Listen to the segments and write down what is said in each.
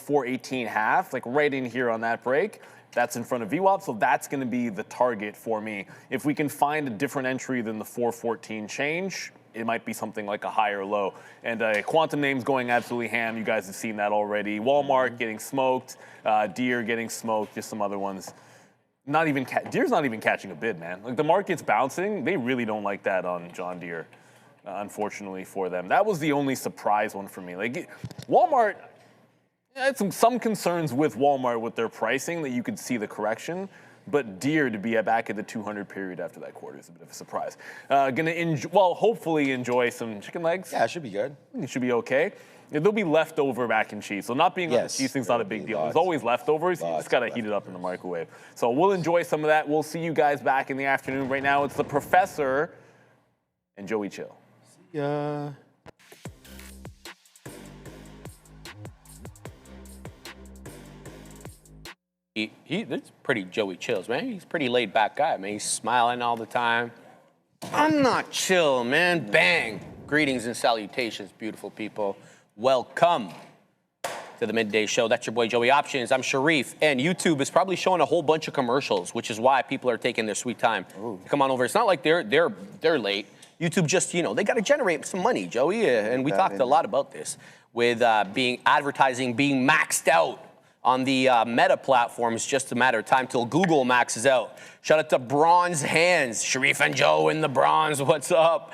418.5, like right in here on that break. That's in front of VWAP, so that's going to be the target for me. If we can find a different entry than the 414 change, it might be something like a higher low. And quantum names going absolutely ham. You guys have seen that already. Walmart getting smoked, Deere getting smoked, just some other ones. Not even Deere's not even catching a bid, man. Like the market's bouncing. They really don't like that on John Deere, unfortunately for them. That was the only surprise one for me. Like Walmart. I had some concerns with Walmart with their pricing that you could see the correction, but Deere to be back at the 200 period after that quarter is a bit of a surprise. Hopefully enjoy some chicken legs. Yeah, it should be good. It should be okay. There'll be leftover mac and cheese, so not being on the cheese thing's not a big deal. There's always leftovers. You just gotta heat it up in the microwave. So we'll enjoy some of that. We'll see you guys back in the afternoon. Right now, it's the Professor and Joey Chill. See ya. That's pretty Joey Chills, man. He's a pretty laid back guy, man. He's smiling all the time. I'm not chill, man. Bang. Greetings and salutations, beautiful people. Welcome to the Midday Show. That's your boy Joey Options. I'm Sharif, and YouTube is probably showing a whole bunch of commercials, which is why people are taking their sweet time. Ooh. Come on over. It's not like they're late. YouTube just, you know, they got to generate some money, Joey, and we talked a lot about this with advertising being maxed out on the Meta platform. It's just a matter of time till Google maxes out. Shout out to Bronze Hands, Sharif and Joe in the bronze. What's up?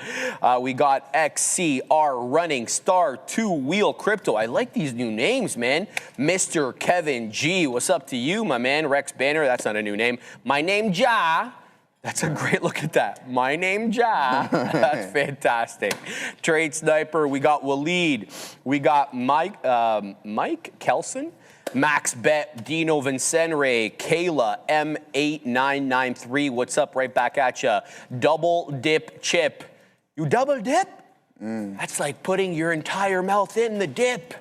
We got XCR running Star 2 Wheel Crypto. I like these new names, man. Mr. Kevin G. What's up to you, my man? Rex Banner. That's not a new name. My name Ja. That's a great look at that. My name Ja. That's fantastic. Trade Sniper. We got Waleed. We got Mike Kelson. Max Bet, Dino Vincenre, Kayla, M8993. What's up? Right back at ya. Double Dip Chip. You double dip? That's like putting your entire mouth in the dip.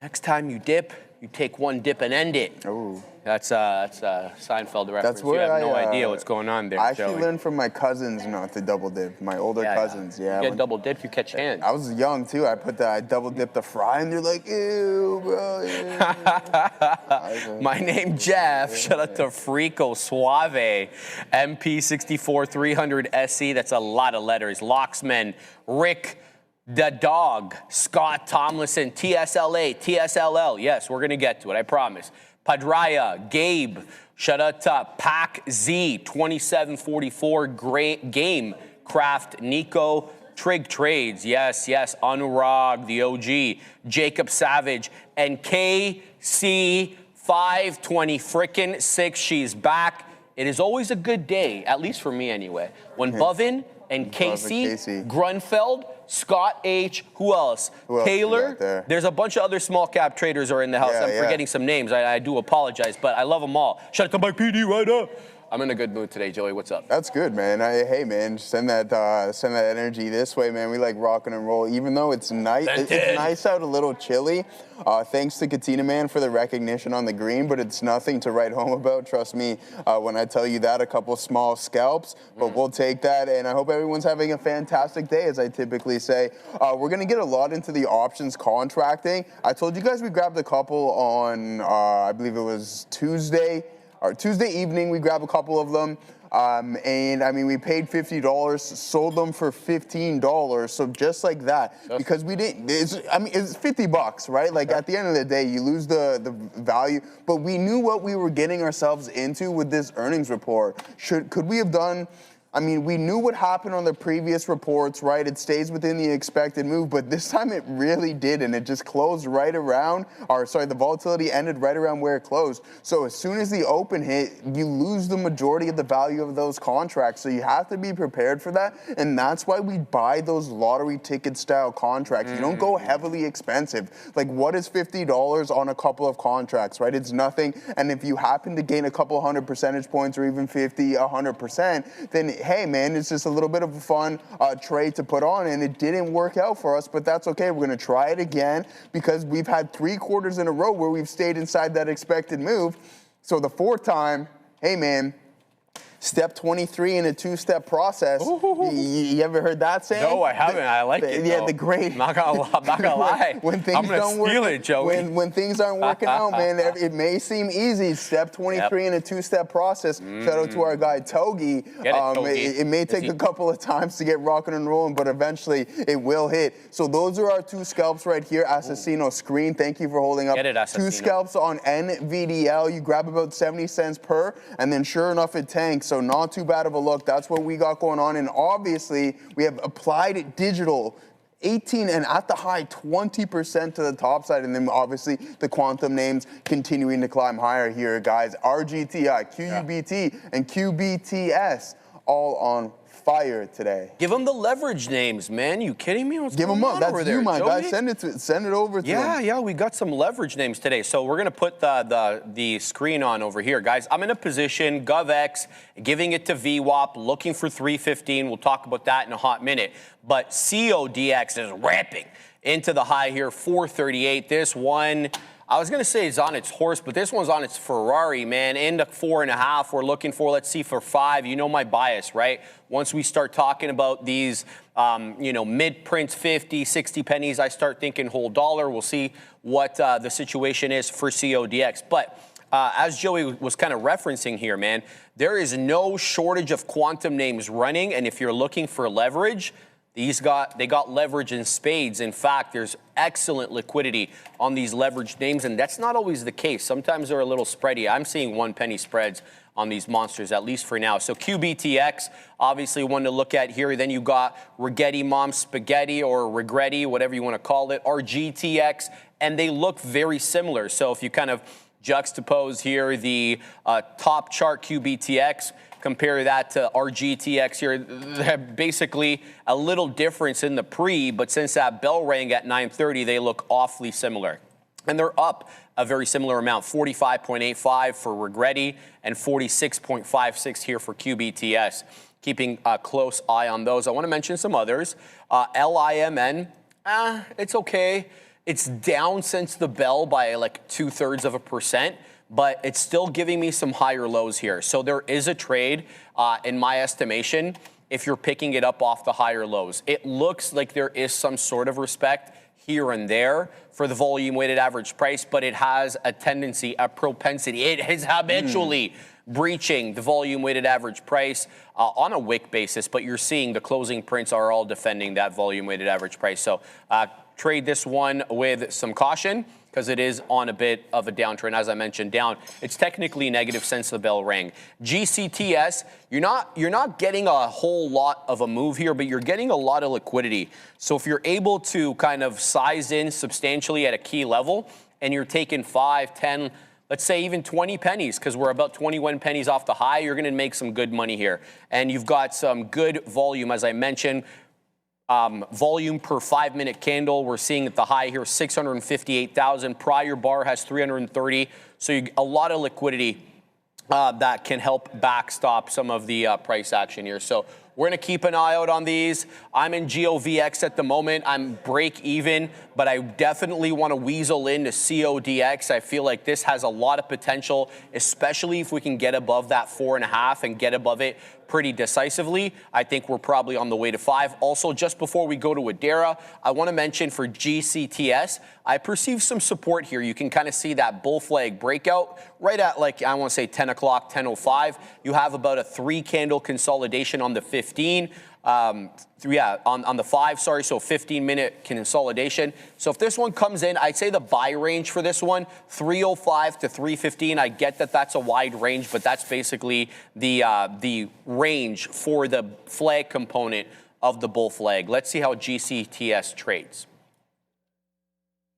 Next time you dip, you take one dip and end it. Ooh. That's a Seinfeld reference. That's where you have no idea what's going on there, I actually learned from my cousins not to double dip. My older cousins, yeah. You get double dip, you catch hands. I was young too. I double dipped the fry, and they're like, ew, bro. Ew. My name Jeff. Shout out to Frico Suave, MP64300 SE. That's a lot of letters. Locksman, Rick. The Dog, Scott Tomlinson, TSLA, TSLL. Yes, we're going to get to it, I promise. Padraya, Gabe, shout out to Pac Z, 2744, Great Game, Craft, Nico, Trig Trades, yes, Anurag, the OG, Jacob Savage, and KC520 frickin' 6. She's back. It is always a good day, at least for me anyway, when Bovin and Casey, Grunfeld, Scott H, who else? Taylor. There's a bunch of other small cap traders are in the house. I'm forgetting some names. I do apologize, but I love them all. Shout out to Mike PD right up. I'm in a good mood today, Joey. What's up? That's good, man. Hey, man, send that energy this way, man. We like rocking and roll, even though it's nice. It's nice out, a little chilly. Thanks to Katina, man, for the recognition on the green, but it's nothing to write home about. Trust me when I tell you that. A couple small scalps, but we'll take that. And I hope everyone's having a fantastic day, as I typically say. We're gonna get a lot into the options contracting. I told you guys we grabbed a couple on, I believe it was Tuesday evening. We grabbed a couple of them. And I mean, we paid $50, sold them for $15. So just like that, because we didn't, it's $50, right? Like at the end of the day, you lose the value, but we knew what we were getting ourselves into with this earnings report. Could we have done, I mean, we knew what happened on the previous reports, right? It stays within the expected move, but this time it really didn't. It just closed right around, the volatility ended right around where it closed. So as soon as the open hit, you lose the majority of the value of those contracts. So you have to be prepared for that. And that's why we buy those lottery ticket style contracts. You don't go heavily expensive. Like, what is $50 on a couple of contracts, right? It's nothing. And if you happen to gain a couple 100 percentage points or even 50, 100%, then hey, man, it's just a little bit of a fun trade to put on, and it didn't work out for us, but that's okay. We're going to try it again because we've had 3 quarters in a row where we've stayed inside that expected move. So the 4th time, hey, man, Step 23 in a two-step process. You ever heard that saying? No, I haven't. I like it. Yeah, though. the great. Not gonna lie. When things I'm gonna don't steal work, it, Joey. when things aren't working out, man, it may seem easy. Step 23 in a two-step process. Shout out to our guy Togi. It may take a couple of times to get rocking and rolling, but eventually it will hit. So those are our two scalps right here. Assassino screen. Thank you for holding up. Get it, Assassino. Two scalps on NVDL. You grab about 70 cents per, and then sure enough it tanks. So not too bad of a look. That's what we got going on. And obviously we have applied digital 18 and at the high 20% to the top side, and then obviously the quantum names continuing to climb higher here, guys. RGTI, QUBT, and QBTS all on fire today. Give them the leverage names, man. You kidding me? What's Give going them up. on That's over you, there, my guy. Joey? Send it over to them. Yeah, we got some leverage names today. So we're gonna put the screen on over here, guys. I'm in a position, GovX, giving it to VWAP, looking for 315. We'll talk about that in a hot minute. But CODX is ramping into the high here, 438. This one, I was gonna say it's on its horse, but this one's on its Ferrari, man. Into 4.5. We're looking for, let's see, for 5. You know my bias, right? Once we start talking about these, mid-prints, 50, 60 pennies, I start thinking whole dollar. We'll see what the situation is for CODX. But as Joey was kind of referencing here, man, there is no shortage of quantum names running. And if you're looking for leverage, they got leverage in spades. In fact, there's excellent liquidity on these leveraged names, and that's not always the case. Sometimes they're a little spready. I'm seeing 1 penny spreads on these monsters, at least for now. So QBTX, obviously one to look at here. Then you got Rigetti Mom Spaghetti or Regretti, whatever you want to call it, RGTX, and they look very similar. So if you kind of juxtapose here the top chart QBTX, compare that to RGTX here, basically a little difference in the pre, but since that bell rang at 9:30, they look awfully similar. And they're up a very similar amount, 45.85 for Regretti and 46.56 here for QBTS. Keeping a close eye on those. I want to mention some others. LIMN, it's okay. It's down since the bell by like 0.2%. But it's still giving me some higher lows here. So there is a trade, in my estimation, if you're picking it up off the higher lows. It looks like there is some sort of respect here and there for the volume-weighted average price, but it has a tendency, a propensity. It is habitually breaching the volume-weighted average price on a wick basis, but you're seeing the closing prints are all defending that volume-weighted average price. So trade this one with some caution, because it is on a bit of a downtrend, as I mentioned, down. It's technically negative since the bell rang. GCTS, you're not getting a whole lot of a move here, but you're getting a lot of liquidity. So if you're able to kind of size in substantially at a key level, and you're taking 5, 10, let's say even 20 pennies, because we're about 21 pennies off the high, you're gonna make some good money here. And you've got some good volume, as I mentioned. Volume per 5-minute candle, we're seeing at the high here 658,000. Prior bar has 330, so a lot of liquidity that can help backstop some of the price action here. So we're going to keep an eye out on these. I'm in GOVX at the moment. I'm break even, but I definitely want to weasel into CODX. I feel like this has a lot of potential, especially if we can get above that 4.5 and get above it pretty decisively. I think we're probably on the way to 5. Also, just before we go to Adara, I want to mention for GCTS, I perceive some support here. You can kind of see that bull flag breakout right at, like, I want to say 10 o'clock, 10:05. You have about a 3-candle consolidation on the 15. On the 5, sorry, so 15-minute consolidation. So if this one comes in, I'd say the buy range for this one, 305 to 315. I get that that's a wide range, but that's basically the range for the flag component of the bull flag. Let's see how GCTS trades.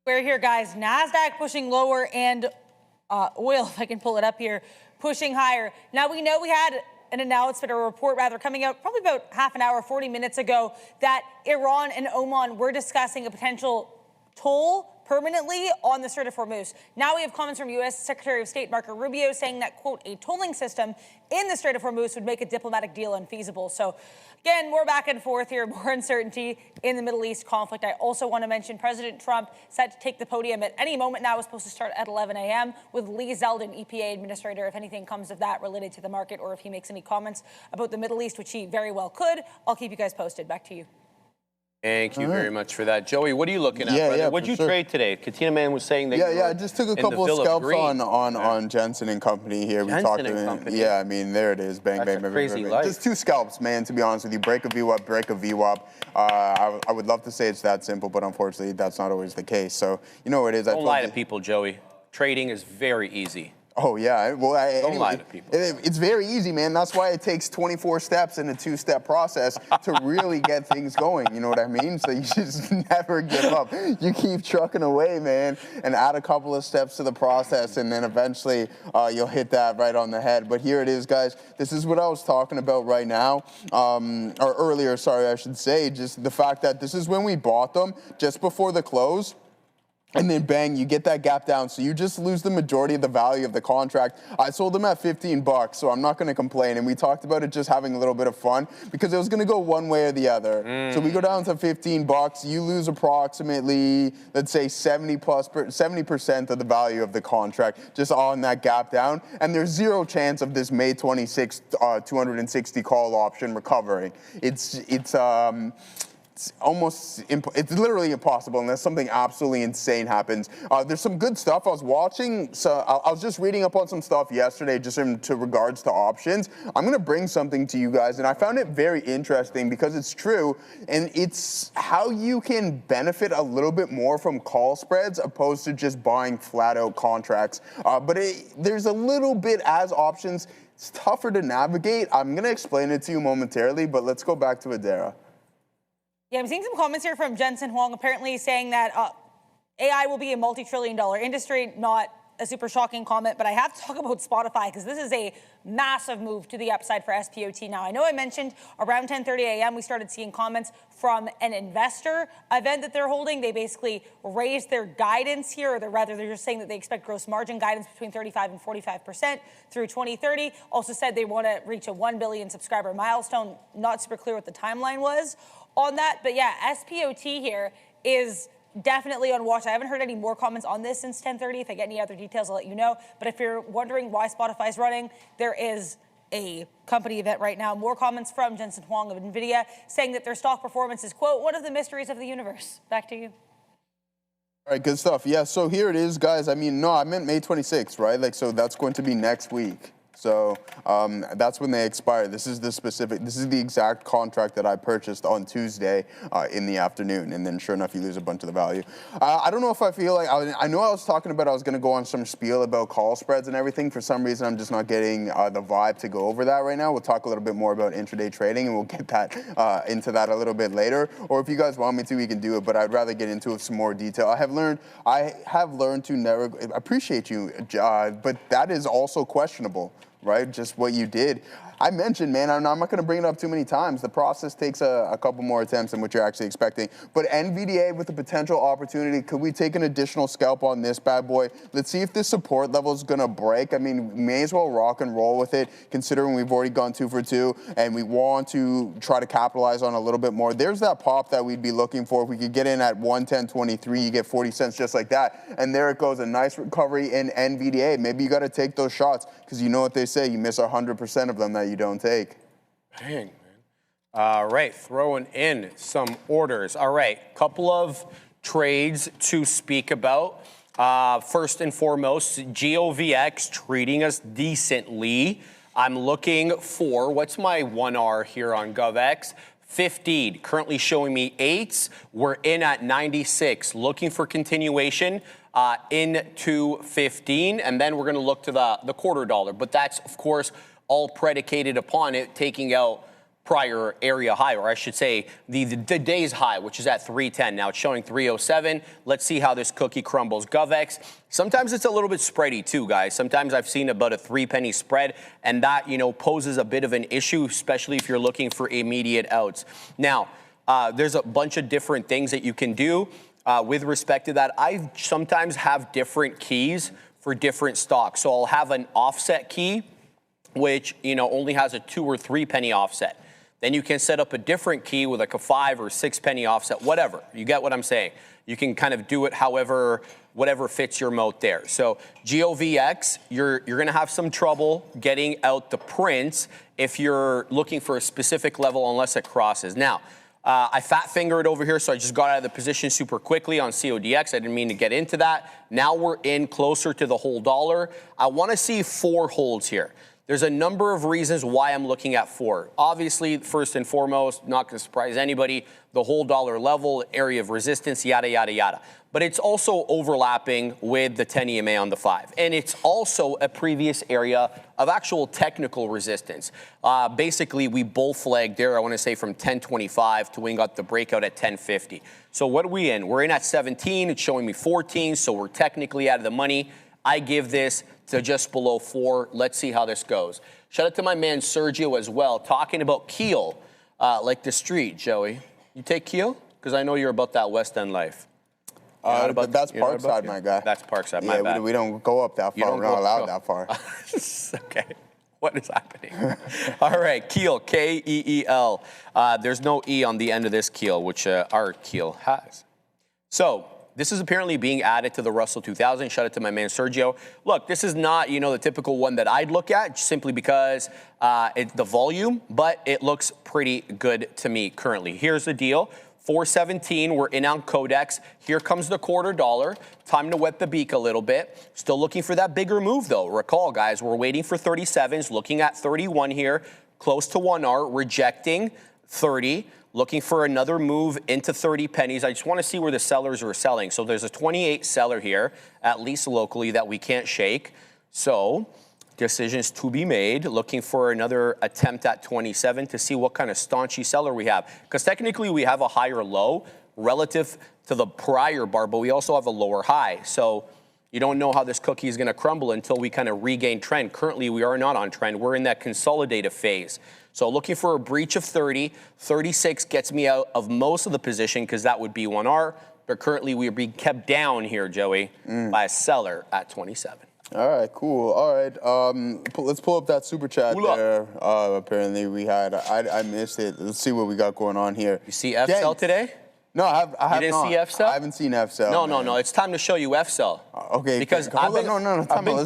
We're here, guys. NASDAQ pushing lower and oil, if I can pull it up here, pushing higher. Now, we know we had an announcement, or a report rather, coming out probably about half an hour, 40 minutes ago, that Iran and Oman were discussing a potential toll permanently on the Strait of Hormuz. Now we have comments from U.S. Secretary of State Marco Rubio saying that, quote, a tolling system in the Strait of Hormuz would make a diplomatic deal unfeasible. So again, more back and forth here, more uncertainty in the Middle East conflict. I also want to mention President Trump set to take the podium at any moment now. Is supposed to start at 11 a.m. with Lee Zeldin, EPA administrator. If anything comes of that related to the market, or if he makes any comments about the Middle East, which he very well could, I'll keep you guys posted. Back to you. Thank you very much for that. Joey, what are you looking at, brother? What'd you trade today? Katina Man was saying that I just took a couple of scalps on Jensen and Company here. Jensen and Company. Yeah, I mean, there it is. Bang, That's bang, a bang, crazy bang. life. Just 2 scalps, man, to be honest with you. Break a VWAP, break a VWAP. I would love to say it's that simple, but unfortunately, that's not always the case. So, you know what it is. Don't lie to people, Joey. Trading is very easy. Oh, yeah. Well, Don't lie to people. It's very easy, man. That's why it takes 24 steps in a 2-step process to really get things going. You know what I mean? So you just never give up. You keep trucking away, man, and add a couple of steps to the process, and then eventually you'll hit that right on the head. But here it is, guys. This is what I was talking about right now, or earlier, sorry, I should say, just the fact that this is when we bought them just before the close. And then bang, you get that gap down. So you just lose the majority of the value of the contract. I sold them at 15 bucks, so I'm not going to complain. And we talked about it just having a little bit of fun because it was going to go one way or the other. So we go down to 15 bucks. You lose approximately, let's say 70% of the value of the contract just on that gap down. And there's zero chance of this May 26th 260 call option recovering. It's literally impossible unless something absolutely insane happens. There's some good stuff I was watching. So I was just reading up on some stuff yesterday just in regards to options. I'm going to bring something to you guys, and I found it very interesting because it's true, and it's how you can benefit a little bit more from call spreads opposed to just buying flat-out contracts. But there's a little bit as options. It's tougher to navigate. I'm going to explain it to you momentarily, but let's go back to Adara. Yeah, I'm seeing some comments here from Jensen Huang apparently saying that AI will be a multi-trillion-dollar industry. Not a super shocking comment, but I have to talk about Spotify because this is a massive move to the upside for SPOT now. I know I mentioned around 10:30 a.m. we started seeing comments from an investor event that they're holding. They basically raised their guidance here, or they're just saying that they expect gross margin guidance between 35 and 45% through 2030. Also said they want to reach a 1 billion subscriber milestone. Not super clear what the timeline was on that, but yeah, SPOT here is definitely on watch. I haven't heard any more comments on this since 10:30. If I get any other details, I'll let you know. But if you're wondering why Spotify's running, there is a company event right now. More comments from Jensen Huang of NVIDIA saying that their stock performance is, quote, one of the mysteries of the universe. Back to you. All right, good stuff. Yeah, so here it is, guys. I mean, no, I meant May 26th, right? Like, so that's going to be next week. So that's when they expire. This is the exact contract that I purchased on Tuesday in the afternoon. And then sure enough, you lose a bunch of the value. I don't know if I feel like, I know I was talking about I was going to go on some spiel about call spreads and everything. For some reason, I'm just not getting the vibe to go over that right now. We'll talk a little bit more about intraday trading and we'll get that into that a little bit later. Or if you guys want me to, we can do it, but I'd rather get into it some more detail. I have learned to never appreciate you, but that is also questionable. Right, just what you did. I mentioned, man, I'm not going to bring it up too many times. The process takes a couple more attempts than what you're actually expecting. But NVDA with a potential opportunity, could we take an additional scalp on this bad boy? Let's see if this support level is going to break. I mean, we may as well rock and roll with it, considering we've already gone 2 for 2, and we want to try to capitalize on a little bit more. There's that pop that we'd be looking for. If we could get in at 110.23, you get 40 cents just like that. And there it goes, a nice recovery in NVDA. Maybe you got to take those shots, because you know what they say, you miss 100% of them that you don't take. Dang, man. All right, throwing in some orders. All right, couple of trades to speak about. First and foremost, GOVX treating us decently. I'm looking for, what's my 1R here on GovX? 15, currently showing me 8s. We're in at 96, looking for continuation into 15, and then we're going to look to the quarter dollar. But that's, of course, all predicated upon it taking out prior area high, or I should say the day's high, which is at 310. Now it's showing 307. Let's see how this cookie crumbles. GovX, sometimes it's a little bit spready too, guys. Sometimes I've seen about a 3-penny spread, and that, you know, poses a bit of an issue, especially if you're looking for immediate outs. Now, there's a bunch of different things that you can do. with respect to that, I sometimes have different keys for different stocks. So I'll have an offset key, which only has a 2 or 3 penny offset. Then you can set up a different key with like a 5 or 6 penny offset, whatever. You get what I'm saying? You can kind of do it whatever fits your moat there. So GOVX, you're going to have some trouble getting out the prints if you're looking for a specific level unless it crosses. Now, I fat fingered over here, so I just got out of the position super quickly on CODX. I didn't mean to get into that. Now we're in closer to the whole dollar. I want to see 4 holds here. There's a number of reasons why I'm looking at 4. Obviously, first and foremost, not going to surprise anybody, the whole dollar level, area of resistance, yada, yada, yada. But it's also overlapping with the 10 EMA on the 5. And it's also a previous area of actual technical resistance. Basically, we bull flagged there, I want to say from 1025 to when we got the breakout at 1050. So what are we in? We're in at 17. It's showing me 14, so we're technically out of the money. I give this to just below 4. Let's see how this goes. Shout out to my man Sergio as well, talking about Keel, like the street, Joey. You take Keel? Because I know you're about that West End life. But that's Parkside, my guy. That's Parkside, my bad. We don't go up that far. We're not allowed that far. Okay. What is happening? All right, Keel, K-E-E-L. There's no E on the end of this Keel, which our Keel has. So this is apparently being added to the Russell 2000. Shout out to my man Sergio. Look, this is not, the typical one that I'd look at simply because it's the volume, but it looks pretty good to me currently. Here's the deal. 417, we're in on Codex. Here comes the quarter dollar. Time to wet the beak a little bit. Still looking for that bigger move, though. Recall, guys, we're waiting for 37s, looking at 31 here, close to 1R, rejecting 30. Looking for another move into 30 pennies. I just want to see where the sellers are selling. So there's a 28 seller here, at least locally, that we can't shake. So decisions to be made. Looking for another attempt at 27 to see what kind of staunchy seller we have. Because technically we have a higher low relative to the prior bar, but we also have a lower high. So you don't know how this cookie is going to crumble until we kind of regain trend. Currently, we are not on trend. We're in that consolidative phase. So looking for a breach of 30. 36 gets me out of most of the position because that would be 1R. But currently, we are being kept down here, Joey, by a seller at 27. All right, cool. All right, let's pull up that super chat there. Apparently, we had, I missed it. Let's see what we got going on here. You see F-Cell today? No, I have not. You didn't see F-Cell? I haven't seen F-Cell. No. It's time to show you F-Cell. Okay. Because I've been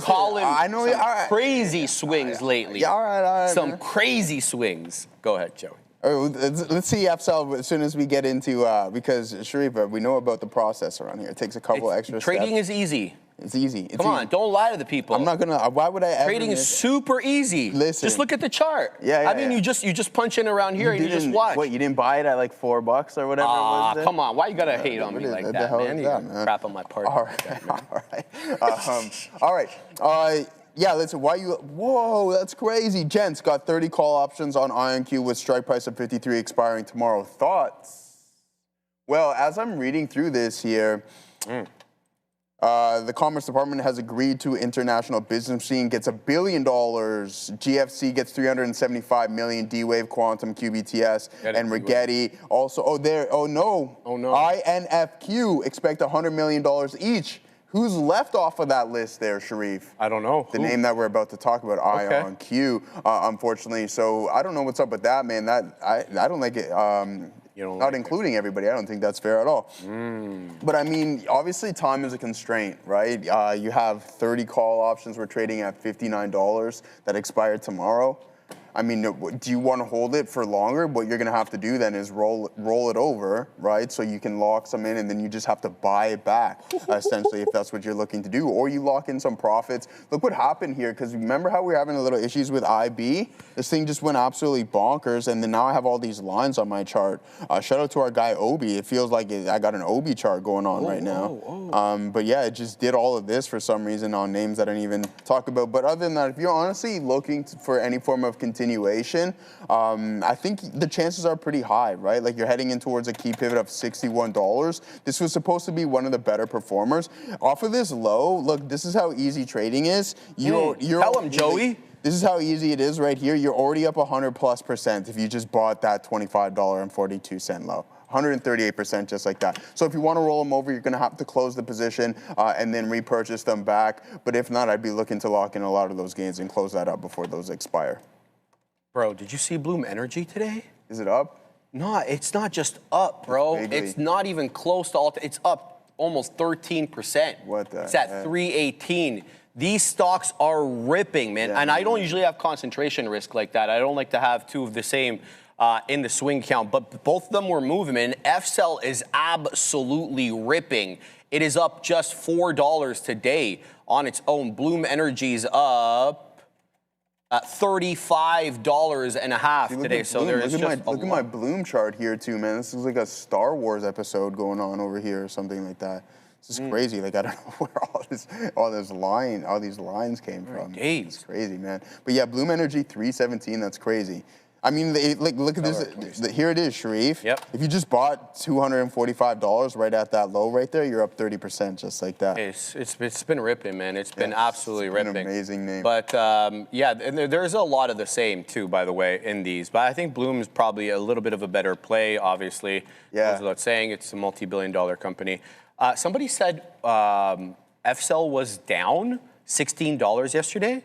calling some crazy swings lately. Yeah, all right. Some crazy swings. Go ahead, Joey. All right, let's see F-Cell as soon as we get into, because Sharif, we know about the process around here. It takes a couple extra steps. Trading is easy. It's easy. Come on, don't lie to the people. I'm not gonna. Why would I ever? Trading is super easy. Listen. Just look at the chart. Yeah. I mean, you just punch in around here and you just watch. What, you didn't buy it at like $4 or whatever it was? Come on. Why you gotta hate on me like that, man? You crap on my part. All right. All right. Yeah, listen, whoa, that's crazy. Gents got 30 call options on IonQ with strike price of 53 expiring tomorrow. Thoughts? Well, as I'm reading through this here, the Commerce Department has agreed to international business machine, gets $1 billion. GFC gets $375 million. D-Wave, Quantum, QBTS, and Rigetti. Also, INFQ expect $100 million each. Who's left off of that list there, Sharif? I don't know. The name that we're about to talk about, IonQ, unfortunately. So I don't know what's up with that, man. I don't like it. Not including everybody. I don't think that's fair at all. But I mean, obviously time is a constraint, right? You have 30 call options. We're trading at $59 that expire tomorrow. I mean, do you want to hold it for longer? What you're going to have to do then is roll it over, right? So you can lock some in, and then you just have to buy it back, essentially, if that's what you're looking to do. Or you lock in some profits. Look what happened here, because remember how we were having a little issues with IB? This thing just went absolutely bonkers, and then now I have all these lines on my chart. Shout out to our guy, Obi. It feels like I got an Obi chart going on right now. But yeah, it just did all of this for some reason on names that I didn't even talk about. But other than that, if you're honestly looking for any form of continuation, I think the chances are pretty high, right? Like you're heading in towards a key pivot of $61. This was supposed to be one of the better performers. Off of this low, look, this is how easy trading is. Tell him, Joey. This is how easy it is right here. You're already up 100+% if you just bought that $25.42 low. 138% just like that. So if you want to roll them over, you're going to have to close the position and then repurchase them back. But if not, I'd be looking to lock in a lot of those gains and close that up before those expire. Bro, did you see Bloom Energy today? Is it up? No, it's not just up, bro. It's not even close to all. It's up almost 13%. What the It's at heck? 318. These stocks are ripping, man. Yeah, and I don't usually have concentration risk like that. I don't like to have two of the same in the swing count, but both of them were moving, man. FCell is absolutely ripping. It is up just $4 today on its own. Bloom Energy's up $35.50 today. So there is just look at my Bloom chart here too, man. This is like a Star Wars episode going on over here or something like that. This is crazy. Like I don't know where all these lines came from. Days. It's crazy, man. But yeah, Bloom Energy 317. That's crazy. I mean, look at this. Here it is, Sharif. Yep. If you just bought $245 right at that low right there, you're up 30% just like that. It's been ripping, man. It's been absolutely ripping. An amazing name. But yeah, and there's a lot of the same too, by the way, in these. But I think Bloom is probably a little bit of a better play. Obviously, yeah. Goes without saying, it's a multi-billion-dollar company. Somebody said FCell was down $16 yesterday.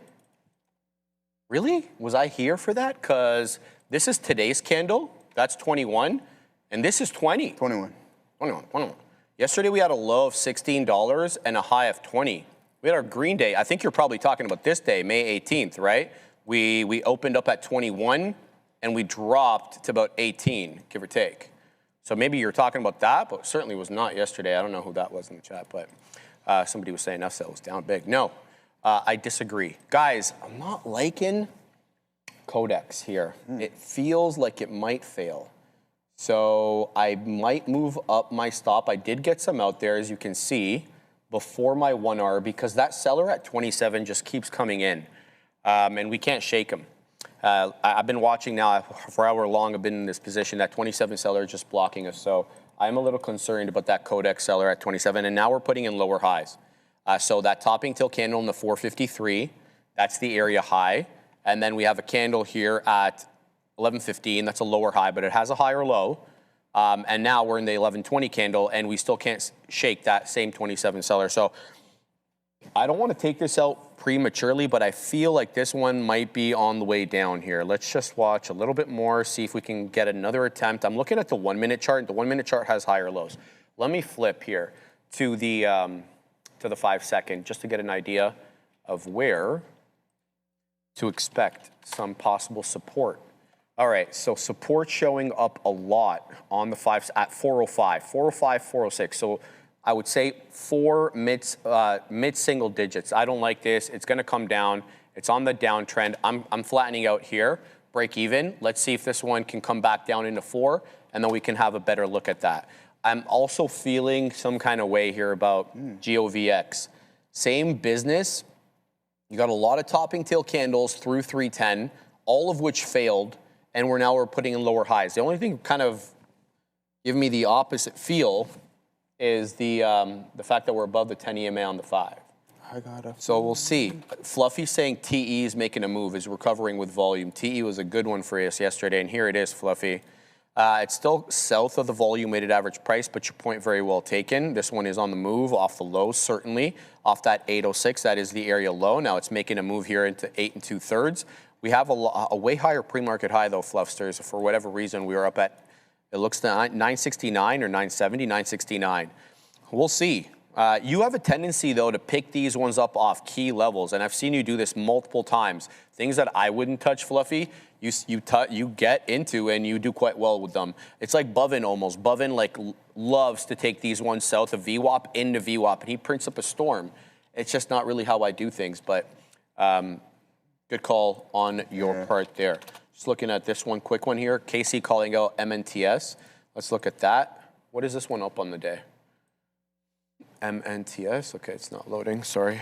Really? Was I here for that? Because this is today's candle. That's 21. And this is 20. 21. Yesterday we had a low of $16 and a high of 20. We had our green day. I think you're probably talking about this day, May 18th, right? We opened up at 21 and we dropped to about 18, give or take. So maybe you're talking about that, but certainly was not yesterday. I don't know who that was in the chat, but somebody was saying FCell was down big. No. I disagree. Guys, I'm not liking Codex here. It feels like it might fail. So I might move up my stop. I did get some out there, as you can see, before my 1R, because that seller at 27 just keeps coming in, and we can't shake him. I've been watching now for however long I've been in this position. That 27 seller just blocking us. So I'm a little concerned about that Codex seller at 27, and now we're putting in lower highs. So that topping tail candle in the 453, that's the area high. And then we have a candle here at 1115, that's a lower high, but it has a higher low. And now we're in the 1120 candle, and we still can't shake that same 27 seller. So I don't want to take this out prematurely, but I feel like this one might be on the way down here. Let's just watch a little bit more, see if we can get another attempt. I'm looking at the 1 minute chart. The 1 minute chart has higher lows. Let me flip here to the 5 second, just to get an idea of where to expect some possible support. All right, so support showing up a lot on the 5 at 405, 405, 406. So I would say mid single digits. I don't like this. It's going to come down. It's on the downtrend. I'm flattening out here. Break even. Let's see if this one can come back down into 4, and then we can have a better look at that. I'm also feeling some kind of way here about GOVX. Same business. You got a lot of topping tail candles through 310, all of which failed, and we're putting in lower highs. The only thing kind of give me the opposite feel is the fact that we're above the 10 EMA on the 5. So we'll see. Fluffy saying TE is making a move, is recovering with volume. TE was a good one for us yesterday, and here it is, Fluffy. It's still south of the volume weighted average price, but your point very well taken. This one is on the move off the low, certainly. Off that 806, that is the area low. Now it's making a move here into 8 2/3. We have a way higher pre-market high, though, Fluffsters. For whatever reason, we are up at, it looks 969 or 970, 969. We'll see. You have a tendency, though, to pick these ones up off key levels, and I've seen you do this multiple times. Things that I wouldn't touch, Fluffy, you get into and you do quite well with them. It's like Bovin almost. Bovin loves to take these ones south of VWAP into VWAP, and he prints up a storm. It's just not really how I do things, but good call on your part there. Just looking at this one, quick one here. Casey calling out MNTS. Let's look at that. What is this one up on the day? MNTS, okay, it's not loading, sorry.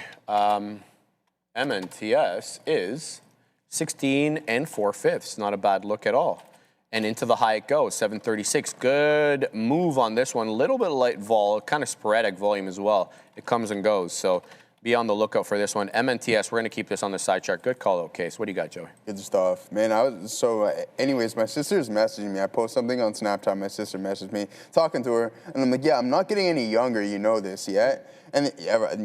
MNTS is 16 4/5, not a bad look at all. And into the high it goes, 736. Good move on this one. A little bit of light vol, kind of sporadic volume as well. It comes and goes. So Be on the lookout for this one. MNTS, we're going to keep this on the side chart. Good call out, Case. What do you got, Joey? Good stuff. Man, anyways, my sister's messaging me. I post something on Snapchat. My sister messaged me, talking to her. And I'm like, yeah, I'm not getting any younger. You know this, yet? And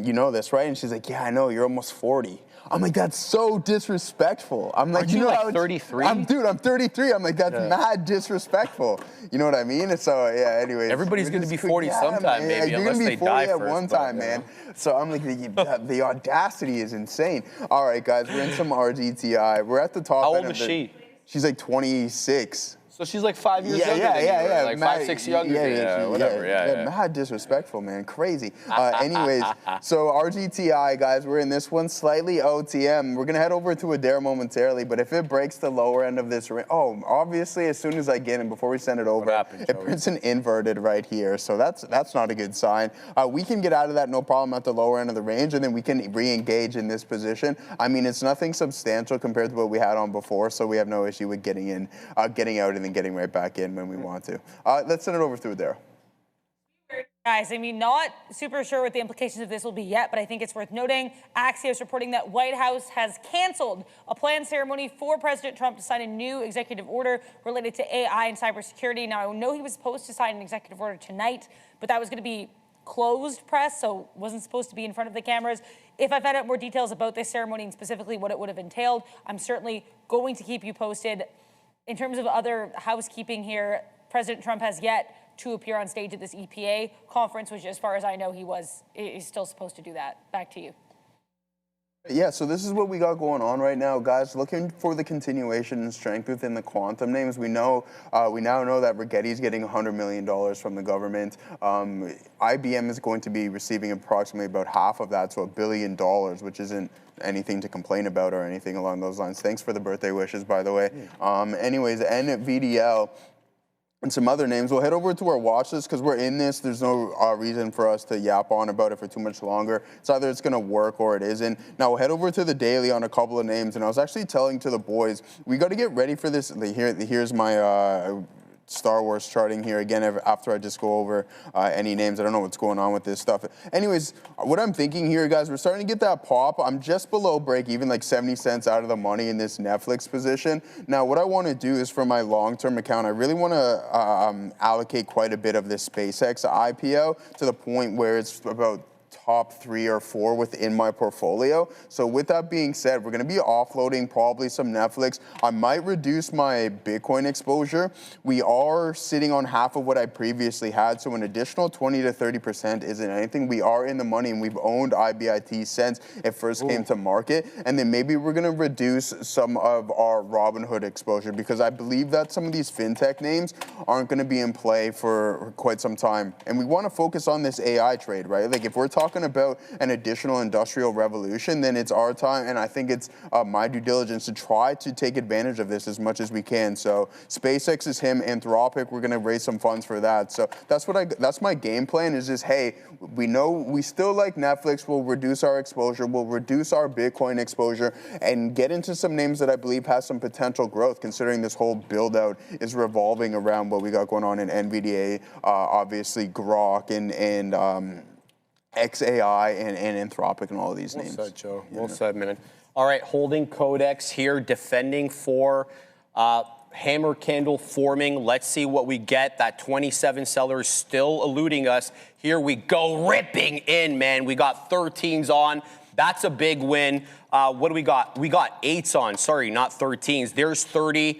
you know this, right? And she's like, yeah, I know. You're almost 40. I'm like, that's so disrespectful. I'm like, Aren't you know like 33? Dude, I'm 33. I'm like, that's mad disrespectful. You know what I mean? And so, yeah, anyways. Everybody's going to be 40 sometime, maybe, you're unless gonna be they 40 die at first. one time, man. So I'm like, the audacity is insane. All right, guys, we're in some RGTI. We're at the top. How old is she? She's like 26. So she's like 5 years younger than you, or like mad, 5, 6 younger than you, whatever. Yeah. Mad disrespectful, man. Crazy. Anyways, so RGTI, guys, we're in this one, slightly OTM. We're going to head over to Adair momentarily, but if it breaks the lower end of this range, obviously, as soon as I get in, before we send it over, it prints an inverted right here. So that's not a good sign. We can get out of that no problem at the lower end of the range, and then we can re-engage in this position. I mean, it's nothing substantial compared to what we had on before, so we have no issue with getting in, getting out, and then getting right back in when we want to. Let's send it over through there. Guys, I mean, not super sure what the implications of this will be yet, but I think it's worth noting. Axios reporting that White House has canceled a planned ceremony for President Trump to sign a new executive order related to AI and cybersecurity. Now, I know he was supposed to sign an executive order tonight, but that was going to be closed press, so wasn't supposed to be in front of the cameras. If I found out more details about this ceremony and specifically what it would have entailed, I'm certainly going to keep you posted. In terms of other housekeeping here, President Trump has yet to appear on stage at this EPA conference, which, as far as I know, he's still supposed to do that. Back to you. Yeah, so this is what we got going on right now, guys. Looking for the continuation and strength within the quantum names. We now know that Rigetti's getting $100 million from the government. IBM is going to be receiving approximately about half of that, so $1 billion, which isn't anything to complain about or anything along those lines. Thanks for the birthday wishes, by the way. Anyways, NVDL and some other names. We'll head over to our watch list because we're in this. There's no reason for us to yap on about it for too much longer. It's either it's going to work or it isn't. Now, we'll head over to the daily on a couple of names. And I was actually telling to the boys, we got to get ready for this. Here's my Star Wars charting here again after I just go over any names. I don't know what's going on with this stuff. Anyways, what I'm thinking here, guys, we're starting to get that pop. I'm just below break even, like 70 cents out of the money in this Netflix position. Now, what I want to do is for my long-term account, I really want to allocate quite a bit of this SpaceX IPO to the point where it's about top 3 or 4 within my portfolio. So with that being said, we're going to be offloading probably some Netflix. I might reduce my Bitcoin exposure. We are sitting on half of what I previously had, so an additional 20 to 30% isn't anything. We are in the money, and we've owned IBIT since it first came to market. And then maybe we're going to reduce some of our Robinhood exposure because I believe that some of these fintech names aren't going to be in play for quite some time. And we want to focus on this AI trade, right? Like if we're talking about an additional industrial revolution, then it's our time, and I think it's my due diligence to try to take advantage of this as much as we can. So SpaceX is him, Anthropic, we're going to raise some funds for that. So that's my game plan is just, hey, we know we still like Netflix, we'll reduce our exposure, we'll reduce our Bitcoin exposure, and get into some names that I believe has some potential growth, considering this whole build-out is revolving around what we got going on in NVDA, obviously Grok, and XAI and Anthropic and all of these names. Well said, Joe. Well said, man. All right, holding Codex here, defending for hammer candle forming. Let's see what we get. That 27 seller is still eluding us. Here we go, ripping in, man. We got 13s on. That's a big win. What do we got? We got 8s on. Sorry, not 13s. There's 30.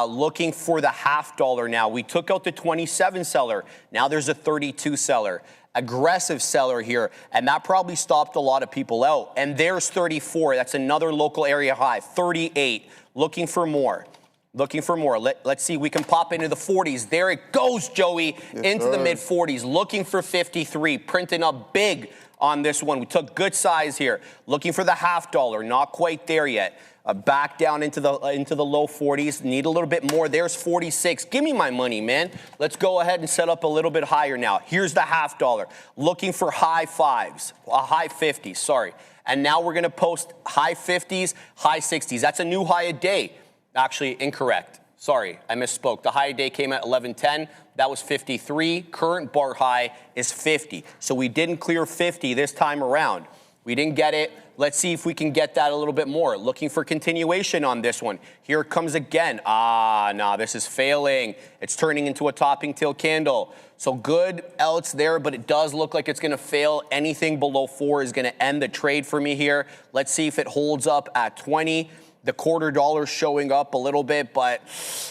Looking for the $50 now. We took out the 27 seller. Now there's a 32 seller. Aggressive seller here, and that probably stopped a lot of people out. And there's 34. That's another local area high. 38. Looking for more. Looking for more. Let's see. We can pop into the 40s. There it goes, Joey. Into the mid 40s. Looking for 53. Printing up big on this one. We took good size here. Looking for the $50. Not quite there yet. Back down into the low 40s. Need a little bit more. There's 46. Give me my money, man. Let's go ahead and set up a little bit higher now. Here's the $50. Looking for high 5s, high 50s, sorry. And now we're going to post high 50s, high 60s. That's a new high a day. Actually, incorrect. Sorry, I misspoke. The high a day came at 1110. That was 53. Current bar high is 50. So we didn't clear 50 this time around. We didn't get it. Let's see if we can get that a little bit more. Looking for continuation on this one. Here it comes again. No, this is failing. It's turning into a topping tail candle. So good else there, but it does look like it's going to fail. Anything below 4 is going to end the trade for me here. Let's see if it holds up at 20. The $0.25 showing up a little bit, but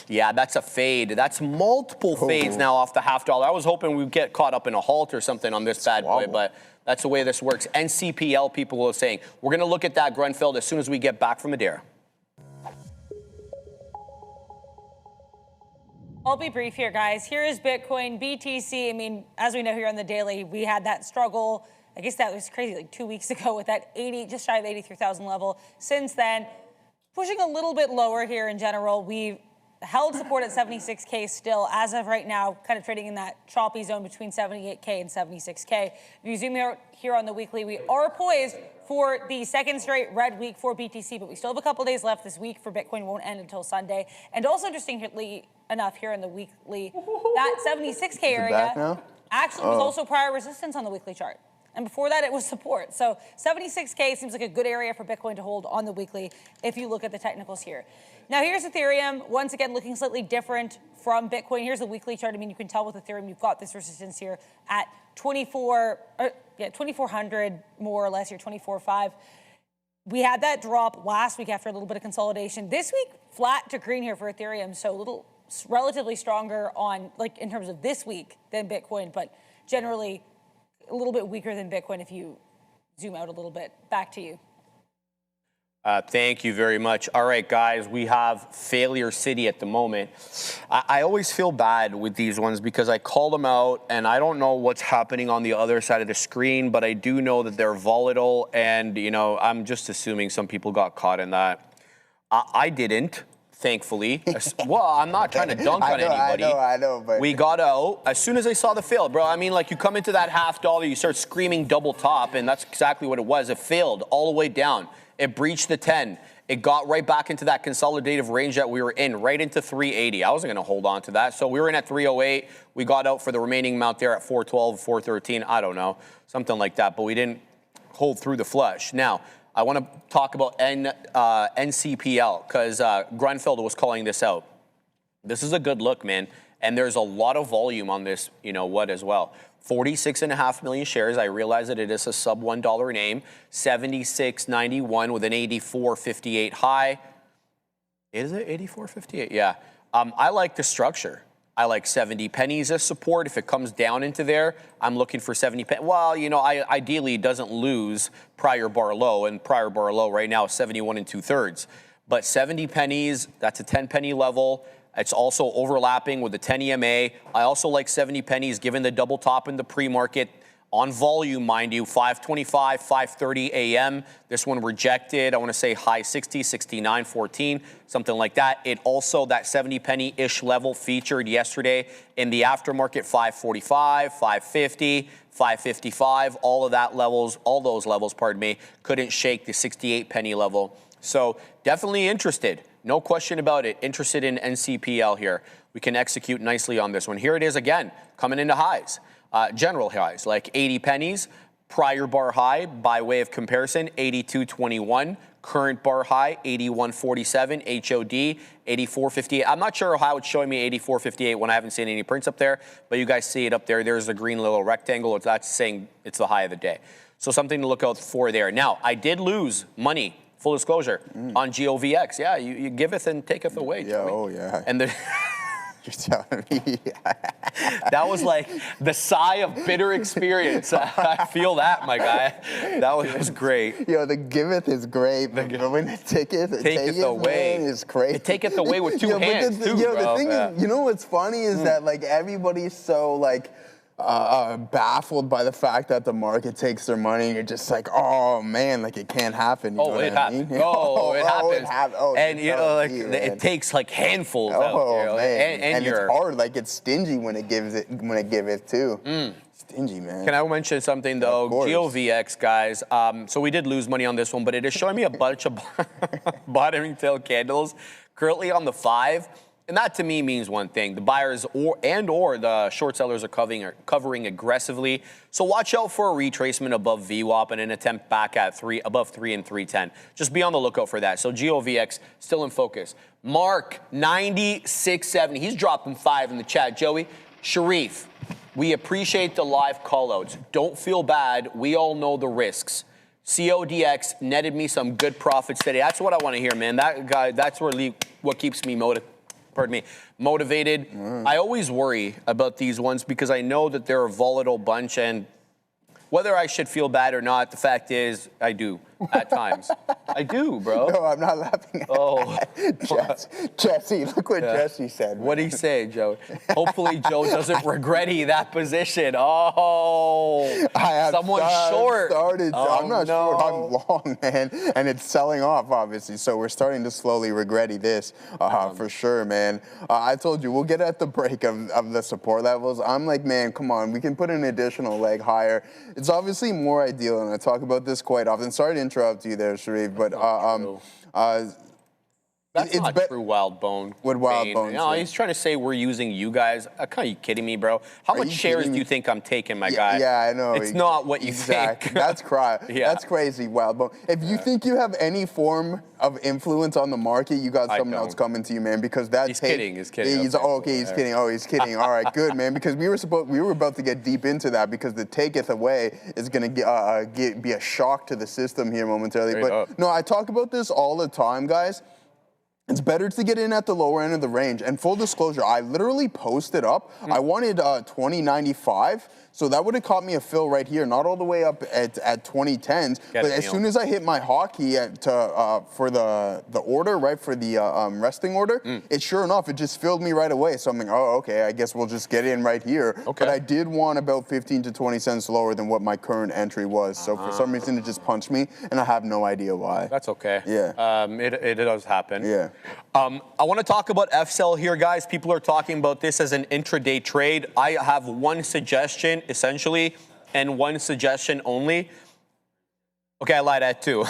yeah, that's a fade. That's multiple fades now off the $0.5. I was hoping we'd get caught up in a halt or something on this bad boy, but that's the way this works. NCPL people are saying, we're going to look at that, Grunfeld, as soon as we get back from Madeira. I'll be brief here, guys. Here is Bitcoin, BTC. I mean, as we know here on the daily, we had that struggle. I guess that was crazy, like 2 weeks ago with that just shy of 83,000 level. Since then, pushing a little bit lower here in general. We've held support at 76K still as of right now, kind of trading in that choppy zone between 78K and 76K. If you zoom out here on the weekly, we are poised for the second straight red week for BTC, but we still have a couple days left this week for Bitcoin. Won't end until Sunday. And also, interestingly enough, here in the weekly, that 76K area actually was also prior resistance on the weekly chart. And before that, it was support. So 76K seems like a good area for Bitcoin to hold on the weekly if you look at the technicals here. Now, here's Ethereum, once again, looking slightly different from Bitcoin. Here's the weekly chart. I mean, you can tell with Ethereum, you've got this resistance here at 2,400, more or less here, 24.5. We had that drop last week after a little bit of consolidation. This week, flat to green here for Ethereum, so a little relatively stronger on, like, in terms of this week than Bitcoin, but generally a little bit weaker than Bitcoin if you zoom out a little bit. Back to you. Thank you very much. All right, guys, we have failure city at the moment. I always feel bad with these ones because I call them out and I don't know what's happening on the other side of the screen, but I do know that they're volatile and, you know, I'm just assuming some people got caught in that. I didn't. Thankfully. Well, I'm not trying to dunk on anybody. I know, but we got out as soon as I saw the fail, bro. I mean, like, you come into that $0.5, you start screaming double top, and that's exactly what it was. It failed all the way down. It breached the 10. It got right back into that consolidative range that we were in, right into 380. I wasn't going to hold on to that. So we were in at 308. We got out for the remaining amount there at 412, 413. I don't know, something like that. But we didn't hold through the flush. Now, I want to talk about NCPL because Grunfeld was calling this out. This is a good look, man. And there's a lot of volume on this, you know what, as well. 46.5 million shares. I realize that it is a sub $1 name. 76.91 with an 84.58 high. Is it 84.58? Yeah. I like the structure. I like 70 pennies as support. If it comes down into there, I'm looking for 70 pennies. Well, you know, ideally it doesn't lose prior bar low, and prior bar low right now is 71 2/3. But 70 pennies, that's a 10 penny level. It's also overlapping with the 10 EMA. I also like 70 pennies given the double top in the pre-market. On volume, mind you, 525, 5:30 a.m. This one rejected. I want to say high 60, 69.14, something like that. It also, that 70 penny-ish level featured yesterday in the aftermarket, 545, 550, 555. All of that levels, all those levels, pardon me, couldn't shake the 68 penny level. So definitely interested. No question about it. Interested in NCPL here. We can execute nicely on this one. Here it is again, coming into highs. General highs, like 80 pennies. Prior bar high, by way of comparison, 82.21. Current bar high, 81.47. HOD, 84.58. I'm not sure how it's showing me 84.58 when I haven't seen any prints up there, but you guys see it up there. There's a green little rectangle. That's saying it's the high of the day. So something to look out for there. Now, I did lose money, full disclosure, on GOVX. Yeah, you giveth and taketh away. Yeah, oh yeah. And the You're telling me. that was like the sigh of bitter experience. I feel that, my guy. That was great. Yo, the giveth is great, but when the taketh away, man, is crazy. It taketh away with two hands, too, bro. The thing is, you know what's funny is that, like, everybody's so, like, baffled by the fact that the market takes their money, and you're just like, oh man, like it can't happen. You know it happens. I mean? It happens. And you know, like it takes like handfuls out there. Man. And it's hard. Like it's stingy when it giveth too. Stingy, man. Can I mention something though? GOVX, guys. So we did lose money on this one, but it is showing me a bunch of bottoming tail candles currently on the 5. And that to me means one thing. The buyers or the short sellers are covering aggressively. So watch out for a retracement above VWAP and an attempt back at above 3 and 310. Just be on the lookout for that. So GOVX still in focus. Mark 96.70. He's dropping 5 in the chat. Joey, Sharif, we appreciate the live callouts. Don't feel bad. We all know the risks. CODX netted me some good profits today. That's what I want to hear, man. That guy, that's what keeps me motivated. I always worry about these ones because I know that they're a volatile bunch, and whether I should feel bad or not, the fact is I do at times. I do, bro. No, I'm not laughing at that. Jesse, look what Jesse said. What did he say, Joe? Hopefully Joe doesn't regret that position. Oh, someone short. I'm not short, I'm long, man. And it's selling off, obviously. So we're starting to slowly regret this for sure, man. I told you, we'll get at the break of the support levels. I'm like, man, come on. We can put an additional leg higher. It's obviously more ideal, and I talk about this quite often. Sorry to interrupt you there, Sharif, but that's not true, Wild Bone. What Wild Bone? No, he's trying to say we're using you guys. Are you kidding me, bro? How much shares do you think I'm taking, my guy? Yeah, I know. It's not what you think. That's That's crazy, Wild Bone. If you think you have any form of influence on the market, you got someone else coming to you, man. Because he's kidding. He's kidding. He's kidding. Oh, he's kidding. All right, good, man. Because we were about to get deep into that because the taketh away is going to be a shock to the system here momentarily. But no, I talk about this all the time, guys. It's better to get in at the lower end of the range. And full disclosure, I literally posted up. I wanted 2095, so that would have caught me a fill right here, not all the way up at 2010s. But as soon as I hit my hotkey for the order, right, for the resting order, it sure enough, it just filled me right away. So I'm like, oh, okay, I guess we'll just get in right here. Okay. But I did want about 15 to 20 cents lower than what my current entry was. So for some reason, it just punched me, and I have no idea why. That's okay. Yeah. It does happen. Yeah. I want to talk about FSEL here, guys. People are talking about this as an intraday trade. I have one suggestion, essentially, and one suggestion only. Okay, I lied at 2.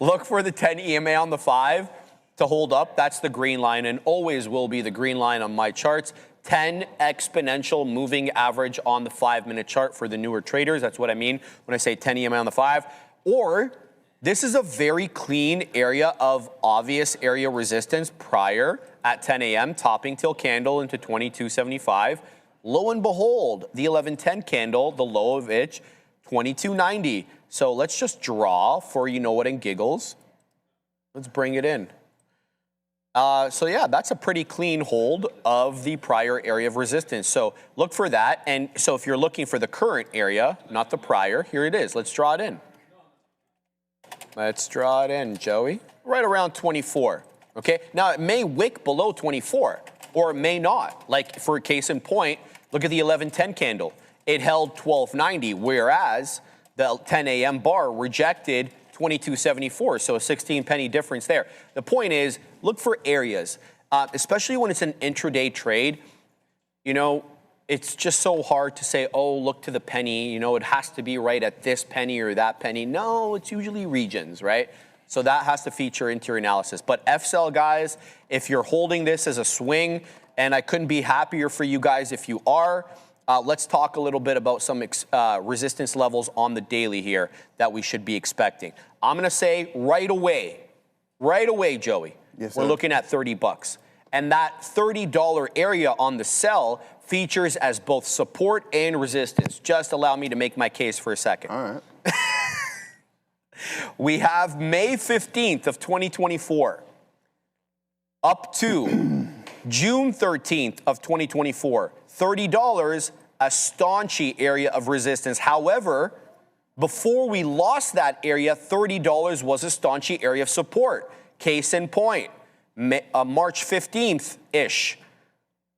Look for the 10 EMA on the 5 to hold up. That's the green line and always will be the green line on my charts. 10 exponential moving average on the 5-minute chart for the newer traders. That's what I mean when I say 10 EMA on the 5. Or this is a very clean area of obvious area resistance prior at 10 a.m., topping till candle into 2275. Lo and behold, the 1110 candle, the low of it, 2290. So let's just draw for you know what in giggles. Let's bring it in. So yeah, that's a pretty clean hold of the prior area of resistance. So look for that. And so if you're looking for the current area, not the prior, here it is. Let's draw it in. Let's draw it in, Joey. Right around 24, okay? Now, it may wick below 24, or it may not. Like, for a case in point, look at the 1110 candle. It held 1290, whereas the 10 a.m. bar rejected 2274, so a 16-penny difference there. The point is, look for areas, especially when it's an intraday trade. You know, it's just so hard to say, oh, look to the penny, you know, it has to be right at this penny or that penny. No, it's usually regions, right? So that has to feature into your analysis. But FSEL, guys, if you're holding this as a swing, and I couldn't be happier for you guys if you are, let's talk a little bit about some resistance levels on the daily here that we should be expecting. I'm going to say right away, Joey, yes, we're looking at $30. And that $30 area on the sell features as both support and resistance. Just allow me to make my case for a second. All right. We have May 15th of 2024 up to June 13th of 2024. $30, a staunchy area of resistance. However, before we lost that area, $30 was a staunchy area of support. Case in point. March 15th-ish,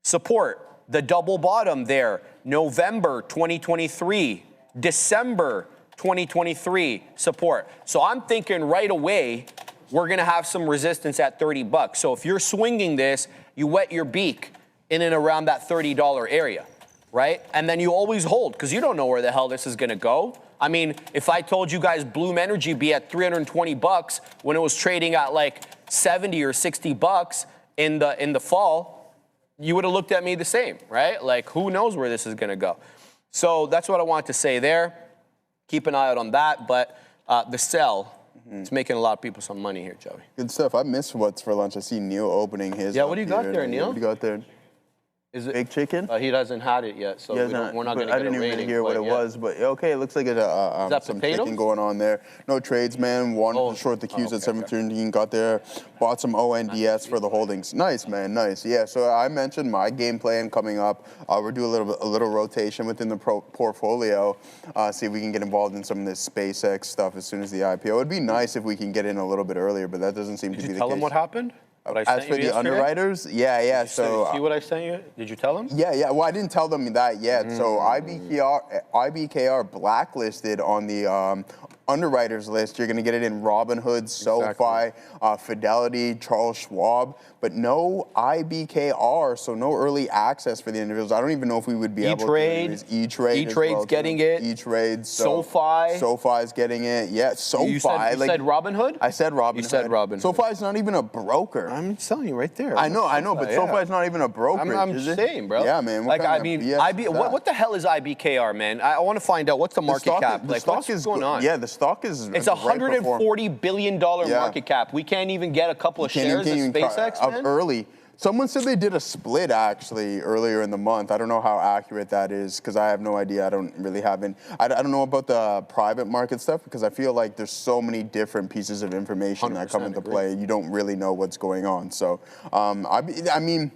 support, the double bottom there, November 2023, December 2023, support. So I'm thinking right away, we're gonna have some resistance at $30. So if you're swinging this, you wet your beak in and around that $30 area, right? And then you always hold, because you don't know where the hell this is gonna go. I mean, if I told you guys Bloom Energy be at $320 when it was trading at like 70 or $60 in the fall, you would have looked at me the same, right? Like, who knows where this is going to go? So that's what I wanted to say there. Keep an eye out on that. But the sell, it's making a lot of people some money here, Joey. Good stuff. I missed what's for lunch. I see Neil opening his. Yeah, what do you got there, Neil? What do you got there? Is it Big chicken? He hasn't had it yet, so we're not going to get a rating. I didn't even really hear what it was, but okay, it looks like it's some chicken going on there. No trades, man. One short the Qs at 713. Got there. Bought some ONDS for the holdings. Nice, man. Nice. Yeah. So I mentioned my game plan coming up. We're doing a little rotation within the portfolio. See if we can get involved in some of this SpaceX stuff as soon as the IPO. It'd be nice if we can get in a little bit earlier, but that doesn't seem to be the case. Did you tell them what happened? As for the underwriters, yeah. So see what I sent you? Did you tell them? Yeah. Well, I didn't tell them that yet. So IBKR blacklisted on the underwriters list. You're going to get it in Robinhood, SoFi, Fidelity, Charles Schwab, but no IBKR, so no early access for the individuals. I don't even know if we would be able to. E-Trade's getting it. E-Trade. SoFi. SoFi's getting it. Yeah, SoFi. You said Robinhood? I said Robinhood. You said Robinhood. SoFi's not even a broker. I'm telling you right there. I know, but SoFi's not even a broker. I'm saying, bro. Yeah, man. What the hell is IBKR, man? I want to find out what's the market cap. The stock is going on. Yeah, the stock is. It's $140 billion market cap. We can't even get a couple of shares of SpaceX, man? Early. Someone said they did a split actually earlier in the month. I don't know how accurate that is because I have no idea. I don't really have any. I don't know about the private market stuff because I feel like there's so many different pieces of information that come into play. You don't really know what's going on. So, I mean,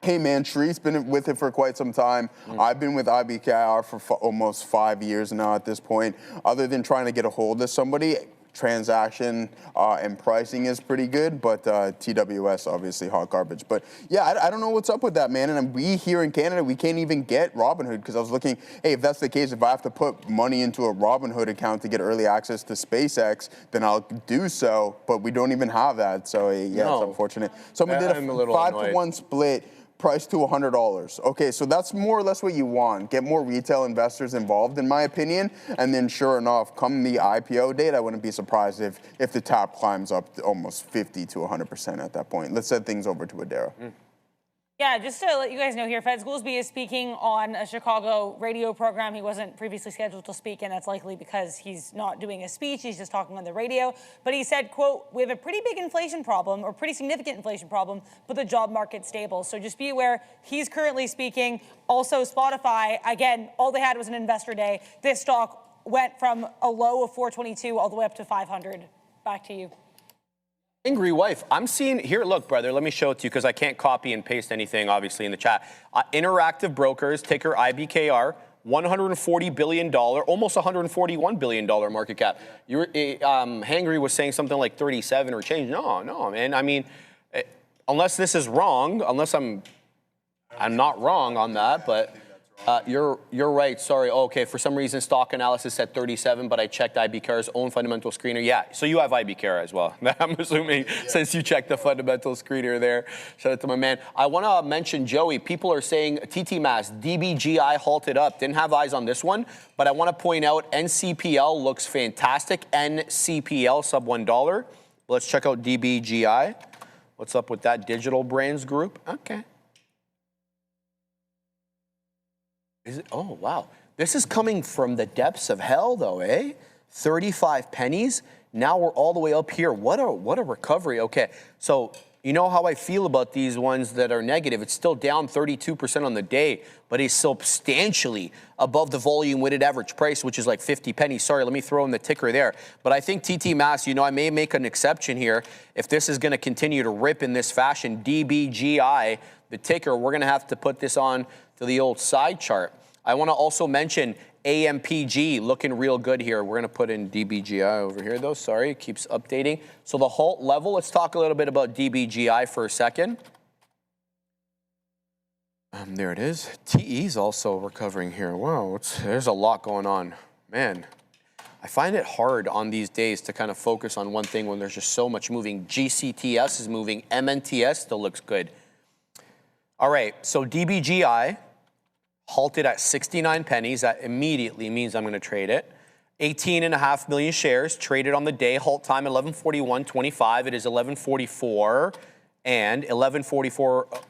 hey man, Shree's been with it for quite some time. I've been with IBKR for almost 5 years now at this point. Other than trying to get a hold of somebody, transaction and pricing is pretty good, but TWS obviously hot garbage. But yeah, I don't know what's up with that, man. And we here in Canada, we can't even get Robinhood because I was looking, hey, if that's the case, if I have to put money into a Robinhood account to get early access to SpaceX, then I'll do so, but we don't even have that. So yeah, it's unfortunate. Someone did a 5-to-1 split. Price to $100. Okay, so that's more or less what you want. Get more retail investors involved, in my opinion. And then sure enough, come the IPO date, I wouldn't be surprised if the TAP climbs up to almost 50 to 100% at that point. Let's send things over to Adara. Yeah, just to let you guys know here, Feds Goolsbee is speaking on a Chicago radio program. He wasn't previously scheduled to speak, and that's likely because he's not doing a speech. He's just talking on the radio. But he said, quote, we have a pretty big inflation problem, or pretty significant inflation problem, but the job market's stable. So just be aware, he's currently speaking. Also, Spotify, again, all they had was an investor day. This stock went from a low of 422 all the way up to 500. Back to you. Angry wife. I'm seeing here. Look, brother, let me show it to you because I can't copy and paste anything, obviously, in the chat. Interactive Brokers, ticker IBKR, $140 billion, almost $141 billion market cap. Hangry was saying something like 37 or change. No, man. I mean, unless this is wrong, unless I'm not wrong on that, but. You're right. Sorry. Okay. For some reason, stock analysis said 37, but I checked IBKR's own fundamental screener. Yeah. So you have IBKR as well. I'm assuming since you checked the fundamental screener there. Shout out to my man. I want to mention Joey. People are saying TT Mass, DBGI halted up. Didn't have eyes on this one, but I want to point out NCPL looks fantastic. NCPL sub $1. Let's check out DBGI. What's up with that Digital Brands Group? Okay. Is it? Oh, wow. This is coming from the depths of hell, though, eh? 35 pennies. Now we're all the way up here. What a recovery. Okay, so you know how I feel about these ones that are negative. It's still down 32% on the day, but it's substantially above the volume weighted average price, which is like 50 pennies. Sorry, let me throw in the ticker there. But I think TT Mass, I may make an exception here. If this is going to continue to rip in this fashion, DBGI, the ticker, we're going to have to put this on to the old side chart. I want to also mention AMPG looking real good here. We're going to put in DBGI over here, though. Sorry, it keeps updating. So the halt level, let's talk a little bit about DBGI for a second. There it is. TE's also recovering here. Wow, there's a lot going on. Man, I find it hard on these days to kind of focus on one thing when there's just so much moving. GCTS is moving. MNTS still looks good. All right, so DBGI halted at 69 pennies. That immediately means I'm going to trade it. 18.5 million shares traded on the day. Halt time 11:41.25. It is 11:44 and 11:44. Oh,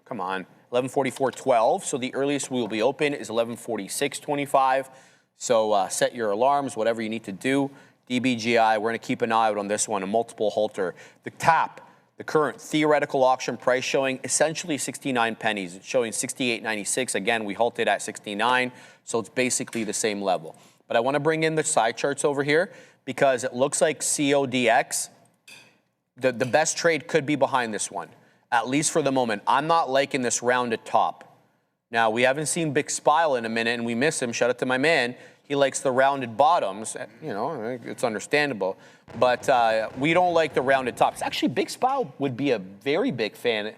come on. 11:44.12. So the earliest we will be open is 11:46.25. So set your alarms, whatever you need to do. DBGI, we're going to keep an eye out on this one, a multiple halter. The TAP, the current theoretical auction price showing essentially 69 pennies. It's showing 68.96. Again, we halted at 69, so it's basically the same level. But I want to bring in the side charts over here because it looks like CODX, the best trade could be behind this one, at least for the moment. I'm not liking this rounded top. Now, we haven't seen Big Spile in a minute, and we miss him. Shout out to my man. He likes the rounded bottoms. You know, it's understandable. But we don't like the rounded tops. Actually, Big Spile would be a very big fan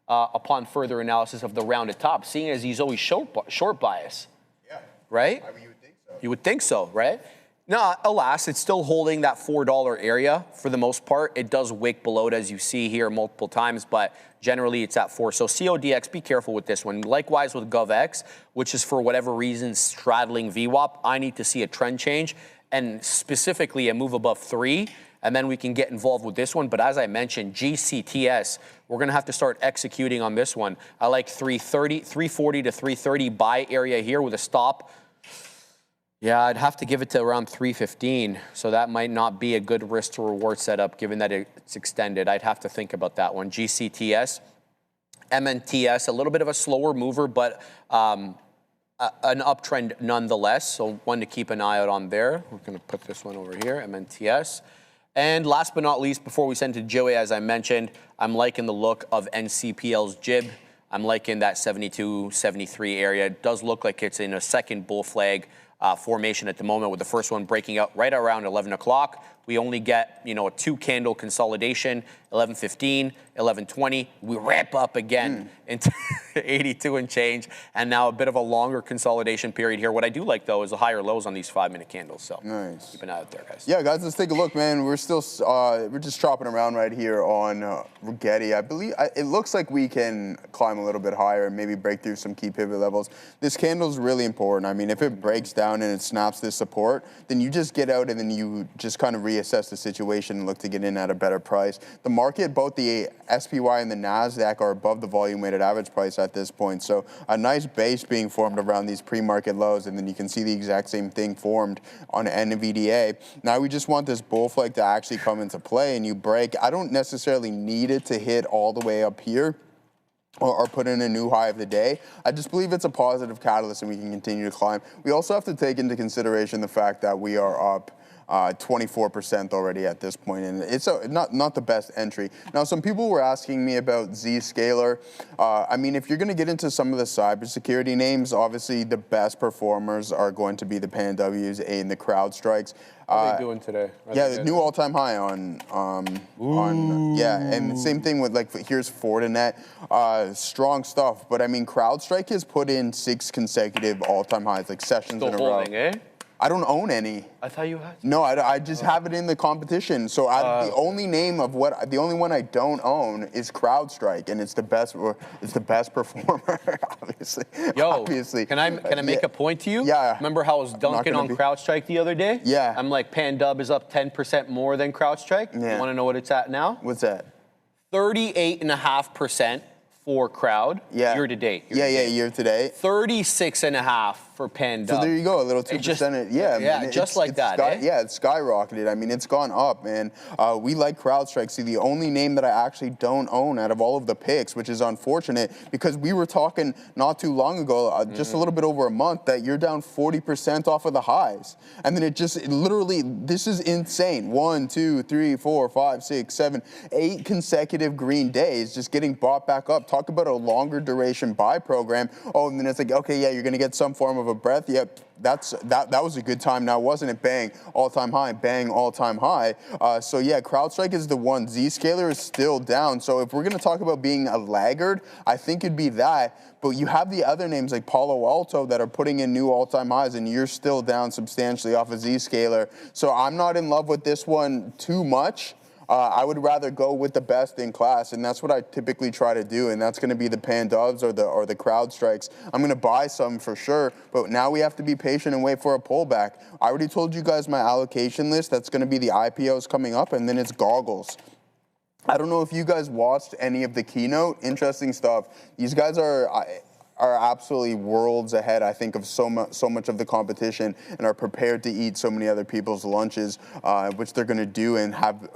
upon further analysis of the rounded top, seeing as he's always short bias. Yeah. Right? I mean, you would think so. You would think so, right? No, alas, it's still holding that $4 area for the most part. It does wick below it, as you see here multiple times, but generally it's at 4. So CODX, be careful with this one. Likewise with GovX, which is for whatever reason straddling VWAP. I need to see a trend change and specifically a move above 3, and then we can get involved with this one. But as I mentioned, GCTS, we're going to have to start executing on this one. I like 340 to 330 buy area here with a stop. Yeah, I'd have to give it to around 315, so that might not be a good risk to reward setup given that it's extended. I'd have to think about that one. GCTS, MNTS, a little bit of a slower mover, but an uptrend nonetheless, so one to keep an eye out on there. We're going to put this one over here, MNTS. And last but not least, before we send to Joey, as I mentioned, I'm liking the look of NCPL's jib. I'm liking that 72, 73 area. It does look like it's in a second bull flag formation at the moment, with the first one breaking out right around 11 o'clock. We only get, you know, a 2-candle consolidation, 11:15, 11:20. We wrap up again into 82 and change, and now a bit of a longer consolidation period here. What I do like, though, is the higher lows on these 5-minute candles. So nice. Keep an eye out there, guys. Yeah, guys, let's take a look, man. We're still we're just chopping around right here on Rigetti. I believe it looks like we can climb a little bit higher and maybe break through some key pivot levels. This candle is really important. I mean, if it breaks down and it snaps this support, then you just get out and then you just kind of reassess the situation and look to get in at a better price. The market, both the SPY and the NASDAQ, are above the volume weighted average price at this point. So a nice base being formed around these pre-market lows, and then you can see the exact same thing formed on NVDA. Now we just want this bull flag to actually come into play, and you break. I don't necessarily need it to hit all the way up here or put in a new high of the day. I just believe it's a positive catalyst and we can continue to climb. We also have to take into consideration the fact that we are up 24% already at this point, and it's not the best entry. Now, some people were asking me about Zscaler. I mean, if you're going to get into some of the cybersecurity names, obviously the best performers are going to be the PANWs and the CrowdStrikes. How are they doing today? Yeah, new all-time high on yeah, and the same thing with, like, here's Fortinet, strong stuff. But I mean, CrowdStrike has put in 6 consecutive all-time highs, like sessions in a row. Holding, eh? I don't own any. I thought you had. No, I just have it in the competition. So the only one I don't own is CrowdStrike, and it's the best performer, obviously. Yo, obviously. Can I make a point to you? Yeah. Remember how I was dunking on CrowdStrike the other day? Yeah. I'm like, PanDub is up 10% more than CrowdStrike. Yeah. You want to know what it's at now? What's that? 38.5% for Crowd year to date. Year to date. 36.5 for PanDub. So there you go, a little 2%. Yeah, just like that. Yeah, it's skyrocketed. I mean, it's gone up, man. We like CrowdStrike. See, the only name that I actually don't own out of all of the picks, which is unfortunate, because we were talking not too long ago, just a little bit over a month, that you're down 40% off of the highs. And then it literally, this is insane. 1, 2, 3, 4, 5, 6, 7, 8 consecutive green days just getting bought back up. Talk about a longer duration buy program. Oh, and then it's like, okay, yeah, you're going to get some form of a breath. Yep, that was a good time now, wasn't it? Bang, all-time high, bang, all-time high. So yeah, CrowdStrike is the one. Zscaler is still down. So if we're going to talk about being a laggard, I think it'd be that. But you have the other names like Palo Alto that are putting in new all-time highs, and you're still down substantially off of Zscaler. So I'm not in love with this one too much. I would rather go with the best in class, and that's what I typically try to do, and that's going to be the PanDubs or the CrowdStrikes. I'm going to buy some for sure, but now we have to be patient and wait for a pullback. I already told you guys my allocation list. That's going to be the IPOs coming up, and then it's goggles. I don't know if you guys watched any of the keynote. Interesting stuff. These guys are absolutely worlds ahead, I think, of so much of the competition, and are prepared to eat so many other people's lunches, which they're going to do and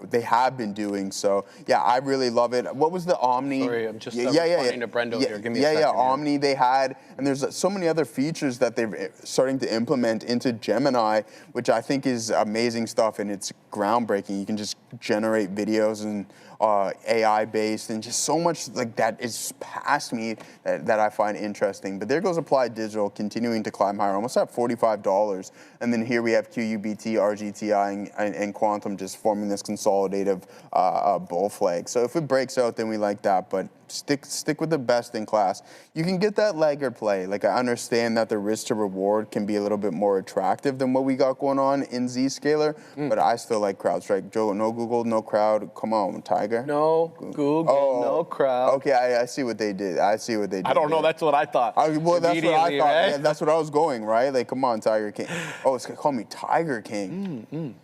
they have been doing. So yeah, I really love it. What was the Omni? Sorry, I'm just responding to Brendo here. Give me a second. Yeah, Omni they had, and there's so many other features that they're starting to implement into Gemini, which I think is amazing stuff, and it's groundbreaking. You can just generate videos and AI based, and just so much like that is past me that I find interesting. But there goes Applied Digital continuing to climb higher, almost at $45. And then here we have QUBT, RGTI, and Quantum just forming this consolidative bull flag. So if it breaks out, then we like that. But stick with the best in class. You can get that laggard play. Like, I understand that the risk to reward can be a little bit more attractive than what we got going on in Zscaler, but I still like CrowdStrike. Joe, no Google, no crowd. Come on, Tiger. No Google, no crowd. Okay, I see what they did. I don't know. That's what I thought. Well, that's what I thought. Right? Yeah, that's what I was going, right? Like, come on, Tiger King. Oh, it's going to call me Tiger King.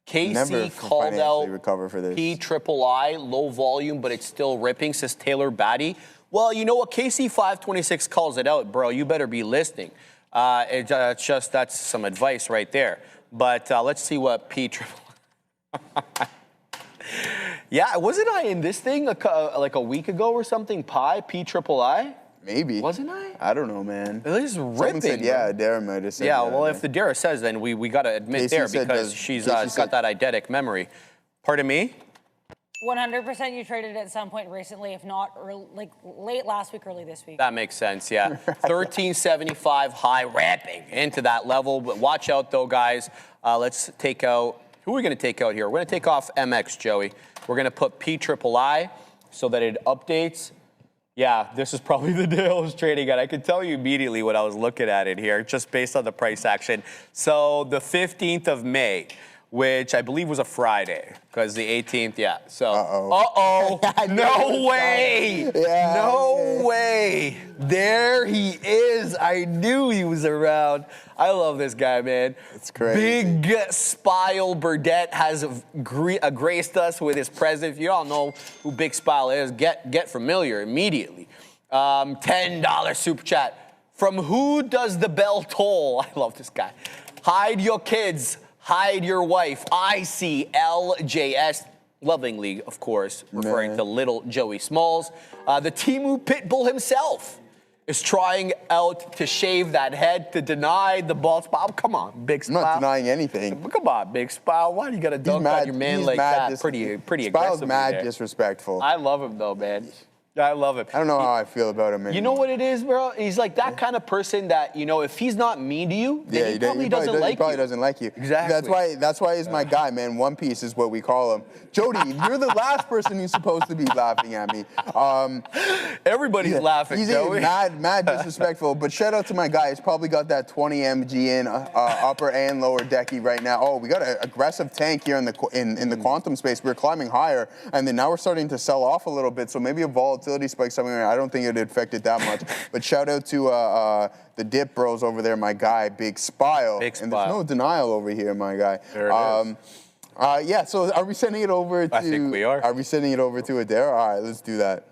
Casey called out recover for this. PIII, low volume, but it's still ripping, says Taylor Batty. Well, you know what? KC526 calls it out, bro. You better be listening. That's some advice right there. But let's see what PIII. Yeah, wasn't I in this thing like a week ago or something? PIII? Maybe. Wasn't I? I don't know, man. It is ripping. Someone said, yeah, Dara might have said yeah, well, if the Dara says, then we got to admit Casey there, said because does- she's Casey got that eidetic memory. Pardon me? 100% you traded at some point recently, if not like late last week, early this week. That makes sense, yeah. 1375 high, ramping into that level. But watch out, though, guys. Let's take out, who are we going to take out here? We're going to take off MX, Joey. We're going to put PIII so that it updates. Yeah, this is probably the day I was trading at. I could tell you immediately when I was looking at it here, just based on the price action. So the 15th of May, which I believe was a Friday, because the 18th, yeah. So, no way, no way. There he is. I knew he was around. I love this guy, man. It's crazy. Big Spile Burdett has graced us with his presence. If you all know who Big Spile is, get familiar immediately. $10 super chat. From who does the bell toll? I love this guy. Hide your kids. Hide your wife. ICLJS, lovingly, of course, referring to little Joey Smalls. The Temu Pitbull himself is trying out to shave that head, to deny the bald spot. Come on, Big Spile. I'm not denying anything. Come on, Big Spile. Why do you got to dunk on your man like that? Pretty aggressive. Spile's mad disrespectful. I love him, though, man. I love him. I don't know how I feel about him anymore. You know what it is, bro? He's like that kind of person that, you know, if he's not mean to you, then he probably doesn't like you. He probably doesn't like you. Exactly. That's why he's my guy, man. One Piece is what we call him. Jody, you're the last person who's supposed to be laughing at me. Everybody's laughing, He's Joey. mad disrespectful. But shout out to my guy. He's probably got that 20 mg in upper and lower decky right now. Oh, we got an aggressive tank here in the quantum space. We're climbing higher, and then now we're starting to sell off a little bit. So maybe a volatility spike somewhere. I don't think it affected it that much. But shout out to the dip bros over there, my guy, Big Spile. Big Spile. And there's no denial over here, my guy. There it is. Yeah, so are we sending it over to... I think we are. Are we sending it over to Adair? All right, let's do that.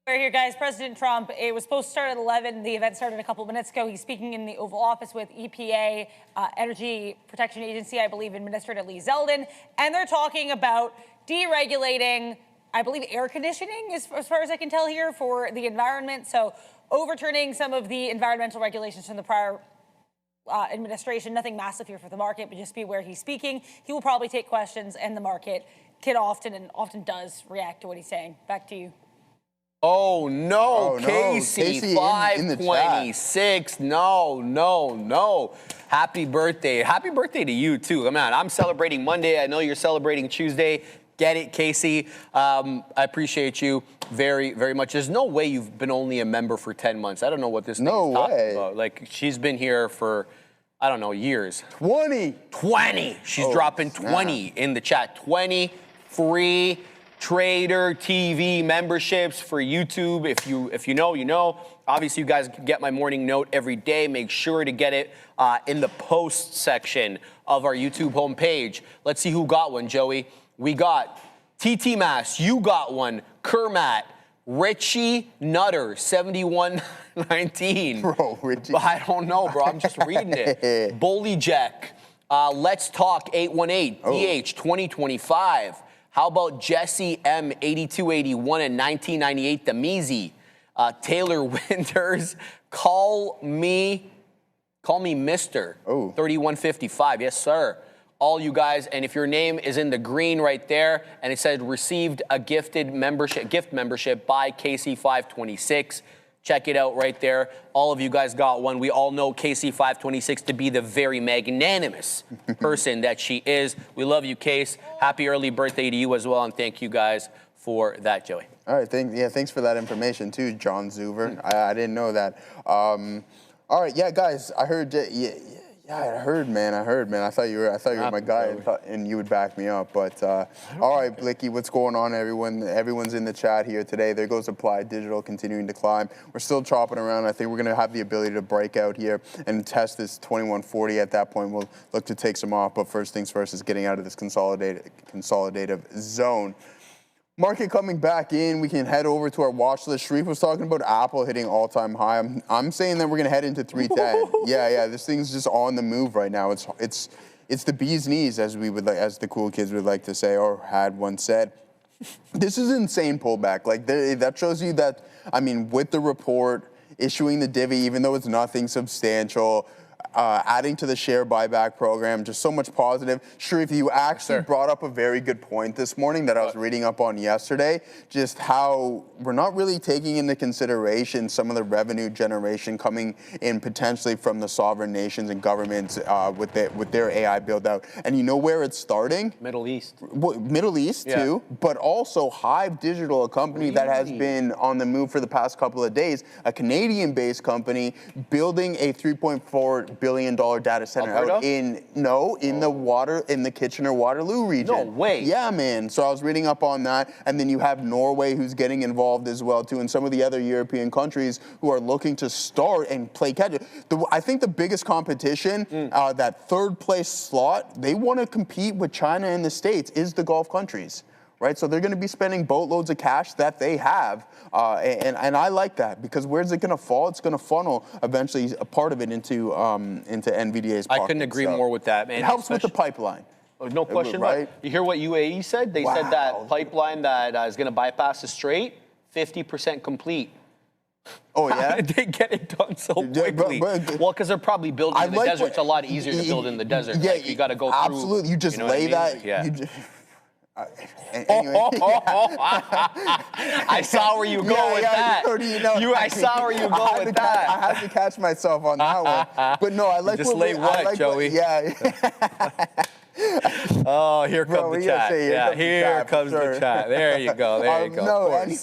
We're here, guys. President Trump, it was supposed to start at 11. The event started a couple of minutes ago. He's speaking in the Oval Office with EPA, Energy Protection Agency, I believe, Administrator Lee Zeldin. And they're talking about deregulating, I believe, air conditioning, as far as I can tell here, for the environment. So overturning some of the environmental regulations from the prior administration. Nothing massive here for the market, but just be where he's speaking. He will probably take questions, and the market can often does react to what he's saying. Back to you. Oh, no, Casey, Casey 526. No. Happy birthday. Happy birthday to you, too. Come on, I'm celebrating Monday. I know you're celebrating Tuesday. Get it, Casey. I appreciate you very, very much. There's no way you've been only a member for 10 months. I don't know what this thing's talking about. Like, she's been here for, I don't know, years. 20. She's dropping 20 in the chat. 20 free Trader TV memberships for YouTube. If you know, you know. Obviously, you guys get my morning note every day. Make sure to get it in the post section of our YouTube homepage. Let's see who got one, Joey. We got TT Mass, you got one. Kermat, Richie Nutter, 7119. Bro, Richie. I don't know, bro. I'm just reading it. Bully Jack, Let's Talk 818, DH 2025. How about Jesse M 8281 and 1998, the Meezy. Taylor Winters, call me Mr. 3155. Yes, sir. All you guys, and if your name is in the green right there, and it said received a gift membership by KC526, check it out right there. All of you guys got one. We all know KC526 to be the very magnanimous person that she is. We love you, Case. Happy early birthday to you as well, and thank you guys for that, Joey. All right, thanks for that information too, John Zuver. I didn't know that. All right, yeah, guys, I heard. I heard, man. I thought you were my guy, and you would back me up. But all right, Blicky, what's going on, everyone? Everyone's in the chat here today. There goes Applied Digital, continuing to climb. We're still chopping around. I think we're going to have the ability to break out here and test this 2140. At that point, we'll look to take some off. But first things first is getting out of this consolidative zone. Market coming back in, we can head over to our watch list. Sharif was talking about Apple hitting all-time high. I'm saying that we're gonna head into 310. Yeah, this thing's just on the move right now. It's the bee's knees, as the cool kids would like to say, or had once said. This is an insane pullback. Like that shows you that, I mean, with the report, issuing the divvy, even though it's nothing substantial, adding to the share buyback program, just so much positive. Sharif, you actually brought up a very good point this morning that I was reading up on yesterday, just how we're not really taking into consideration some of the revenue generation coming in potentially from the sovereign nations and governments with their AI build out. And you know where it's starting? Middle East. Well, Middle East too, but also Hive Digital, a company that has been on the move for the past couple of days, a Canadian-based company building a $3.4 billion data center out in the Kitchener-Waterloo region. No way. Yeah, man. So I was reading up on that, and then you have Norway who's getting involved as well too, and some of the other European countries who are looking to start and play catch up. I think the biggest competition, that third place slot, they want to compete with China and the States, is the Gulf countries. Right, so they're going to be spending boatloads of cash that they have, and I like that, because where's it going to fall? It's going to funnel eventually a part of it into NVDA's pocket. I couldn't agree more with that, man. It helps with the pipeline. No question, right? You hear what UAE said? They said that pipeline that is going to bypass the Strait, 50% complete. Oh, yeah? How did they get it done so quickly? Well, because they're probably building in the desert. It's a lot easier to build in the desert. Yeah, like, you got to go through. Absolutely. You just lay that. Yeah. Anyway. I saw where you go with that. I saw where you go with that. I had to catch myself on that one. But no, I like just lay what, Joey? Oh, here comes the chat. Here comes the chat. There you go. There you go. No, anyways.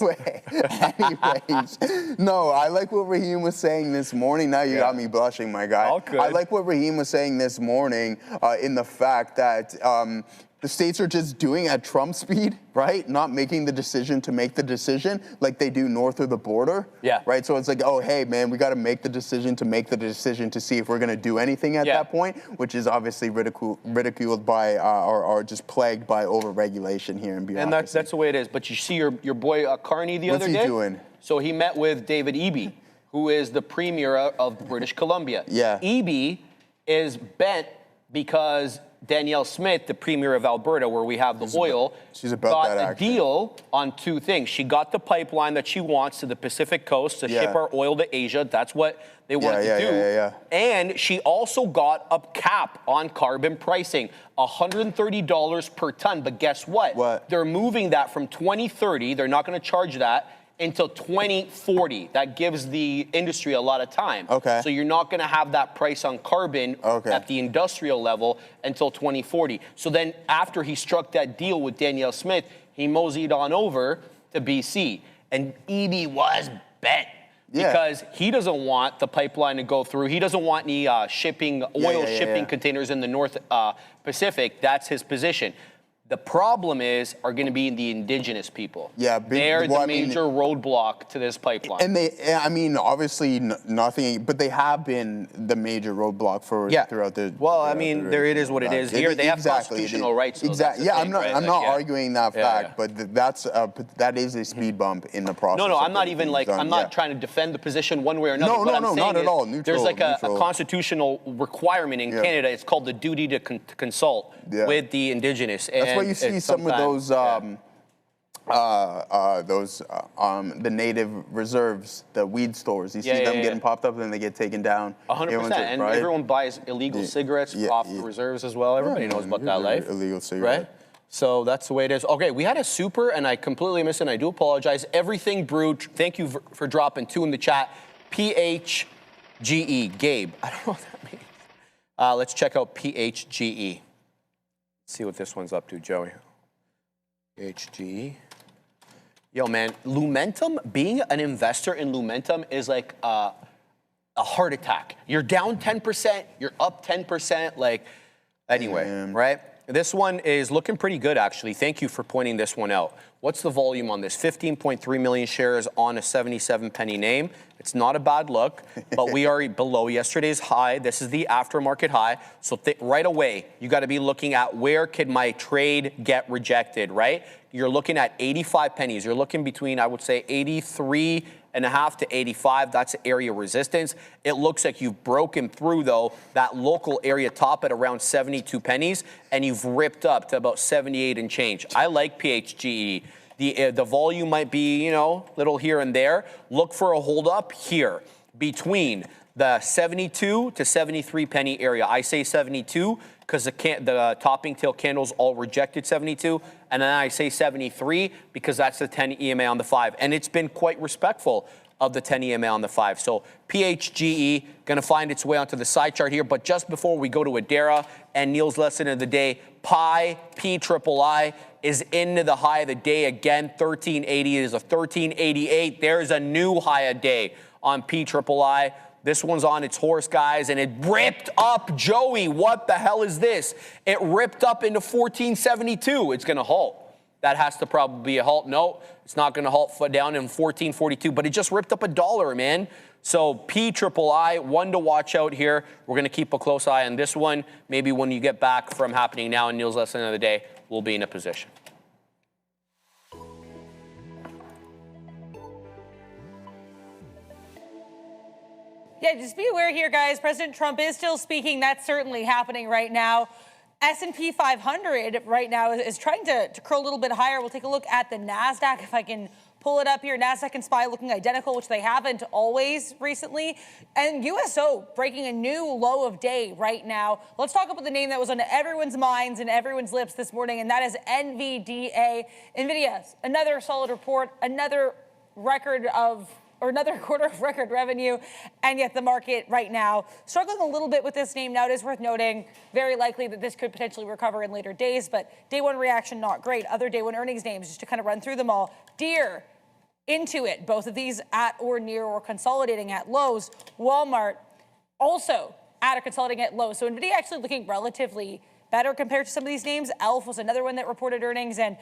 No, I like what Raheem was saying this morning. Now you got me blushing, my guy. All good. I like what Raheem was saying this morning in the fact that the states are just doing at Trump speed, right? Not making the decision to make the decision like they do north of the border. Yeah. Right? So it's like, oh, hey, man, we got to make the decision to see if we're going to do anything at that point, which is obviously ridiculed by or just plagued by overregulation here in bureaucracy. And that's the way it is. But you see your boy Carney the other day? What's he doing? So he met with David Eby, who is the premier of British Columbia. Yeah. Eby is bent because Danielle Smith, the premier of Alberta, where we have the oil, got a deal on two things. She got the pipeline that she wants to the Pacific coast to ship our oil to Asia. That's what they wanted to do. And she also got a cap on carbon pricing, $130 per ton. But guess what? They're moving that from 2030. They're not going to charge that until 2040. That gives the industry a lot of time. Okay. So you're not going to have that price on carbon at the industrial level until 2040. So then after he struck that deal with Danielle Smith, he moseyed on over to BC. And Eby was bent. Because he doesn't want the pipeline to go through. He doesn't want any shipping containers in the North Pacific. That's his position. The problem are going to be the indigenous people. Yeah, they're the major roadblock to this pipeline. And I mean, obviously nothing, but they have been the major roadblock for throughout the. Well, I mean, there it is what it is. Here they have constitutional rights. Exactly. Yeah, I'm not arguing that fact, but that is a speed bump in the process. No, I'm not even like I'm not trying to defend the position one way or another. No, not at all. Neutral. There's like a constitutional requirement in Canada. It's called the duty to consult with the indigenous. That's why you see some of those the native reserves, the weed stores. You see them getting popped up and then they get taken down. 100%. And everyone buys illegal cigarettes off the reserves as well. Everybody knows about that life. Illegal cigarettes. Right? So that's the way it is. Okay, we had a super, and I completely missed it, and I do apologize. Everything Brewed, thank you for dropping 2 in the chat. PHGE, Gabe. I don't know what that means. Let's check out PHGE. See what this one's up to, Joey. HG. Yo, man, Lumentum, being an investor in Lumentum is like a heart attack. You're down 10%, you're up 10%. Like, anyway, right? This one is looking pretty good, actually. Thank you for pointing this one out. What's the volume on this? 15.3 million shares on a 77 penny name. It's not a bad look, but we are below yesterday's high. This is the aftermarket high. So right away, you got to be looking at where could my trade get rejected, right? You're looking at 85 pennies. You're looking between, I would say, 83.5 to 85. That's area resistance. It looks like you've broken through, though, that local area top at around 72 pennies, and you've ripped up to about 78 and change. I like PHGE. The volume might be, you know, little here and there. Look for a hold up here between the 72 to 73 penny area. I say 72 because the topping tail candles all rejected 72. And then I say 73 because that's the 10 EMA on the 5. And it's been quite respectful of the 10 EMA on the 5. So PHGE going to find its way onto the side chart here. But just before we go to Adara and Neil's lesson of the day, PIII is into the high of the day again. 1380 is a 1388. There's a new high of day on PIII. This one's on its horse, guys, and it ripped up, Joey. What the hell is this? It ripped up into 1472. It's going to halt. That has to probably be a halt. No, it's not going to halt down in 1442, but it just ripped up $1, man. So PIII, one to watch out here. We're going to keep a close eye on this one. Maybe when you get back from happening now in Neil's lesson of the day, we'll be in a position. Yeah, just be aware here, guys. President Trump is still speaking. That's certainly happening right now. S&P 500 right now is trying to curl a little bit higher. We'll take a look at the NASDAQ if I can pull it up here. NASDAQ and SPY looking identical, which they haven't always recently. And USO breaking a new low of day right now. Let's talk about the name that was on everyone's minds and everyone's lips this morning, and that is NVDA. NVIDIA, another solid report, another quarter of record revenue, and yet the market right now struggling a little bit with this name. Now, it is worth noting, very likely that this could potentially recover in later days, but day one reaction, not great. Other day one earnings names, just to kind of run through them all. Deere, Intuit, both of these at or near or consolidating at lows. Walmart, also at or consolidating at lows. So NVIDIA actually looking relatively better compared to some of these names. ELF was another one that reported earnings, and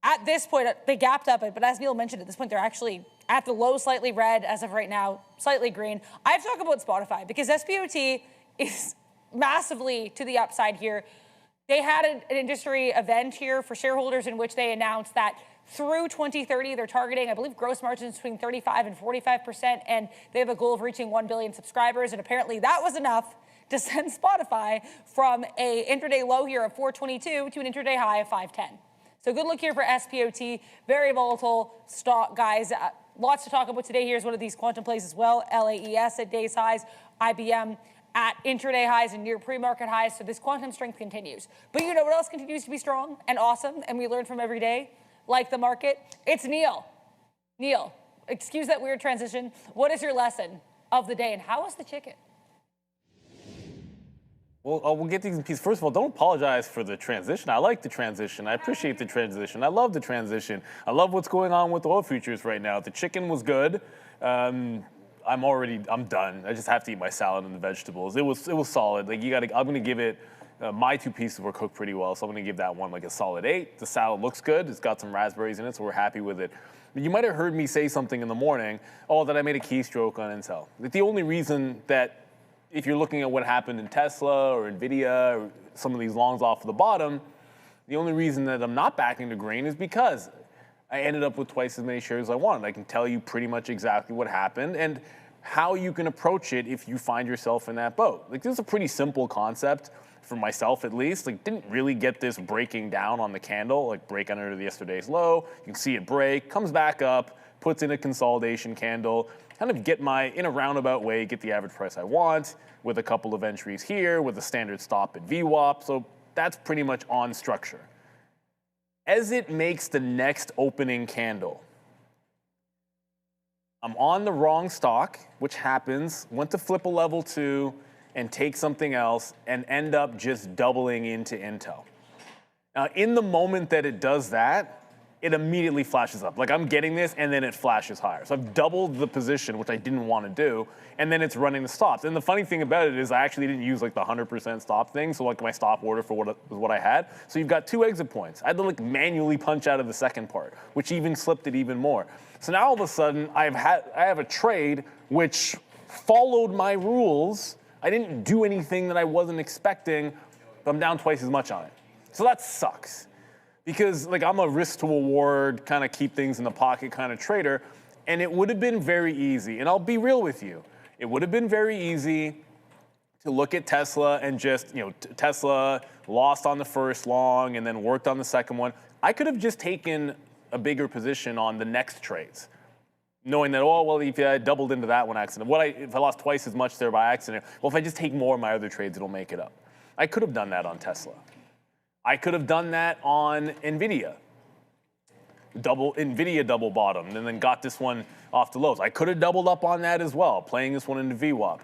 at this point, they gapped up, but as Neil mentioned, at this point, they're actually at the low, slightly red as of right now, slightly green. I have to talk about Spotify because SPOT is massively to the upside here. They had an industry event here for shareholders in which they announced that through 2030, they're targeting, I believe, gross margins between 35 and 45%, and they have a goal of reaching 1 billion subscribers, and apparently that was enough to send Spotify from a intraday low here of 422 to an intraday high of 510. So good look here for SPOT. Very volatile stock, guys. Lots to talk about today. Here's one of these quantum plays as well. LAES at day's highs. IBM at intraday highs and near pre-market highs. So this quantum strength continues. But you know what else continues to be strong and awesome and we learn from every day, like the market? It's Neil. Neil, excuse that weird transition. What is your lesson of the day and how was the chicken? Well, we'll get these in pieces. First of all, don't apologize for the transition. I like the transition. I appreciate the transition. I love the transition. I love what's going on with oil futures right now. The chicken was good. I'm done. I just have to eat my salad and the vegetables. It was solid. Like I'm gonna give it My two pieces were cooked pretty well, so I'm going to give that one like a solid 8. The salad looks good. It's got some raspberries in it, so we're happy with it. But you might have heard me say something in the morning, that I made a keystroke on Intel. Like the only reason that, if you're looking at what happened in Tesla or NVIDIA or some of these longs off of the bottom, the only reason that I'm not backing the green is because I ended up with twice as many shares as I wanted. I can tell you pretty much exactly what happened and how you can approach it if you find yourself in that boat. Like, this is a pretty simple concept for myself, at least. Like, didn't really get this breaking down on the candle, like break under yesterday's low. You can see it break, comes back up, puts in a consolidation candle, kind of get in a roundabout way, get the average price I want with a couple of entries here with a standard stop at VWAP. So that's pretty much on structure. As it makes the next opening candle, I'm on the wrong stock, which happens, went to flip a level 2 and take something else and end up just doubling into Intel. Now, in the moment that it does that, it immediately flashes up. Like, I'm getting this, and then it flashes higher. So I've doubled the position, which I didn't want to do, and then it's running the stops. And the funny thing about it is I actually didn't use, like, the 100% stop thing, so, like, my stop order for what I had. So you've got 2 exit points. I had to, like, manually punch out of the second part, which even slipped it even more. So now all of a sudden, I have a trade which followed my rules. I didn't do anything that I wasn't expecting, but I'm down twice as much on it. So that sucks. Because, like, I'm a risk to reward, kind of keep things in the pocket kind of trader, and it would have been very easy, and I'll be real with you, it would have been very easy to look at Tesla and just, Tesla lost on the first long and then worked on the second one. I could have just taken a bigger position on the next trades, knowing that, if I doubled into that one accident, if I lost twice as much there by accident, if I just take more of my other trades, it'll make it up. I could have done that on Tesla. I could have done that on NVIDIA. NVIDIA double bottomed and then got this one off the lows. I could have doubled up on that as well, playing this one into VWAP.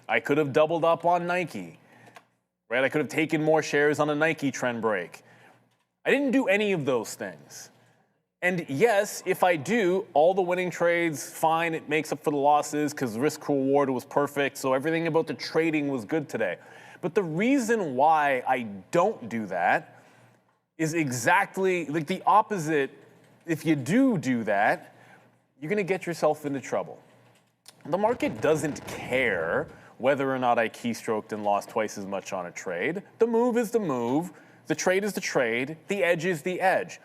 I could have doubled up on Nike, right? I could have taken more shares on a Nike trend break. I didn't do any of those things. And yes, if I do, all the winning trades, fine, it makes up for the losses because risk reward was perfect, so everything about the trading was good today. But the reason why I don't do that is exactly like the opposite. If you do that, you're going to get yourself into trouble. The market doesn't care whether or not I keystroked and lost twice as much on a trade. The move is the move. The trade is the trade. The edge is the edge.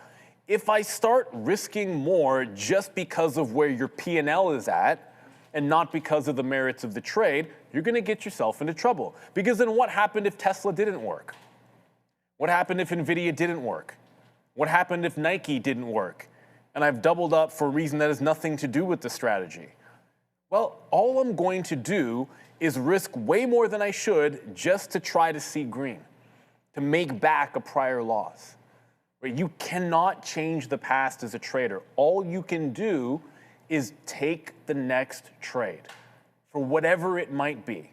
If I start risking more just because of where your P&L is at, and not because of the merits of the trade, you're going to get yourself into trouble. Because then what happened if Tesla didn't work? What happened if NVIDIA didn't work? What happened if Nike didn't work? And I've doubled up for a reason that has nothing to do with the strategy. Well, all I'm going to do is risk way more than I should just to try to see green, to make back a prior loss. Right? You cannot change the past as a trader. All you can do is take the next trade for whatever it might be.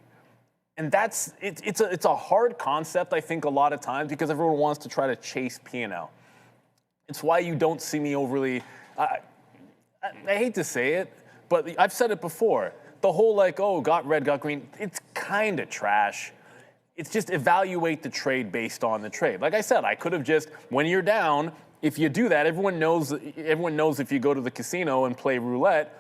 And it's a hard concept, I think, a lot of times because everyone wants to try to chase P&L. It's why you don't see me overly, I hate to say it, but I've said it before. The whole got red, got green, it's kind of trash. It's just evaluate the trade based on the trade. Like I said, I could have just, when you're down, if you do that, everyone knows if you go to the casino and play roulette,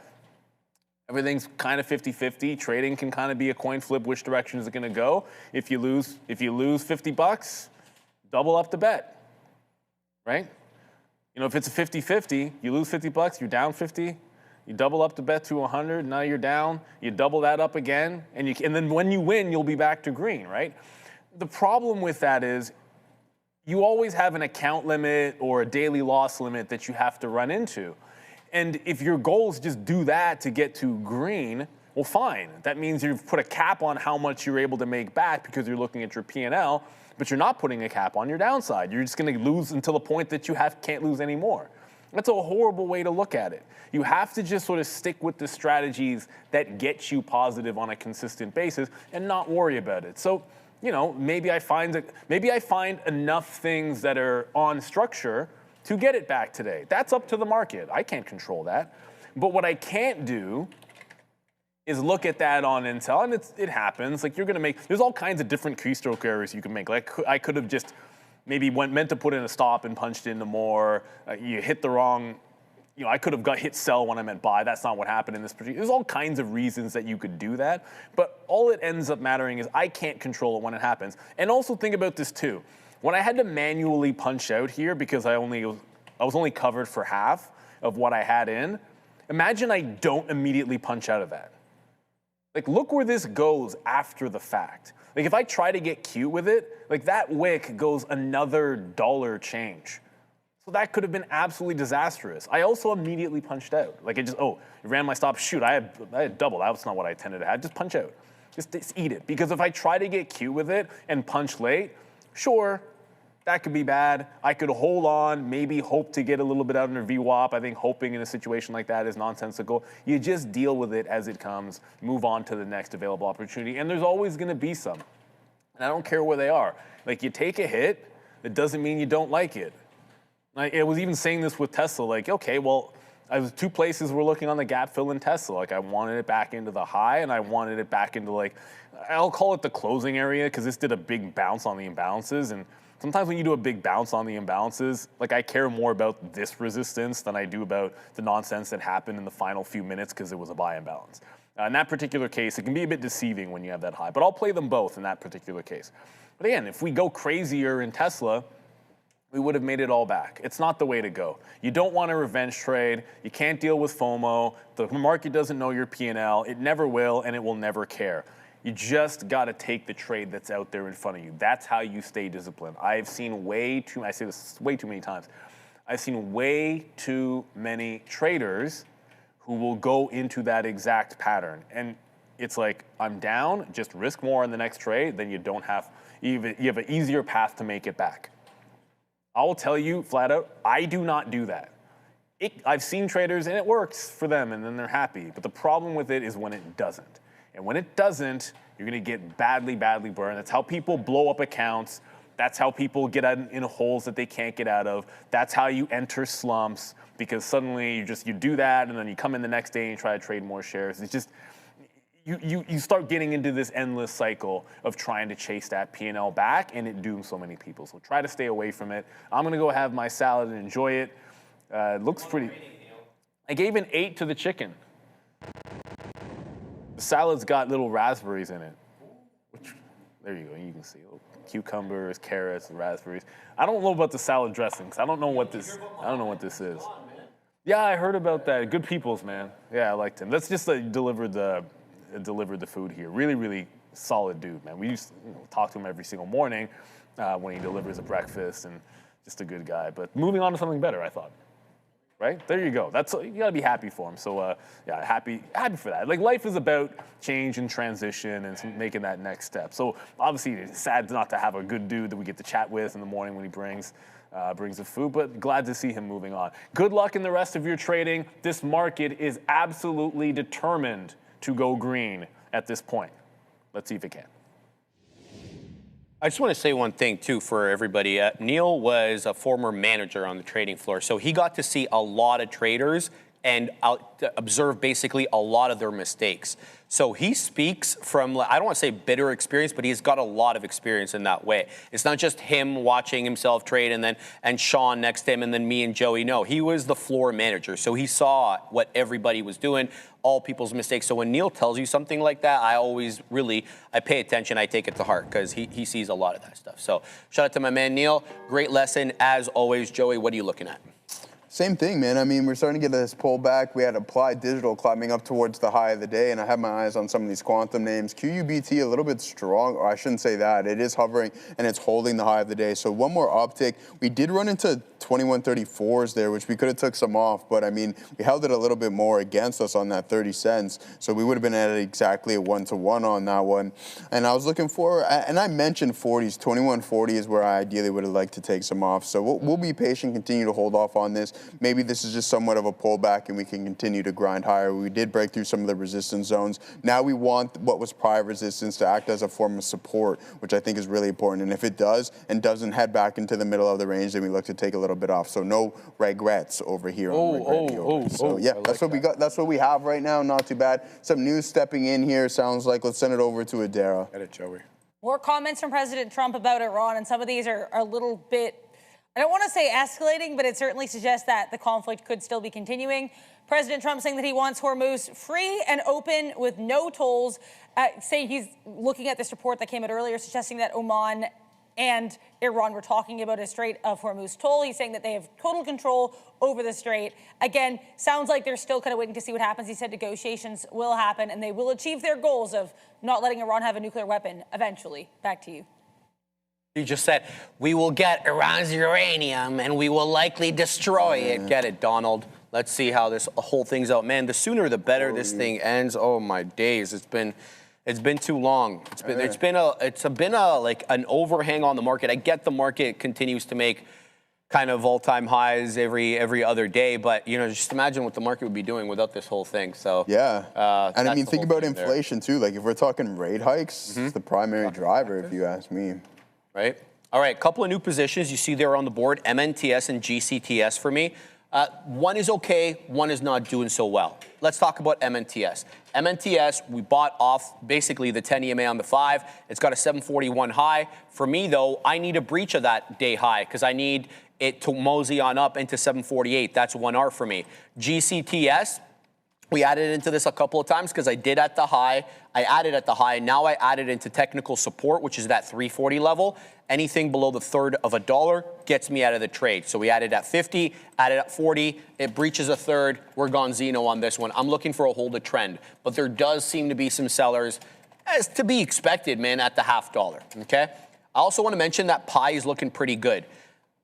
everything's kind of 50-50. Trading can kind of be a coin flip. Which direction is it going to go? If you lose $50, double up the bet, right? If it's a 50-50, you lose $50, you're down 50. You double up the bet to 100. Now you're down. You double that up again, and then when you win, you'll be back to green, right? The problem with that is, you always have an account limit or a daily loss limit that you have to run into. And if your goal is just do that to get to green, well, fine. That means you've put a cap on how much you're able to make back because you're looking at your P&L, but you're not putting a cap on your downside. You're just going to lose until the point that you can't lose anymore. That's a horrible way to look at it. You have to just sort of stick with the strategies that get you positive on a consistent basis and not worry about it. So, maybe I find enough things that are on structure to get it back today. That's up to the market. I can't control that. But what I can't do is look at that on Intel, and it happens. Like, you're gonna make, there's all kinds of different keystroke errors you can make. Like, I could have just maybe meant to put in a stop and punched into more. You hit the wrong, I could have hit sell when I meant buy. That's not what happened in this particular. There's all kinds of reasons that you could do that, but all it ends up mattering is I can't control it when it happens. And also think about this too. When I had to manually punch out here because I was only covered for half of what I had in, imagine I don't immediately punch out of that. Like, look where this goes after the fact. Like, if I try to get cute with it, like, that wick goes another dollar change. So that could have been absolutely disastrous. I also immediately punched out. Like, it ran my stop. Shoot, I had double. That's not what I intended to have. Just punch out. Just eat it. Because if I try to get cute with it and punch late, sure, that could be bad. I could hold on, maybe hope to get a little bit out under VWAP. I think hoping in a situation like that is nonsensical. You just deal with it as it comes, move on to the next available opportunity, and there's always gonna be some. And I don't care where they are. Like, you take a hit, it doesn't mean you don't like it. I was even saying this with Tesla, like, okay, well, I was two places we're looking on the gap fill in Tesla. Like, I wanted it back into the high, and I wanted it back into, like, I'll call it the closing area, because this did a big bounce on the imbalances, and sometimes when you do a big bounce on the imbalances, like, I care more about this resistance than I do about the nonsense that happened in the final few minutes because it was a buy imbalance. In that particular case, it can be a bit deceiving when you have that high, but I'll play them both in that particular case. But again, if we go crazier in Tesla, we would have made it all back. It's not the way to go. You don't want a revenge trade. You can't deal with FOMO. The market doesn't know your P&L. It never will, and it will never care. You just got to take the trade that's out there in front of you. That's how you stay disciplined. I've seen I say this way too many times. I've seen way too many traders who will go into that exact pattern. And it's like, I'm down, just risk more on the next trade, then you have an easier path to make it back. I will tell you flat out, I do not do that. I've seen traders and it works for them and then they're happy. But the problem with it is when it doesn't. And when it doesn't, you're gonna get badly, badly burned. That's how people blow up accounts. That's how people get in holes that they can't get out of. That's how you enter slumps, because suddenly you do that and then you come in the next day and you try to trade more shares. It's just, you start getting into this endless cycle of trying to chase that P&L back, and it dooms so many people. So try to stay away from it. I'm gonna go have my salad and enjoy it. It looks pretty. I gave an 8 to the chicken. The salad's got little raspberries in it. There you go, you can see cucumbers, carrots, and raspberries. I don't know about the salad dressings. I don't know what this is. Yeah, I heard about that. Good peoples, man. Yeah, I liked him. That's just delivered the food here. Really, really solid dude, man. We used to talk to him every single morning when he delivers a breakfast, and just a good guy. But moving on to something better, I thought. Right? There you go. You gotta be happy for him. So yeah, happy for that. Like, life is about change and transition and making that next step. So obviously it's sad not to have a good dude that we get to chat with in the morning when he brings the food, but glad to see him moving on. Good luck in the rest of your trading. This market is absolutely determined to go green at this point. Let's see if it can. I just want to say one thing, too, for everybody. Neil was a former manager on the trading floor, so he got to see a lot of traders and observe basically a lot of their mistakes. So he speaks from, I don't want to say bitter experience, but he's got a lot of experience in that way. It's not just him watching himself trade and Sean next to him and then me and Joey. No, he was the floor manager. So he saw what everybody was doing, all people's mistakes. So when Neil tells you something like that, I pay attention, I take it to heart, because he sees a lot of that stuff. So shout out to my man Neil, great lesson as always. Joey, what are you looking at? Same thing, man. I mean, we're starting to get this pullback. We had Applied Digital climbing up towards the high of the day, and I have my eyes on some of these quantum names. QUBT a little bit strong, or I shouldn't say that. It is hovering, and it's holding the high of the day. So one more uptick. We did run into 2134s there, which we could have took some off, but I mean, we held it a little bit more against us on that 30 cents. So we would have been at exactly a 1-to-1 on that one. And I was looking for, and I mentioned 40s. 2140 is where I ideally would have liked to take some off. So we'll be patient, continue to hold off on this. maybe this is just somewhat of a pullback and we can continue to grind higher. We did break through some of the resistance zones. Now we want what was prior resistance to act as a form of support, which I think is really important. And if it does and doesn't head back into the middle of the range, then we look to take a little bit off. So no regrets over here. So yeah, that's what we got. That's what we have right now. Not too bad. Some news stepping in here. Sounds like let's send it over to Adara. Get it, Joey. More comments from President Trump about Iran, and some of these are a little bit, I don't want to say escalating, but it certainly suggests that the conflict could still be continuing. President Trump saying that he wants Hormuz free and open with no tolls, saying he's looking at this report that came out earlier suggesting that Oman and Iran were talking about a Strait of Hormuz toll. He's saying that they have total control over the strait. Again, sounds like they're still kind of waiting to see what happens. He said negotiations will happen and they will achieve their goals of not letting Iran have a nuclear weapon eventually. Back to you. You just said, we will get Iran's uranium and we will likely destroy it. Get it, Donald. Let's see how this whole thing's out. Man, the sooner the better this thing ends. Oh my days, it's been too long. It's been like an overhang on the market. I get the market continues to make kind of all-time highs every other day, but you know, just imagine what the market would be doing without this whole thing. So yeah, and I mean, think about inflation too. Like if we're talking rate hikes, it's the primary driver, if you ask me. Right. All right. Couple of new positions you see there on the board: MNTS and GCTS for me. One is okay, one is not doing so well. Let's talk about MNTS. MNTS, we bought off basically the 10 EMA on the 5. It's got a 741 high. For me, though, I need a breach of that day high because I need it to mosey on up into 748. That's 1R for me. GCTS, we added into this a couple of times because I did at the high. I added at the high. Now I added into technical support, which is that 340 level. Anything below the third of a dollar gets me out of the trade. So we added at 50, added at 40. It breaches a third. We're gone Zeno on this one. I'm looking for a hold of trend. But there does seem to be some sellers, as to be expected, man, at the half dollar. Okay? I also want to mention that PIII is looking pretty good.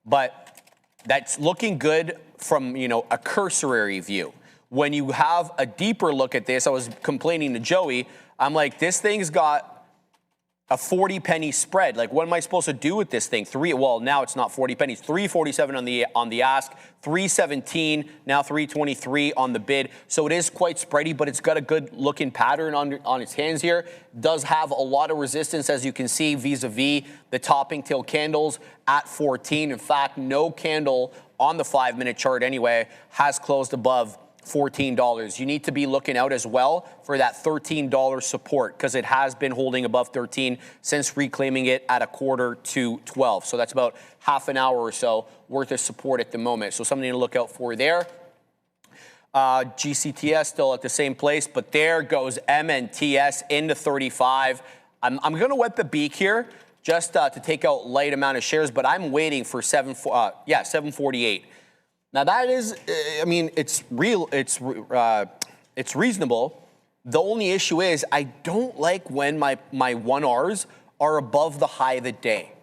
But that's looking good from, you know, a cursory view. When you have a deeper look at this, I was complaining to Joey, I'm like, this thing's got a 40 penny spread. Like, what am I supposed to do with this thing? Well, now it's not 40 pennies. 347 on the ask, 317, now 323 on the bid. So it is quite spready, but it's got a good looking pattern on its hands here. Does have a lot of resistance, as you can see, vis-a-vis the topping tail candles at 14. In fact, no candle on the 5-minute chart anyway has closed above $14. You need to be looking out as well for that $13 support because it has been holding above 13 since reclaiming it at 11:45 to 12. So that's about half an hour or so worth of support at the moment. So something to look out for there. GCTS still at the same place, but there goes MNTS into 35. I'm going to wet the beak here just to take out light amount of shares, but I'm waiting for 748. Now that is, I mean, it's real, it's reasonable. The only issue is I don't like when my 1Rs are above the high of the day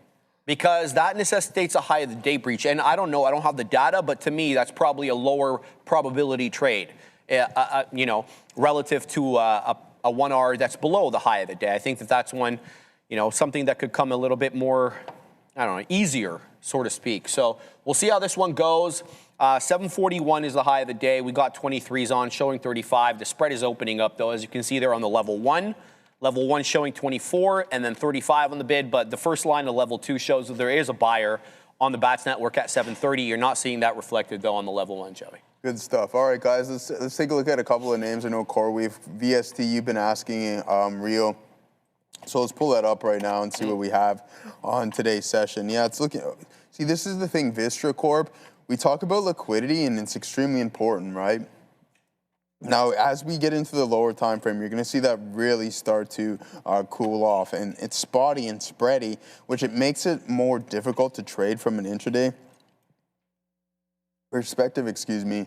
because that necessitates a high of the day breach. And I don't know, I don't have the data, but to me, that's probably a lower probability trade, you know, relative to a 1R that's below the high of the day. I think that's one, you know, something that could come a little bit more, I don't know, easier, so to speak. So we'll see how this one goes. 741 is the high of the day. We got 23s on, showing 35. The spread is opening up, though, as you can see there on the level 1. Level 1 showing 24, and then 35 on the bid. But the first line of level 2 shows that there is a buyer on the BATS network at 730. You're not seeing that reflected, though, on the level 1, Joey. Good stuff. All right, guys, let's take a look at a couple of names. I know CoreWeave, VST, you've been asking real. So let's pull that up right now and see what we have on today's session. Yeah, it's looking. See, this is the thing, Vistra Corp. We talk about liquidity, and it's extremely important, right? Now, as we get into the lower time frame, you're going to see that really start to cool off, and it's spotty and spready, which it makes it more difficult to trade from an intraday perspective. Excuse me.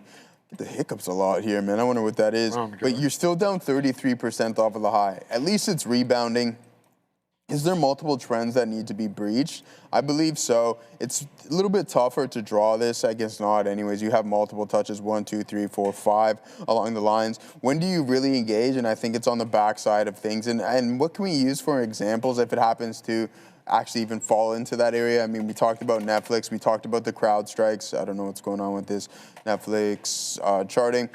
Get the hiccups a lot here, man. I wonder what that is. But you're still down 33% off of the high. At least it's rebounding. Is there multiple trends that need to be breached? I believe so. It's a little bit tougher to draw this. I guess not. Anyways, you have multiple touches, 1, 2, 3, 4, 5 along the lines. When do you really engage? And I think it's on the backside of things. And what can we use for examples if it happens to actually even fall into that area? I mean, we talked about Netflix. We talked about the crowd strikes. I don't know what's going on with this Netflix charting.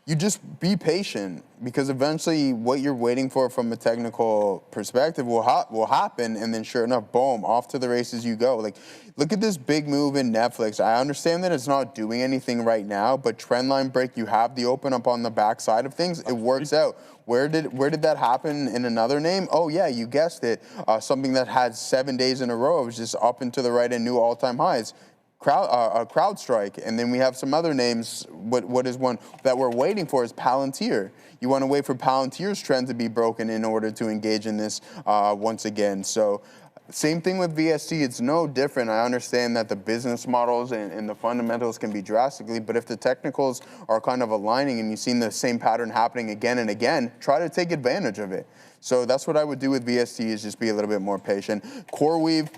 You just be patient, because eventually what you're waiting for from a technical perspective will happen, and then sure enough, boom, off to the races you go. Like, look at this big move in Netflix. I understand that it's not doing anything right now, but trendline break, you have the open up on the backside of things. It works out. Where did that happen in another name? Oh yeah, you guessed it. Something that had 7 days in a row. It was just up and to the right and new all-time highs. CrowdStrike, and then we have some other names. What is one that we're waiting for is Palantir. You want to wait for Palantir's trend to be broken in order to engage in this once again. So same thing with VST. It's no different. I understand that the business models and the fundamentals can be drastically, but if the technicals are kind of aligning and you've seen the same pattern happening again and again, try to take advantage of it. So that's what I would do with VST, is just be a little bit more patient. CoreWeave,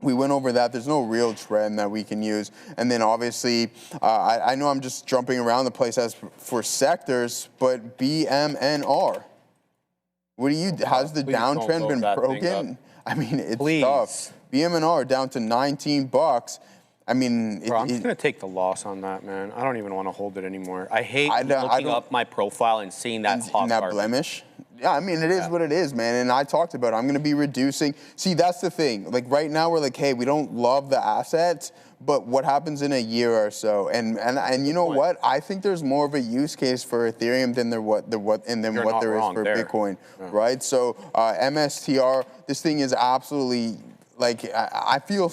we went over that. There's no real trend that we can use. And then obviously, I know I'm just jumping around the place as for sectors, but BMNR. What do you, has the downtrend been broken? I mean, it's tough. BMNR down to 19 bucks. I mean, bro, I'm just gonna take the loss on that, man. I don't even want to hold it anymore. I hate looking up my profile and seeing that hot that blemish. Yeah, I mean, it is what it is, man. And I talked about it. I'm going to be reducing. See, that's the thing. Like right now, we're like, hey, we don't love the assets, but what happens in a year or so? And you know what? I think there's more of a use case for Ethereum than what there is for Bitcoin, right? So MSTR, this thing is absolutely like I feel.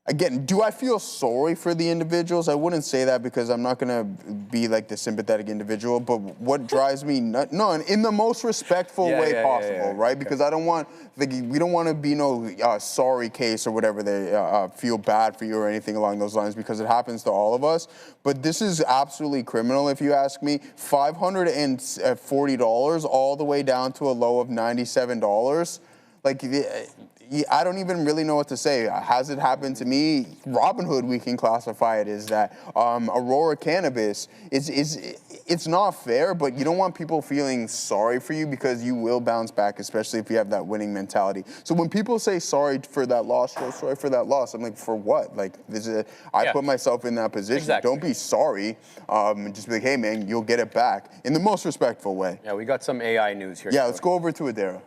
Again, do I feel sorry for the individuals? I wouldn't say that, because I'm not gonna be like the sympathetic individual, but what drives me nuts, no, in the most respectful way possible, right? Because I don't want, we don't want to be no sorry case or whatever, they feel bad for you or anything along those lines, because it happens to all of us. But this is absolutely criminal, if you ask me. $540 all the way down to a low of $97. Like, I don't even really know what to say. Has it happened to me? Robinhood, we can classify it as that. Aurora Cannabis, it's not fair, but you don't want people feeling sorry for you, because you will bounce back, especially if you have that winning mentality. So when people say sorry for that loss, sorry for that loss, I'm like, for what? Like, I put myself in that position. Exactly. Don't be sorry. Just be like, hey man, you'll get it back in the most respectful way. Yeah, we got some AI news here. Yeah, let's go over to Adara.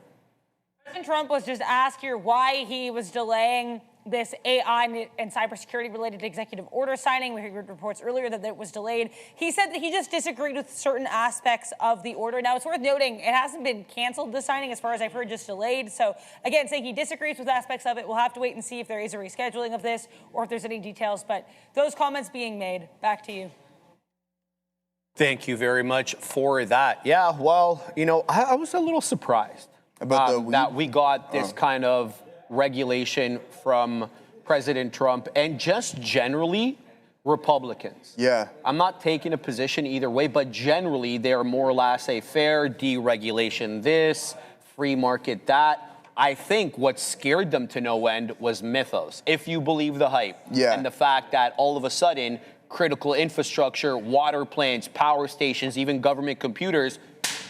President Trump was just asked here why he was delaying this AI and cybersecurity related executive order signing. We heard reports earlier that it was delayed. He said that he just disagreed with certain aspects of the order. Now, it's worth noting it hasn't been canceled, the signing, as far as I've heard, just delayed. So again, saying he disagrees with aspects of it. We'll have to wait and see if there is a rescheduling of this or if there's any details. But those comments being made, back to you. Thank you very much for that. Yeah, well, you know, I was a little surprised about that we got this kind of regulation from President Trump and just generally Republicans. Yeah. I'm not taking a position either way, but generally they're more or less a fair deregulation this, free market that. I think what scared them to no end was mythos, if you believe the hype. Yeah. And the fact that all of a sudden critical infrastructure, water plants, power stations, even government computers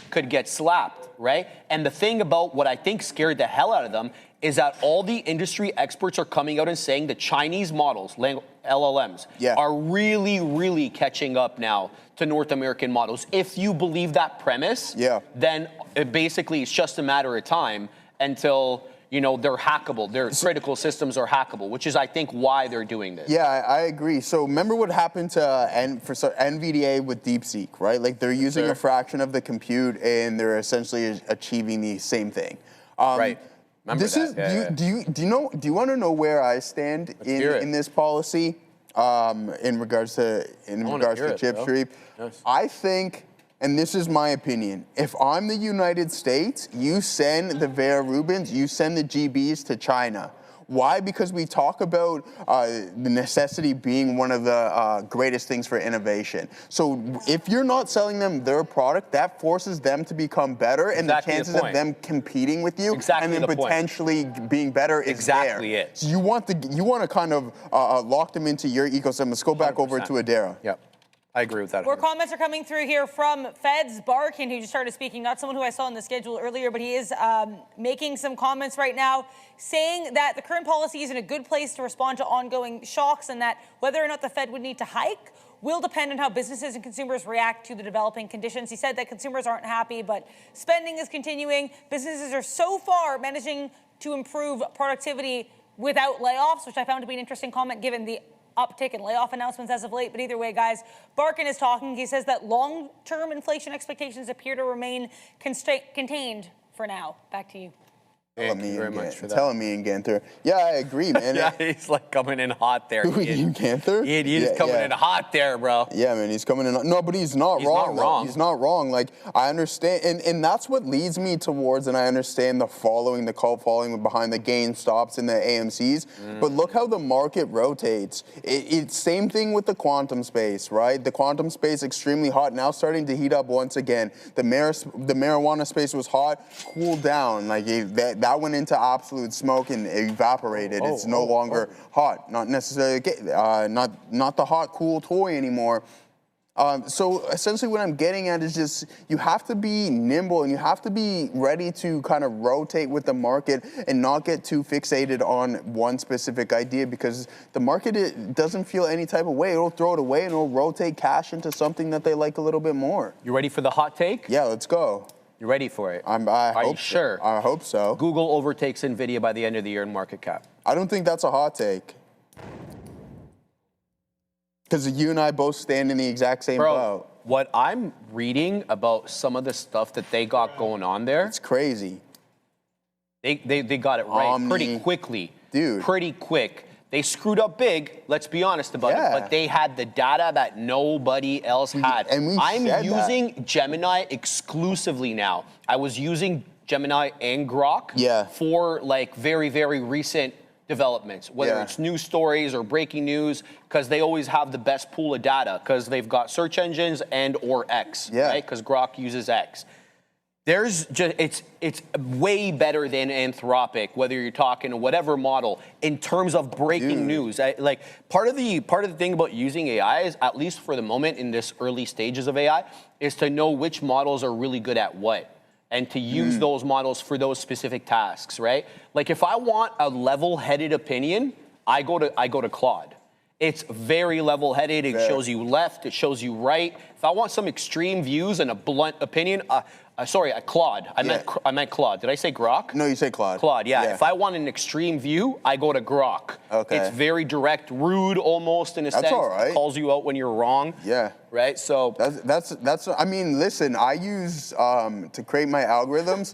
could get slapped, right? And the thing about what I think scared the hell out of them is that all the industry experts are coming out and saying the Chinese models, LLMs, are really, really catching up now to North American models. If you believe that premise, then basically it's just a matter of time until, you know, they're hackable. Their critical systems are hackable, which is, I think, why they're doing this. Yeah, I agree. So remember what happened to NVDA with DeepSeek, right? Like they're using a fraction of the compute and they're essentially achieving the same thing. Right. Remember that. Do you want to know where I stand in this policy in regards to chip stream? Yes. I think, and this is my opinion, if I'm the United States, you send the Vera Rubins, you send the GBs to China. Why? Because we talk about the necessity being one of the greatest things for innovation. So if you're not selling them their product, that forces them to become better, and the chances of them competing with you and then potentially being better is there. So you want to kind of lock them into your ecosystem. Let's go back over to Adara. Yep. I agree with that. More comments are coming through here from Feds Barkin, who just started speaking, not someone who I saw on the schedule earlier, but he is making some comments right now saying that the current policy is in a good place to respond to ongoing shocks, and that whether or not the Fed would need to hike will depend on how businesses and consumers react to the developing conditions. He said that consumers aren't happy, but spending is continuing. Businesses are so far managing to improve productivity without layoffs, which I found to be an interesting comment given the uptick in layoff announcements as of late. But either way, guys, Barkin is talking. He says that long-term inflation expectations appear to remain contained for now. Back to you. Thank you very much for that. Telling me and Ganther. Yeah, I agree, man. Yeah, he's like coming in hot there. Ian Ganther? He's coming in hot there, bro. Yeah, man, he's coming in. No, but he's not wrong. Not wrong. He's not wrong. Like, I understand, and that's what leads me towards, and I understand the cult following behind the GameStops and the AMCs. But look how the market rotates. It's same thing with the quantum space, right? The quantum space extremely hot, now starting to heat up once again. The marijuana space was hot, cooled down. Like that went into absolute smoke and evaporated. It's no longer hot. Not necessarily, not the hot, cool toy anymore. So essentially what I'm getting at is just you have to be nimble and you have to be ready to kind of rotate with the market and not get too fixated on one specific idea, because the market doesn't feel any type of way. It'll throw it away and it'll rotate cash into something that they like a little bit more. You ready for the hot take? Yeah, let's go. You ready for it? Are you sure? I hope so. Google overtakes NVIDIA by the end of the year in market cap. I don't think that's a hot take. Because you and I both stand in the exact same boat. What I'm reading about some of the stuff that they got going on there, it's crazy. They got it right pretty quickly. Dude. Pretty quick. They screwed up big, let's be honest about it, but they had the data that nobody else had. I'm using Gemini exclusively now. I was using Gemini and Grok for like very, very recent developments, whether it's news stories or breaking news, because they always have the best pool of data, because they've got search engines and or X, right? Because Grok uses X. There's just, it's way better than Anthropic, whether you're talking whatever model, in terms of breaking news. Like part of the thing about using AI is, at least for the moment in this early stages of AI, is to know which models are really good at what, and to use those models for those specific tasks, right? Like if I want a level-headed opinion, I go to Claude. It's very level-headed. It shows you left. It shows you right. If I want some extreme views and a blunt opinion, sorry, Claude. I meant Claude. Did I say Grok? No, you say Claude. Claude, yeah. If I want an extreme view, I go to Grok. Okay. It's very direct, rude almost in a sense. That's all right. Calls you out when you're wrong. Yeah. Right. So that's. I mean, listen. I use to create my algorithms.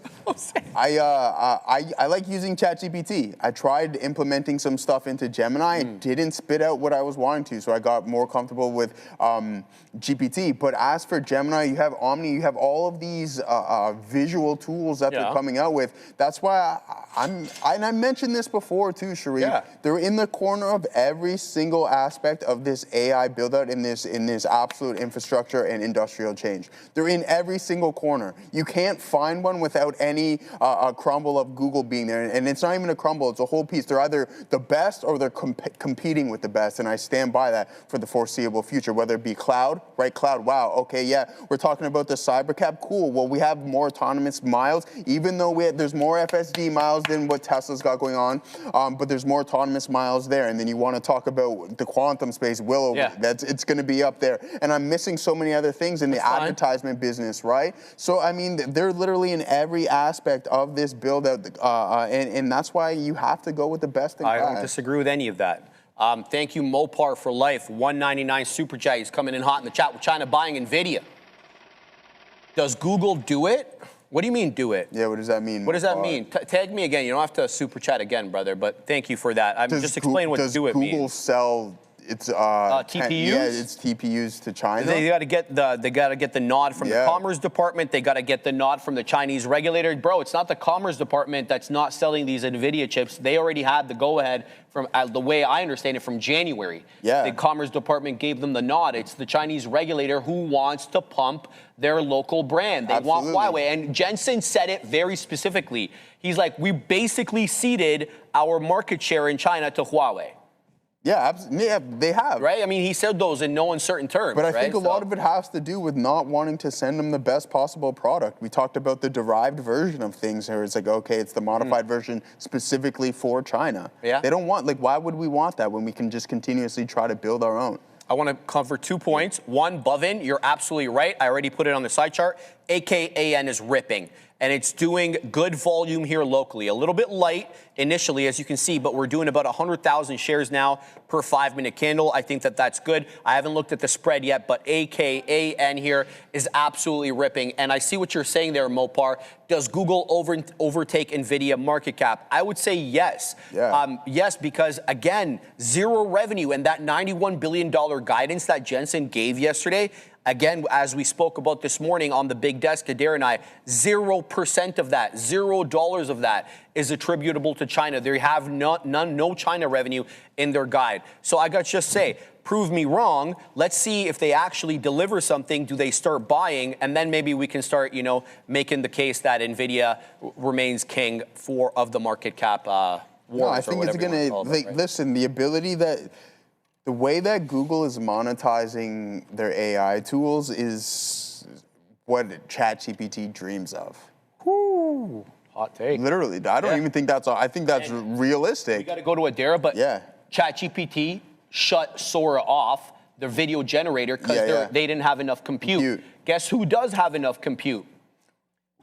I like using ChatGPT. I tried implementing some stuff into Gemini. It didn't spit out what I was wanting to, so I got more comfortable with GPT. But as for Gemini, you have Omni. You have all of these visual tools that they're coming out with. That's why and I mentioned this before too, Sharif. Yeah. They're in the corner of every single aspect of this AI build out in this absolute infrastructure and industrial change. They're in every single corner. You can't find one without any crumble of Google being there. And it's not even a crumble, it's a whole piece. They're either the best or they're competing with the best. And I stand by that for the foreseeable future, whether it be cloud, right? Cloud, wow, okay, yeah. We're talking about the cybercab, cool. Well, we have more autonomous miles, even though there's more FSD miles than what Tesla's got going on, but there's more autonomous miles there. And then you want to talk about the quantum space, Willow, it's going to be up there. And I'm missing so many other things in the advertisement business, right? So, I mean, they're literally in every aspect of this build out, and that's why you have to go with the best in class. I don't disagree with any of that. Thank you, Mopar for life. 199 super chat. He's coming in hot in the chat with China buying NVIDIA. Does Google do it? What do you mean do it? Yeah, what does that mean? What does that mean? Tag me again. You don't have to super chat again, brother, but thank you for that. Just explain what do it means. Does Google sell It's TPUs? Yeah, it's TPUs to China. They got to get the nod from the Commerce Department. They got to get the nod from the Chinese regulator. Bro, it's not the Commerce Department that's not selling these NVIDIA chips. They already had the go-ahead from, the way I understand it, from January. Yeah. The Commerce Department gave them the nod. It's the Chinese regulator who wants to pump their local brand. They want Huawei. And Jensen said it very specifically. He's like, we basically ceded our market share in China to Huawei. Yeah, yeah, they have. Right? I mean, he said those in no uncertain terms. But I think a lot of it has to do with not wanting to send them the best possible product. We talked about the derived version of things where it's like, okay, it's the modified version specifically for China. Yeah. They don't want, like, why would we want that when we can just continuously try to build our own? I want to cover 2 points. One, Bovin, you're absolutely right. I already put it on the side chart. AKAN is ripping, and it's doing good volume here locally. A little bit light initially, as you can see, but we're doing about 100,000 shares now per 5-minute candle. I think that that's good. I haven't looked at the spread yet, but AKAN here is absolutely ripping. And I see what you're saying there, Mopar. Does Google overtake NVIDIA market cap? I would say yes. Yeah. Yes, because again, zero revenue, and that $91 billion guidance that Jensen gave yesterday, again, as we spoke about this morning on the big desk, Adair and I, 0% of that, $0 of that is attributable to China. They have no China revenue in their guide. So I got to just say, prove me wrong. Let's see if they actually deliver something. Do they start buying? And then maybe we can start, making the case that NVIDIA remains king of the market cap wars. No, I think it's going to, listen, the ability that, the way that Google is monetizing their AI tools is what ChatGPT dreams of. Whoo, hot take. Literally, I don't even think that's, I think that's realistic. We got to go to Adara, but ChatGPT shut Sora off, their video generator, because they didn't have enough compute. Guess who does have enough compute?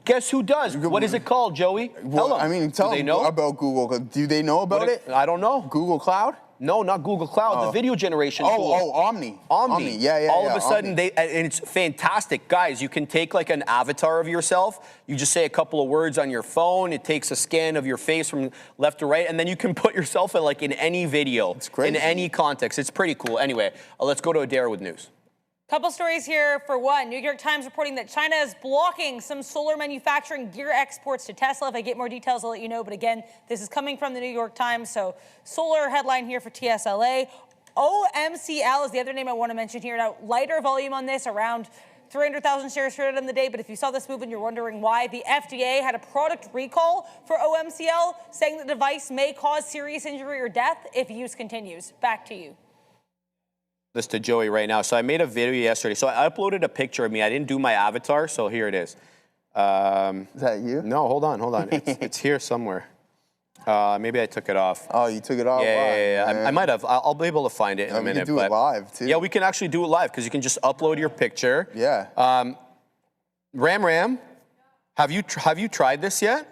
Guess who does? What is it called, Joey? Well, I mean, tell them about Google. Do they know about it? I don't know. Google Cloud? No, not Google Cloud, the video generation tool. Oh, Omni. Omni. Yeah. All of a sudden, and it's fantastic. Guys, you can take like an avatar of yourself. You just say a couple of words on your phone. It takes a scan of your face from left to right, and then you can put yourself in any video. It's crazy. In any context. It's pretty cool. Anyway, let's go to Adair with news. Couple stories here. For one, New York Times reporting that China is blocking some solar manufacturing gear exports to Tesla. If I get more details, I'll let you know. But again, this is coming from the New York Times. So solar headline here for TSLA. OMCL is the other name I want to mention here. Now, lighter volume on this, around 300,000 shares traded in the day. But if you saw this move and you're wondering why, the FDA had a product recall for OMCL, saying the device may cause serious injury or death if use continues. Back to you. This to Joey right now. So I made a video yesterday. So I uploaded a picture of me. I didn't do my avatar, so here it is. Is that you? No, hold on. It's here somewhere. Maybe I took it off. Oh, you took it off? Yeah. I might have. I'll be able to find it in a minute. We can do it live, too. Yeah, we can actually do it live, because you can just upload your picture. Yeah. Ram, have you tried this yet?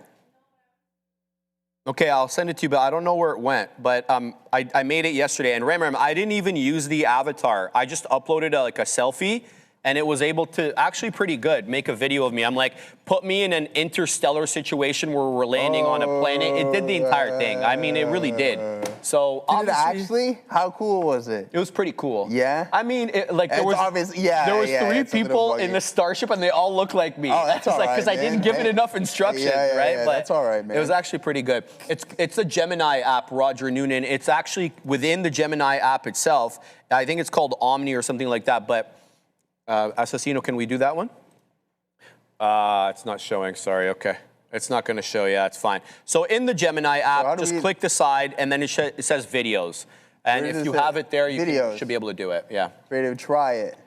Okay, I'll send it to you, but I don't know where it went. But I made it yesterday, and Ram, I didn't even use the avatar. I just uploaded a selfie, and it was able to, actually pretty good, make a video of me. I'm like, put me in an interstellar situation where we're landing on a planet. It did the entire thing. I mean, it really did. So did it actually? How cool was it? It was pretty cool. Yeah? I mean, there was three people in the starship, and they all looked like me. Oh, that's all right, because I didn't give it enough instructions, right? Yeah, but that's all right, man. It was actually pretty good. It's the Gemini app, Roger Noonan. It's actually within the Gemini app itself. I think it's called Omni or something like that, but Assassino, can we do that one? It's not showing, sorry, okay. It's not gonna show, yeah, it's fine. So in the Gemini app, just click the side, and then it says videos. And if you have it there, you should be able to do it, yeah. Ready to try it.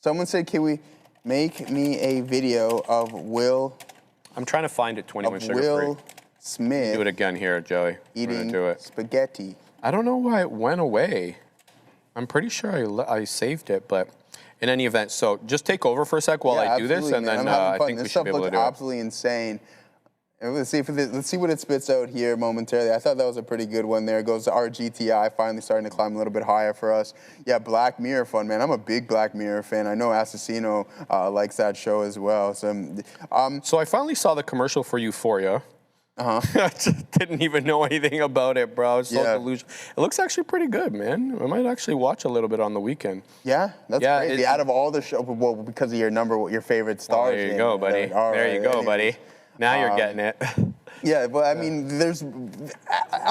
Someone said, can we make me a video of Will? I'm trying to find it 21 sugar free. Will Smith. Do it again here, Joey. Eating do it. spaghetti. I don't know why it went away. I'm pretty sure I saved it, but in any event, so just take over for a sec while I do this, and then I think we should be able to do it. This stuff looks absolutely insane. Let's see what it spits out here momentarily. I thought that was a pretty good one there. It goes to RGTI, finally starting to climb a little bit higher for us. Yeah, Black Mirror fun, man. I'm a big Black Mirror fan. I know Assassino likes that show as well. So I finally saw the commercial for Euphoria. Just didn't even know anything about it, bro. It's so delusional. It looks actually pretty good, man. I might actually watch a little bit on the weekend. Yeah, that's crazy. Out of all the shows, well, because of your favorite stars. There you go, buddy. There you go, buddy. Now you're getting it. Yeah, but I mean, there's... All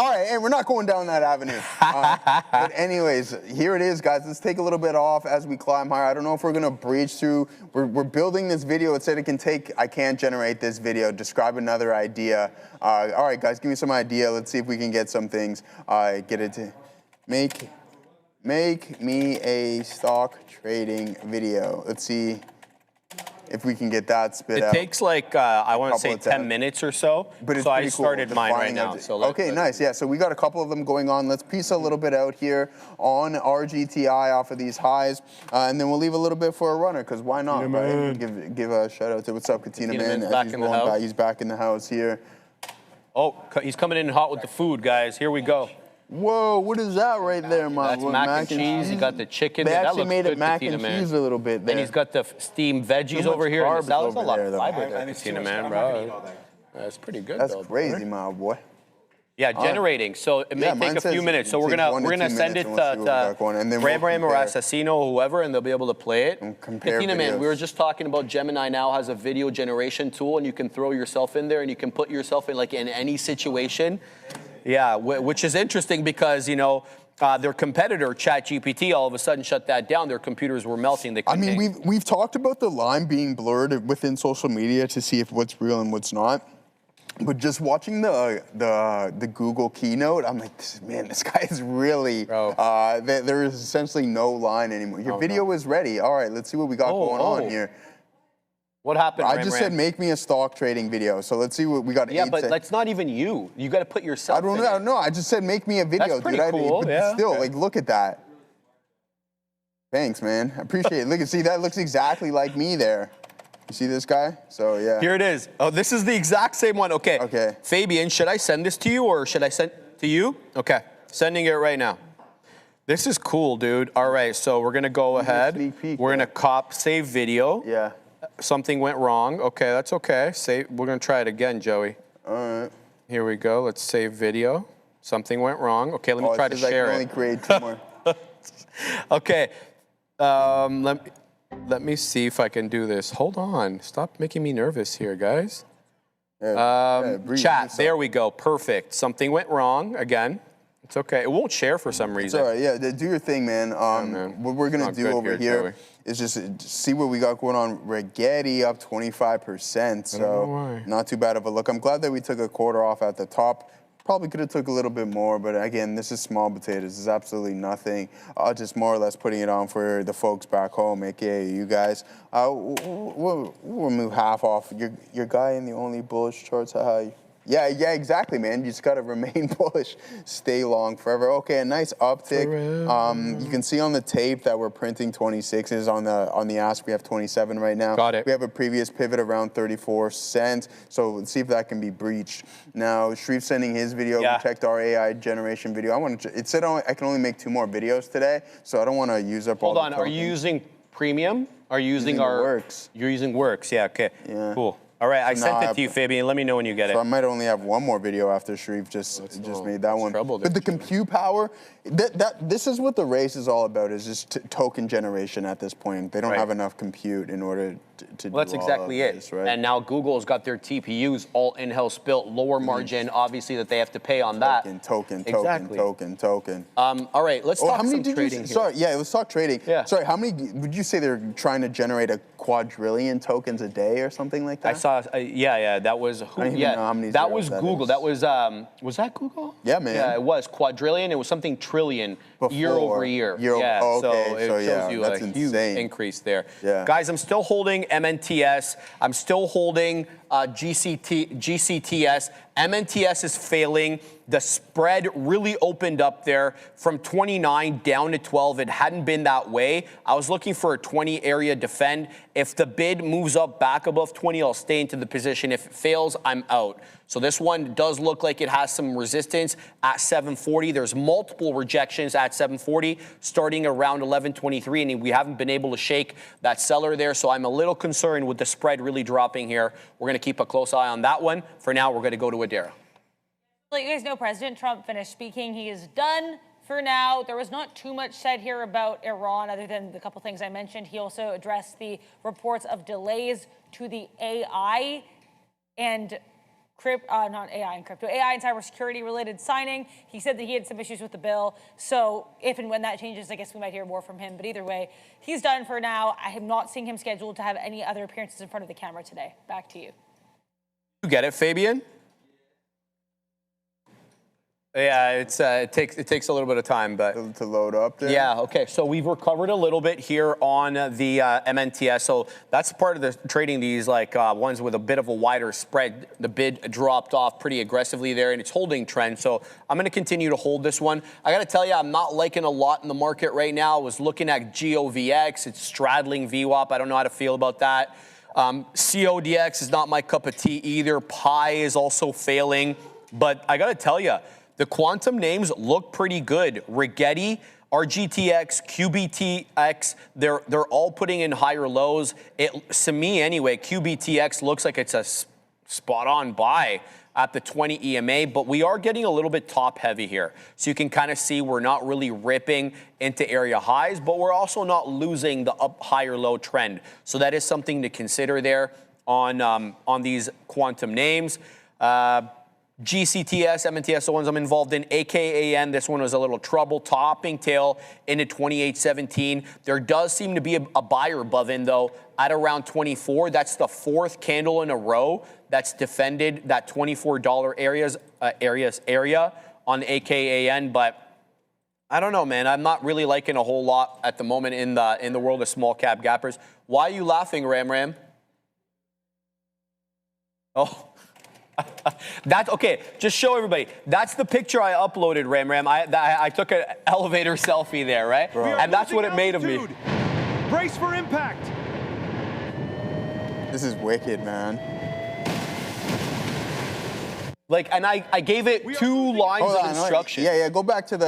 right, and we're not going down that avenue. But anyways, here it is, guys. Let's take a little bit off as we climb higher. I don't know if we're going to breach through. We're building this video. It said it can take... I can't generate this video. Describe another idea. All right, guys, give me some idea. Let's see if we can get some things. Get it to... Make me a stock trading video. Let's see if we can get that spit out. It takes like, I want to say 10 minutes or so. But it's so I cool started mine right now. So okay, nice. Yeah, so we got a couple of them going on. Let's piece a little bit out here on RGTI off of these highs. And then we'll leave a little bit for a runner, because why not, right? Give a shout out to what's up, Katina Man. Back in the house. He's back in the house here. Oh, he's coming in hot with the food, guys. Here we go. Whoa, what is that right there, man? That's mac and cheese. You got the chicken. They that actually looks made good, it mac Katina, and man. cheese a little bit there. And he's got the steamed veggies over here. Carbs There's a lot over of there, fiber there, Katina, man, bro. That's pretty good, That's though. crazy, my boy. Yeah, generating. So it may take a few minutes. So we're gonna send it to Ram or Assassino or whoever, and they'll be able to play it. Katina, man, we were just talking about Gemini now has a video generation tool, and you can throw yourself in there, and you can put yourself in like in any situation. Yeah, which is interesting because, you know, their competitor, ChatGPT, all of a sudden shut that down. Their computers were melting. They couldn't we've talked about the line being blurred within social media to see if what's real and what's not. But just watching the Google keynote, I'm like, man, this guy is really. There is essentially no line anymore. Your video is ready. All right, let's see what we got going on here. What happened? I just said make me a stock trading video. So let's see what we got. Yeah, but that's not even you. You got to put yourself. I don't know. No, I just said make me a video. That's pretty cool. But still, like, look at that. Thanks, man. I appreciate it. Look and see, that looks exactly like me there. You see this guy? So yeah. Here it is. Oh, this is the exact same one. Okay. Okay. Fabian, should I send this to you or should I send to you? Okay. Sending it right now. This is cool, dude. All right. So we're gonna go ahead. We're gonna save video. Yeah. Something went wrong. Okay, that's okay. We're gonna try it again, Joey. All right. Here we go. Let's save video. Something went wrong. Okay, let me try to share it. I can only create 2 more. Okay. Let me see if I can do this. Hold on. Stop making me nervous here, guys. Chat. There we go. Perfect. Something went wrong again. It's okay. It won't share for some reason. It's all right. Yeah, do your thing, man. What we're going to do over here is just see what we got going on. Rigetti up 25%, so not too bad of a look. I'm glad that we took a quarter off at the top. Probably could have took a little bit more, but again, this is small potatoes. This is absolutely nothing. Just more or less putting it on for the folks back home, aka you guys. We'll move half off. Your guy in the only bullish charts. Yeah, exactly, man. You just gotta remain bullish, stay long forever. Okay, a nice uptick. You can see on the tape that we're printing 26s. On the ask, we have 27 right now. Got it. We have a previous pivot around 34 cents. So let's see if that can be breached. Now, Shreve sending his video. Yeah. We checked our AI generation video. It said I can only make 2 more videos today, so I don't want to use up all the tokens. Are you using premium? Are you using our Works? You're using Works. Yeah. Okay. Yeah. Cool. All right, I sent it to you, Fabian. Let me know when you get it. So I might only have 1 more video after Shreve just made that one. But the compute power, this is what the race is all about, is just token generation at this point. They don't have enough compute in order to Well, that's exactly it. Right? And now Google's got their TPUs all in-house built, lower margin, obviously, that they have to pay on that. Token. All right, let's talk some trading here. Sorry, yeah, let's talk trading. Yeah. Sorry, how many, would you say they're trying to generate a quadrillion tokens a day or something like that? I saw, that was, I don't even know how many that was zeros that Google. is. That was that Google? Yeah, man. Yeah, it was quadrillion. It was something trillion year over year. Yeah, so it shows you that's a huge insane. increase there. Yeah. Guys, I'm still holding MNTS. I'm still holding GCTS. MNTS is failing. The spread really opened up there from 29 down to 12. It hadn't been that way. I was looking for a 20 area defend. If the bid moves up back above 20, I'll stay into the position. If it fails, I'm out. So this one does look like it has some resistance at 740. There's multiple rejections at 740 starting around 1123, and we haven't been able to shake that seller there. So I'm a little concerned with the spread really dropping here. We're going to keep a close eye on that one. For now, we're going to go to Adara. Let you guys know President Trump finished speaking. He is done for now. There was not too much said here about Iran other than the couple things I mentioned. He also addressed the reports of delays to the AI and not AI and crypto, AI and cybersecurity related signing. He said that he had some issues with the bill. So if and when that changes, I guess we might hear more from him. But either way, he's done for now. I am not seeing him scheduled to have any other appearances in front of the camera today. Back to you. You get it, Fabian? Yeah, it takes a little bit of time, but to load up there. Yeah, okay. So we've recovered a little bit here on the MNTS. So that's part of the trading these like ones with a bit of a wider spread. The bid dropped off pretty aggressively there, and it's holding trend. So I'm going to continue to hold this one. I got to tell you, I'm not liking a lot in the market right now. I was looking at GOVX. It's straddling VWAP. I don't know how to feel about that. CODX is not my cup of tea either. PIII is also failing. But I got to tell you, the quantum names look pretty good. Rigetti, RGTX, QBTX, they're all putting in higher lows. To me anyway, QBTX looks like it's a spot-on buy at the 20 EMA, but we are getting a little bit top-heavy here. So you can kind of see we're not really ripping into area highs, but we're also not losing the up higher low trend. So that is something to consider there on these quantum names. GCTS, MNTS, the ones I'm involved in, AKAN, this one was a little trouble, topping tail into 28.17. There does seem to be a buyer above in, though, at around 24. That's the fourth candle in a row that's defended that $24 area on AKAN, but I don't know, man. I'm not really liking a whole lot at the moment in the world of small cap gappers. Why are you laughing, Ram? Oh. That's okay. Just show everybody. That's the picture I uploaded, Ram. I took an elevator selfie there, right? And that's what it made of me. Brace for impact. This is wicked, man. Like, and I gave it 2 lines of instruction. Yeah. Go back to the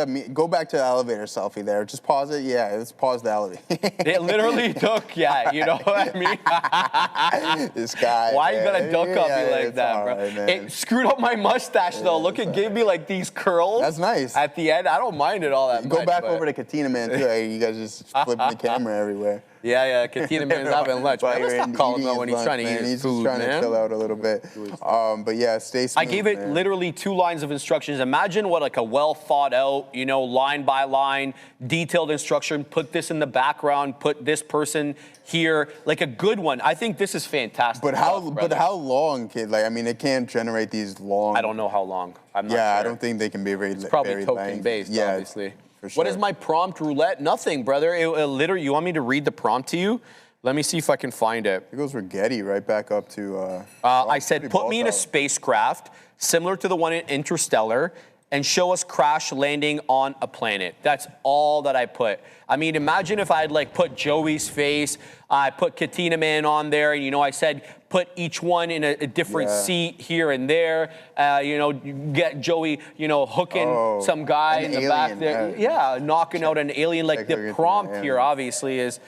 elevator selfie there. Just pause it. Yeah, let's pause the elevator. It literally took. Yeah, you know what I mean. This guy. Why you gotta duck up me like that, bro? Right, it screwed up my mustache though. Look, it gave me like these curls. That's nice. At the end, I don't mind it all that much. Go back over to Katina Man too. You guys just flipping the camera everywhere. Yeah, Katina Man's having lunch. Man, let's not call him out when he's trying to eat his food, man. He's just trying to chill out a little bit. But yeah, stay smooth, I gave it literally 2 lines of instructions. Imagine what like a well thought out, line by line, detailed instruction. Put this in the background. Put this person here, like a good one. I think this is fantastic. But how long, kid? Like, I mean, it can't generate these long. I don't know how long. I'm not sure. I don't think they can be very. It's probably very token based, obviously. For sure. What is my prompt roulette? Nothing, brother. It literally, you want me to read the prompt to you? Let me see if I can find it. It goes Rigetti right back up to. I said, put me in a spacecraft similar to the one in Interstellar and show us crash landing on a planet. That's all that I put. I mean, imagine if I had like put Joey's face, I put Katina Man on there, and I said put each one in a different seat here and there. Get Joey, hooking some guy in the back there. Yeah, knocking out an alien. Like the prompt here obviously is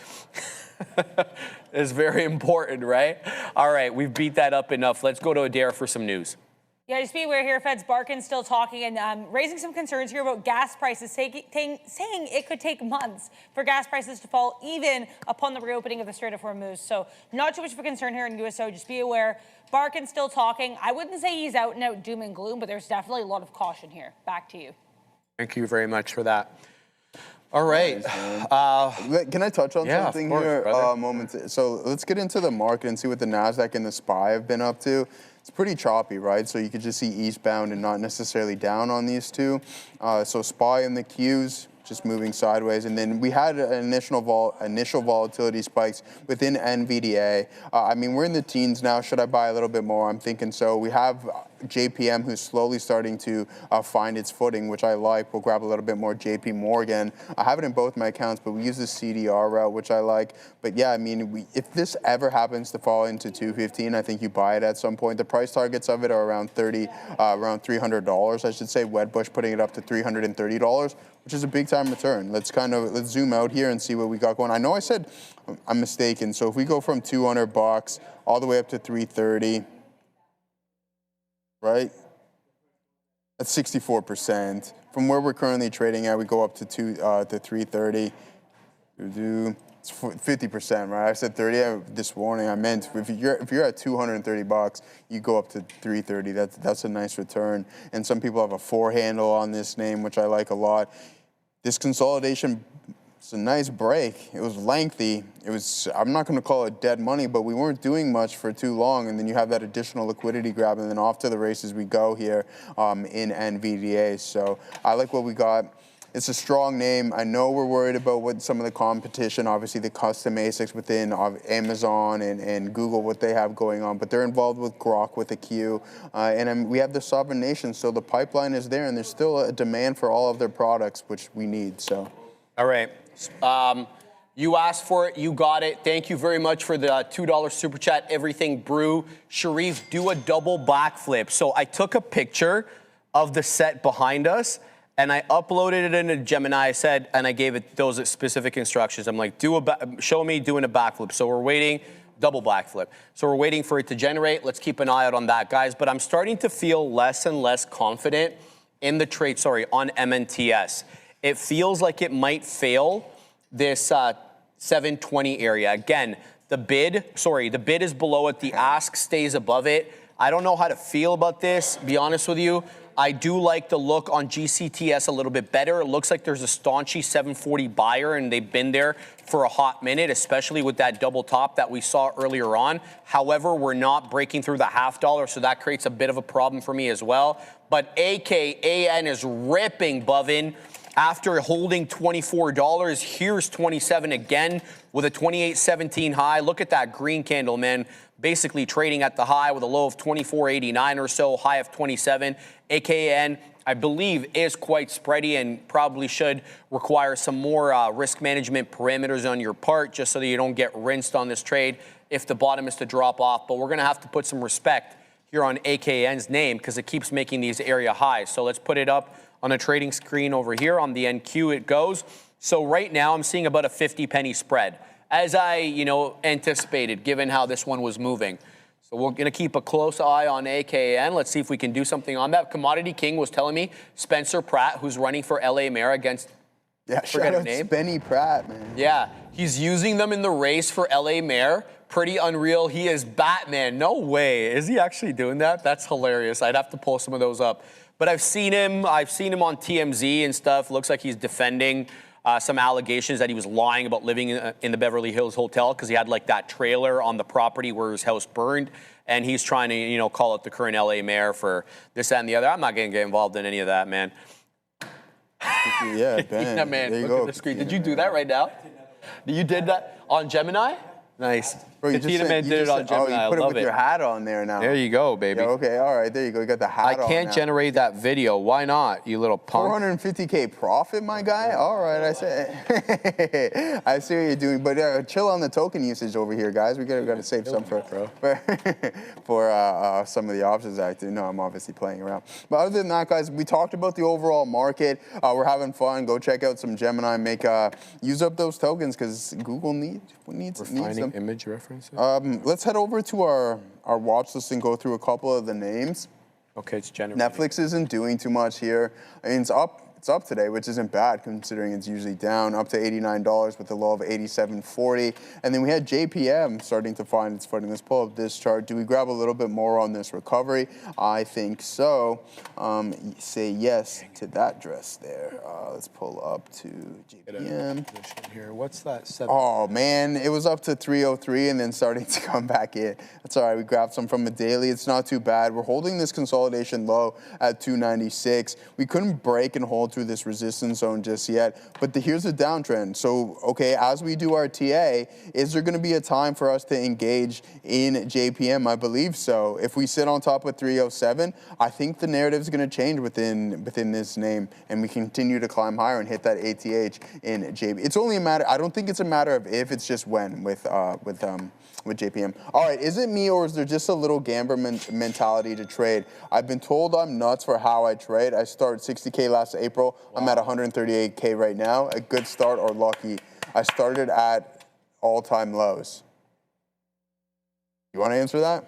is very important, right? All right, we've beat that up enough. Let's go to Adair for some news. Yeah, just be aware here, Fed's Barkin still talking and raising some concerns here about gas prices, saying it could take months for gas prices to fall even upon the reopening of the Strait of Hormuz. So not too much of a concern here in USO. Just be aware. Barkin's still talking. I wouldn't say he's out and out doom and gloom, but there's definitely a lot of caution here. Back to you. Thank you very much for that. All right. Can I touch on something here? Brother. So let's get into the market and see what the NASDAQ and the SPY have been up to. It's pretty choppy, right? So you could just see eastbound and not necessarily down on these two. So SPY and the Qs just moving sideways. And then we had initial volatility spikes within NVDA. I mean, we're in the teens now. Should I buy a little bit more? I'm thinking so. We have JPM who's slowly starting to find its footing, which I like. We'll grab a little bit more JP Morgan. I have it in both my accounts, but we use the CDR route, which I like. But yeah, I mean, if this ever happens to fall into 215, I think you buy it at some point. The price targets of it are around $300, I should say. Wedbush putting it up to $330, which is a big time return. Let's zoom out here and see what we got going. I know I said I'm mistaken. So if we go from $200 all the way up to $330, right? That's 64%. From where we're currently trading at, we go up to 330. It's 50%, right? I said 30 this morning. I meant if you're at 230 bucks, you go up to 330. That's a nice return. And some people have a 4 handle on this name, which I like a lot. This consolidation, it's a nice break. It was lengthy. I'm not going to call it dead money, but we weren't doing much for too long. And then you have that additional liquidity grab, and then off to the races we go here in NVDA. So I like what we got. It's a strong name. I know we're worried about what some of the competition, obviously the custom ASICs within Amazon and Google, what they have going on, but they're involved with Grok with a Q. And we have the sovereign nation, so the pipeline is there, and there's still a demand for all of their products, which we need, so. All right. You asked for it, you got it. Thank you very much for the $2 super chat, Everything Brew. Sharif, do a double backflip. So I took a picture of the set behind us, and I uploaded it into Gemini. I said, and I gave it those specific instructions. I'm like, show me doing a backflip. So we're waiting, double backflip. So we're waiting for it to generate. Let's keep an eye out on that, guys. But I'm starting to feel less and less confident in the trade, on MNTS. It feels like it might fail this 720 area. Again, the bid is below it. The ask stays above it. I don't know how to feel about this, be honest with you. I do like the look on GCTS a little bit better. It looks like there's a staunchy 740 buyer, and they've been there for a hot minute, especially with that double top that we saw earlier on. However, we're not breaking through the $0.50, so that creates a bit of a problem for me as well. But AKAN is ripping, Bovin. After holding $24, here's 27 again with a 28.17 high. Look at that green candle, man. Basically trading at the high with a low of 24.89 or so, high of 27. AKN, I believe, is quite spready and probably should require some more risk management parameters on your part just so that you don't get rinsed on this trade if the bottom is to drop off. But we're going to have to put some respect here on AKN's name because it keeps making these area highs. So let's put it up on a trading screen over here. On the NQ it goes. So right now I'm seeing about a 50 penny spread, as I anticipated, given how this one was moving. So we're going to keep a close eye on AKN. Let's see if we can do something on that. Commodity King was telling me Spencer Pratt, who's running for LA Mayor against, shout out Spenny Pratt, man. Yeah, he's using them in the race for LA Mayor. Pretty unreal. He is Batman. No way. Is he actually doing that? That's hilarious. I'd have to pull some of those up. But I've seen him on TMZ and stuff. Looks like he's defending some allegations that he was lying about living in the Beverly Hills Hotel because he had like that trailer on the property where his house burned. And he's trying to, call out the current LA mayor for this, that, and the other. I'm not going to get involved in any of that, man. Yeah, Ben. Yeah, man. There you Look go. at the screen. Did you do that right now? You did that on Gemini? Nice. Bro, Katina Man did it on Gemini. Oh, you put I it love with your hat on there now. There you go, baby. Yeah, okay, all right, there you go. You got the hat on I can't now. generate that video. Why not, you little punk? 450K profit, my guy? All right, I say. I see what you're doing. But chill on the token usage over here, guys. We got to save some for some of the options I do. No, I'm obviously playing around. But other than that, guys, we talked about the overall market. We're having fun. Go check out some Gemini. Use up those tokens because Google needs them. Image references? Let's head over to our watch list and go through a couple of the names. Okay, it's generating. Netflix isn't doing too much here. I mean, it's up today, which isn't bad considering it's usually down, up to $89 with a low of $87.40. And then we had JPM starting to find its footing. Let's pull up this chart. Do we grab a little bit more on this recovery? I think so. Say yes to that dress there. Let's pull up to JPM. Here, what's that? Oh man, it was up to 303 and then starting to come back in. That's all right. We grabbed some from a daily. It's not too bad. We're holding this consolidation low at 296. We couldn't break and hold through this resistance zone just yet, but here's the downtrend. So, okay, as we do our TA, is there going to be a time for us to engage in JPM? I believe so. If we sit on top of 307, I think the narrative is going to change within this name, and we continue to climb higher and hit that ATH in JPM. It's only a matter. I don't think it's a matter of if. It's just when with JPM. All right, is it me or is there just a little gambler mentality to trade? I've been told I'm nuts for how I trade. I started 60K last April. I'm at 138K right now. A good start or lucky. I started at all-time lows. You want to answer that?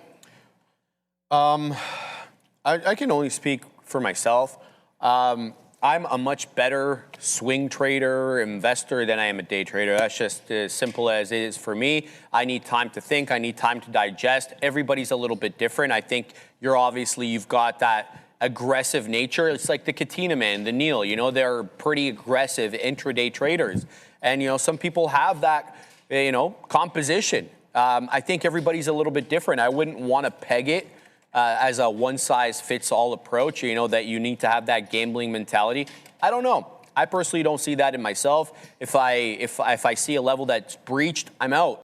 I can only speak for myself. I'm a much better swing trader, investor than I am a day trader. That's just as simple as it is for me. I need time to think. I need time to digest. Everybody's a little bit different. I think you've got that aggressive nature. It's like the Katina man, the Neil, you know, they're pretty aggressive intraday traders. And, you know, some people have that, you know, composition. I think everybody's a little bit different. I wouldn't want to peg it as a one-size-fits-all approach, you know, that you need to have that gambling mentality. I don't know. I personally don't see that in myself. If I see a level that's breached, I'm out.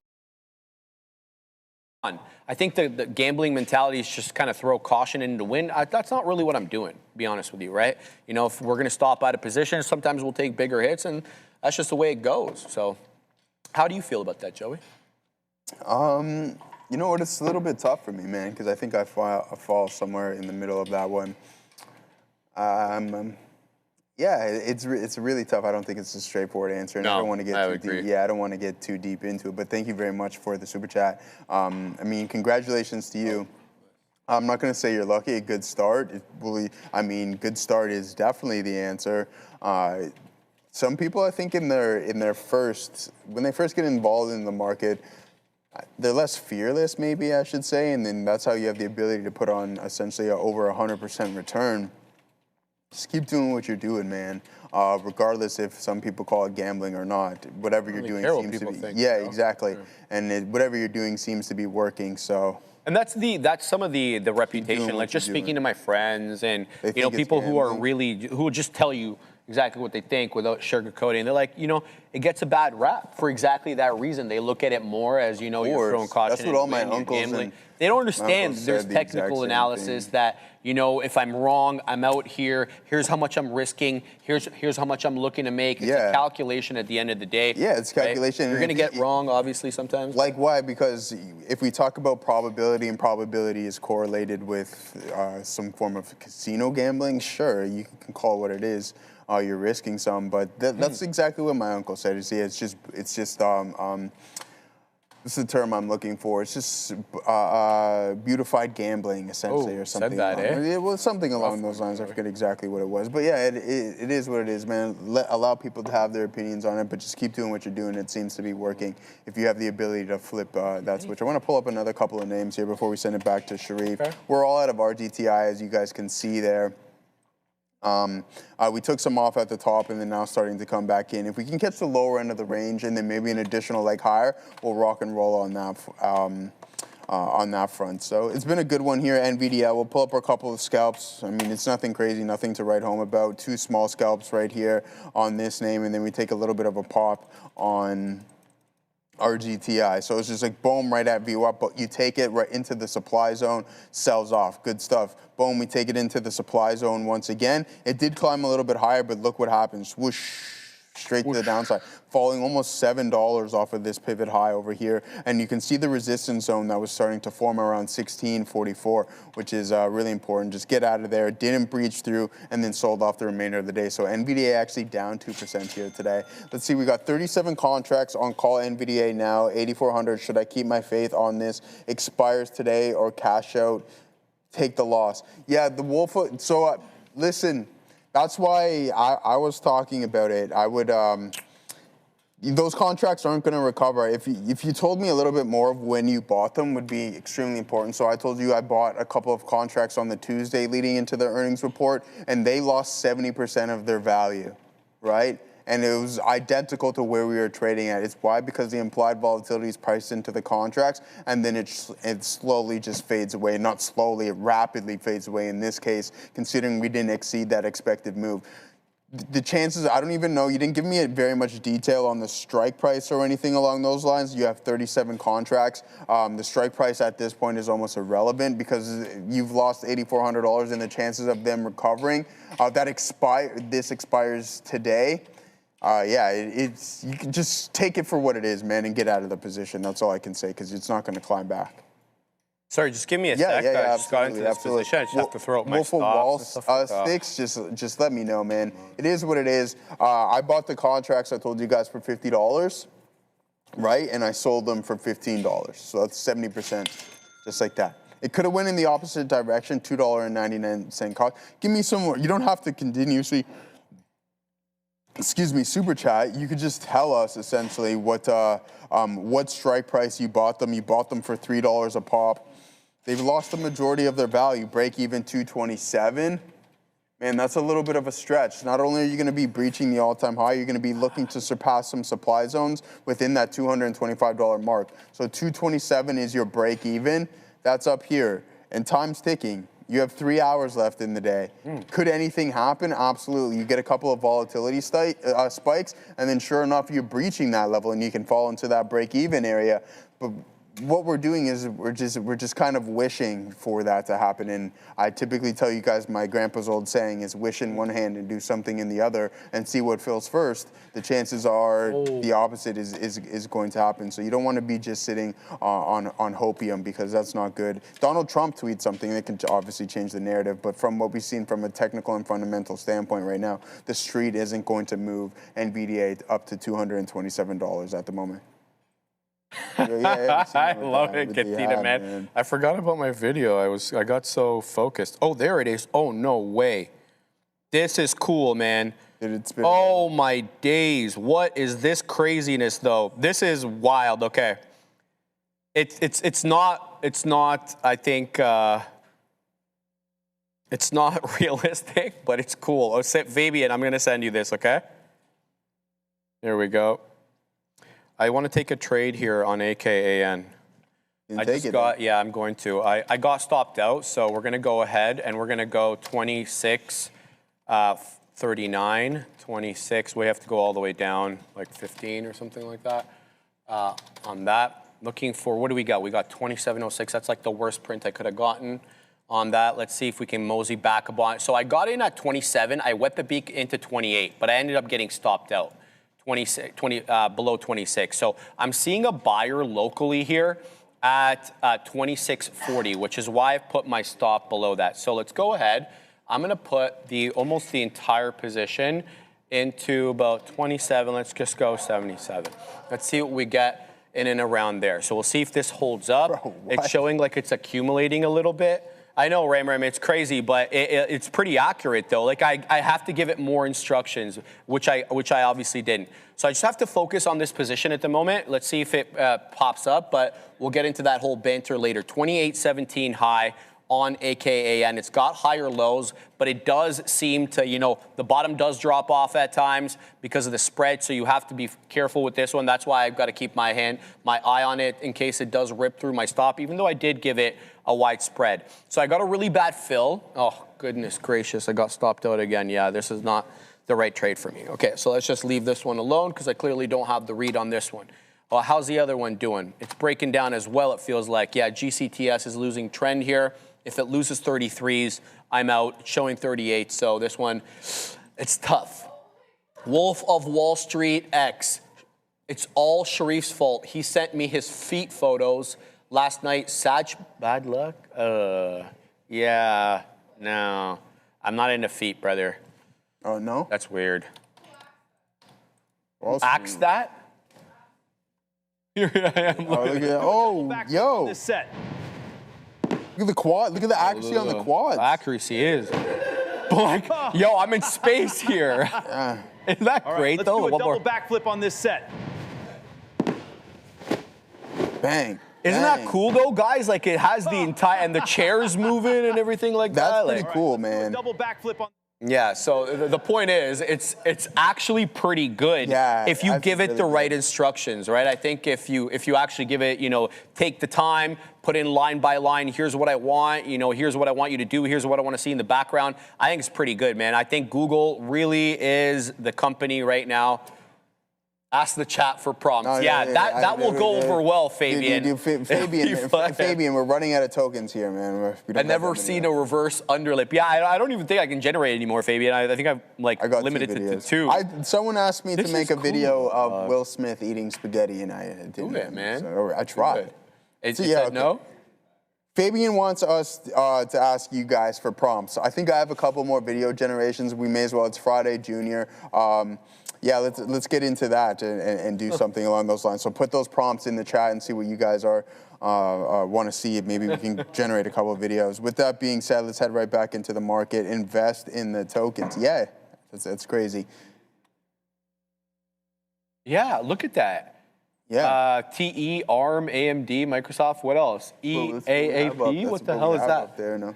I think the gambling mentality is just kind of throw caution into the wind. That's not really what I'm doing, to be honest with you, right? You know, if we're going to stop out of position, sometimes we'll take bigger hits, and that's just the way it goes. So how do you feel about that, Joey? You know what? It's a little bit tough for me, man, because I think I fall somewhere in the middle of that one. Yeah, it's really tough. I don't think it's a straightforward answer, and I don't want to get too deep. Yeah, I don't want to get too deep into it. But thank you very much for the super chat. I mean, congratulations to you. I'm not going to say you're lucky. A good start. Good start is definitely the answer. Some people, I think, when they first get involved in the market, they're less fearless, maybe I should say, and then that's how you have the ability to put on essentially over 100% return. Just keep doing what you're doing, man. Regardless if some people call it gambling or not, whatever you're doing seems to be. Yeah, exactly. And whatever you're doing seems to be working. So. And that's some of the reputation. Like just speaking to my friends and you know people who will just tell you exactly what they think without sugarcoating. They're like, you know, it gets a bad rap for exactly that reason. They look at it more as, you know, you're throwing caution. That's what all my uncles and they don't understand there's technical analysis that, you know, if I'm wrong, I'm out here. Here's how much I'm risking. Here's how much I'm looking to make. It's a calculation at the end of the day. Yeah, it's calculation. Right? You're going to get wrong, obviously, sometimes. Like why? Because if we talk about probability, and probability is correlated with some form of casino gambling, sure, you can call it what it is. You're risking some, but that's exactly what my uncle said. You see, it's just this is the term I'm looking for. It's just beautified gambling, essentially, or something. Said that, Well, something along those lines. I forget exactly what it was, but yeah, it is what it is, man. Allow people to have their opinions on it, but just keep doing what you're doing. It seems to be working. If you have the ability to flip that switch. I want to pull up another couple of names here before we send it back to Sharif. Okay. We're all out of RGTI, as you guys can see there. We took some off at the top and then now starting to come back in. If we can catch the lower end of the range and then maybe an additional leg higher, we'll rock and roll on that front. So it's been a good one here. NVIDIA, we'll pull up a couple of scalps. I mean, it's nothing crazy, nothing to write home about. 2 small scalps right here on this name, and then we take a little bit of a pop on RGTI. So it's just like boom, right at VWAP, but you take it right into the supply zone, sells off. Good stuff. Boom, we take it into the supply zone once again. It did climb a little bit higher, but look what happens. Whoosh, straight to the downside, falling almost $7 off of this pivot high over here. And you can see the resistance zone that was starting to form around 1644, which is really important. Just get out of there. Didn't breach through and then sold off the remainder of the day. So NVDA actually down 2% here today. Let's see, we got 37 contracts on call NVDA now, 8,400. Should I keep my faith on this? Expires today or cash out? Take the loss. Yeah, the wolf. So listen, that's why I was talking about it. I would, those contracts aren't going to recover. If you told me a little bit more of when you bought them would be extremely important. So I told you I bought a couple of contracts on the Tuesday leading into the earnings report, and they lost 70% of their value, right? And it was identical to where we were trading at. It's why? Because the implied volatility is priced into the contracts, and then it slowly just fades away. Not slowly, it rapidly fades away in this case, considering we didn't exceed that expected move. The chances, I don't even know, you didn't give me very much detail on the strike price or anything along those lines. You have 37 contracts. The strike price at this point is almost irrelevant because you've lost $8,400 and the chances of them recovering. This expires today. Yeah, you can just take it for what it is, man, and get out of the position. That's all I can say, because it's not going to climb back. Sorry, just give me a sec. I just got into this position. I just have to throw up my stops and stuff like sticks, just let me know, man. It is what it is. I bought the contracts I told you guys for $50, right? And I sold them for $15. So that's 70%, just like that. It could have went in the opposite direction, $2.99 cost. Give me some more. You don't have to continuously, excuse me, super chat. You could just tell us essentially what strike price you bought them. You bought them for $3 a pop. They've lost the majority of their value, break even 227. Man, that's a little bit of a stretch. Not only are you going to be breaching the all-time high, you're going to be looking to surpass some supply zones within that $225 mark. So 227 is your break even. That's up here. And time's ticking. You have 3 hours left in the day. Could anything happen? Absolutely. You get a couple of volatility spikes, and then sure enough, you're breaching that level, and you can fall into that break-even area. But what we're doing is we're just kind of wishing for that to happen. And I typically tell you guys, my grandpa's old saying is wish in one hand and do something in the other and see what fills first. The chances are the opposite is going to happen. So you don't want to be just sitting on hopium, because that's not good. Donald Trump tweets something that can obviously change the narrative, but from what we've seen from a technical and fundamental standpoint right now, the street isn't going to move NVDA up to $227 at the moment. I love it, Katina, man. I forgot about my video. I got so focused. Oh, there it is. Oh, no way. This is cool, man. Oh, my days. What is this craziness, though? This is wild. Okay. It's not, I think, it's not realistic, but it's cool. Oh, Fabian, I'm going to send you this, okay? There we go. I want to take a trade here on AKAN. Yeah, I'm going to. I got stopped out, so we're going to go ahead and we're going to go 26, 39, 26. We have to go all the way down, like 15 or something like that. On that, looking for, what do we got? We got 27.06. That's like the worst print I could have gotten on that. Let's see if we can mosey back a bunch. So I got in at 27. I wet the beak into 28, but I ended up getting stopped out. 26, below 26. So I'm seeing a buyer locally here at 26.40, which is why I've put my stop below that. So let's go ahead. I'm going to put almost the entire position into about 27. Let's just go 77. Let's see what we get in and around there. So we'll see if this holds up. Bro, it's showing like it's accumulating a little bit. I know, Ram, it's crazy, but it's pretty accurate, though. Like, I have to give it more instructions, which I obviously didn't. So I just have to focus on this position at the moment. Let's see if it pops up, but we'll get into that whole banter later. 28.17 high on AKAN. It's got higher lows, but it does seem to, the bottom does drop off at times because of the spread, so you have to be careful with this one. That's why I've got to keep my eye on it in case it does rip through my stop, even though I did give it a wide spread. So I got a really bad fill. Oh, goodness gracious, I got stopped out again. Yeah, this is not the right trade for me. Okay, so let's just leave this one alone because I clearly don't have the read on this one. Well, how's the other one doing? It's breaking down as well, it feels like. Yeah, GCTS is losing trend here. If it loses 33s, I'm out. It's showing 38, so this one, it's tough. Wolf of Wall Street X. It's all Sharif's fault. He sent me his feet photos last night. Sag, bad luck? Yeah, no. I'm not into feet, brother. Oh, no? That's weird. Axe that? Here I am. Oh, look at that. Oh, yo. This set. Look at the quad. Look at the accuracy on the quads. The accuracy is. Like, yo, I'm in space here. Isn't that great, let's though? do a double backflip on this set. Bang. Isn't that cool, though, guys? Like, it has the entire, and the chair's moving and everything like that. That's pretty like, cool, man. Double backflip on. Yeah, so the point is, it's actually pretty good if you give it the right instructions, right? I think if you actually give it, take the time, put in line by line, here's what I want, here's what I want you to do, here's what I want to see in the background. I think it's pretty good, man. I think Google really is the company right now. Ask the chat for prompts. That will go over well, Fabian. Fabian, we're running out of tokens here, man. I've never seen a reverse underlip. Yeah, I don't even think I can generate anymore, Fabian. I think I've limited it to 2. Someone asked me to make a video of Will Smith eating spaghetti, and I didn't. Do it, man. So I tried. It said no? Fabian wants us to ask you guys for prompts. I think I have a couple more video generations. We may as well. It's Friday, Junior. Yeah, let's get into that and do something along those lines. So put those prompts in the chat and see what you guys are want to see it. Maybe we can generate a couple of videos. With that being said, let's head right back into the market, invest in the tokens. Yeah, that's crazy. Yeah, look at that. Yeah. TE, ARM, AMD, Microsoft, what else? EAAP, what the hell is that? Up there, no?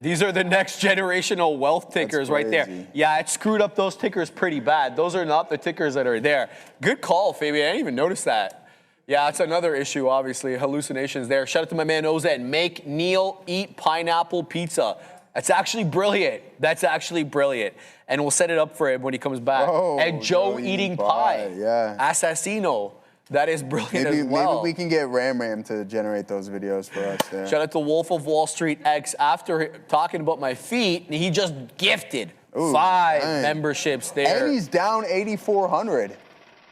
These are the next generational wealth tickers right there. Yeah, it screwed up those tickers pretty bad. Those are not the tickers that are there. Good call, Fabian. I didn't even notice that. Yeah, it's another issue, obviously. Hallucinations there. Shout out to my man OZN. Make Neil eat pineapple pizza. That's actually brilliant. That's actually brilliant. And we'll set it up for him when he comes back. Oh, and Joe eating pie. Yeah. Assassino. That is brilliant as well. Maybe we can get Ram to generate those videos for us there. Shout out to Wolf of Wall Street X. After talking about my feet, he just gifted 5 memberships there. And he's down 8,400.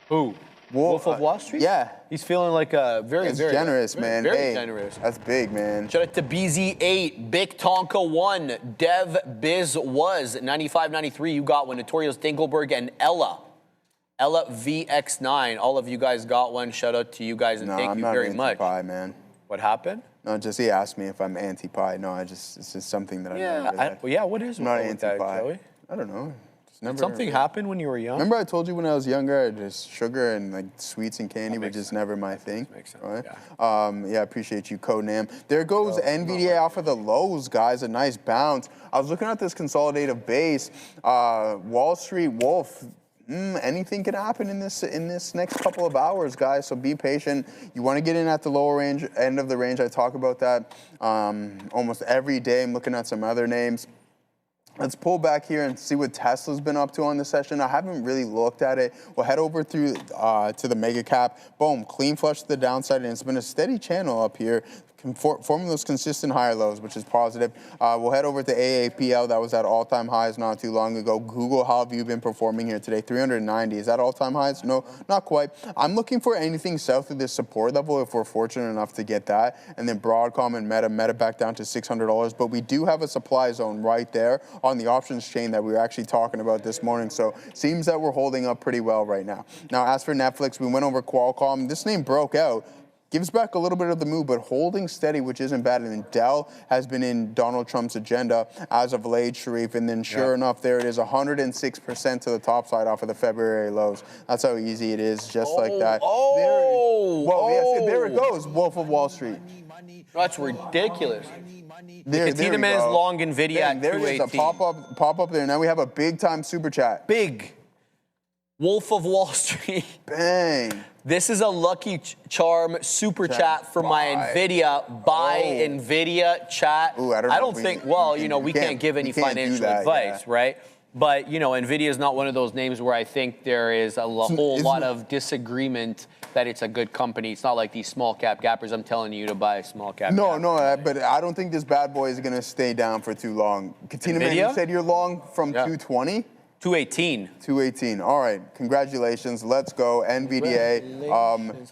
Who? Wolf of Wall Street? Yeah. He's feeling like a very generous, man. Very generous. That's big, man. Shout out to BZ8, Big Tonka 1, Dev Biz Was, 95.93. You got one. Notorious Dinkelberg and Ella VX9. All of you guys got one. Shout out to you guys and thank you very much. Anti-pie, man. What happened? No, just he asked me if I'm anti-pie. No, it's just something that yeah, what is I'm not wrong with that, anti-pie. Joey? I don't know. Did something happen when you were young? Remember I told you when I was younger, just sugar and like sweets and candy were just never my thing. Makes sense. Right? Yeah. Yeah, appreciate you, Codenam. There goes NVDA off of the lows, guys. A nice bounce. I was looking at this consolidative base. Wall Street Wolf. Anything can happen in this next couple of hours, guys. So be patient. You want to get in at the lower end of the range. I talk about that almost every day. I'm looking at some other names. Let's pull back here and see what Tesla's been up to on the session. I haven't really looked at it. We'll head over through to the mega cap. Boom, clean flush to the downside, and it's been a steady channel up here, forming those consistent higher lows, which is positive. We'll head over to AAPL. That was at all-time highs not too long ago. Google, how have you been performing here today? 390. Is that all-time highs? No, not quite. I'm looking for anything south of this support level if we're fortunate enough to get that. And then Broadcom and Meta back down to $600. But we do have a supply zone right there on the options chain that we were actually talking about this morning. So seems that we're holding up pretty well right now. Now, as for Netflix, we went over Qualcomm. This name broke out. Gives back a little bit of the move, but holding steady, which isn't bad. And then Dell has been in Donald Trump's agenda as of late, Sharif. And then sure enough, there it is, 106% to the top side off of the February lows. That's how easy it is, just like that. There it goes, Wolf of Wall Street. That's ridiculous. Katina Man's long NVIDIA at 218. There it is, a pop up there. Now we have a big time super chat. Big. Wolf of Wall Street. Bang. This is a Lucky Charm super chat for my NVIDIA. Buy NVIDIA chat. Ooh, I don't think, well, you know, we can't give any financial advice, right? But, you know, NVIDIA is not one of those names where I think there is a whole lot of disagreement that it's a good company. It's not like these small cap gappers. I'm telling you to buy small cap. No, but I don't think this bad boy is going to stay down for too long. Katina Man, you said you're long from 220? 218. 218. All right. Congratulations. Let's go. NVDA.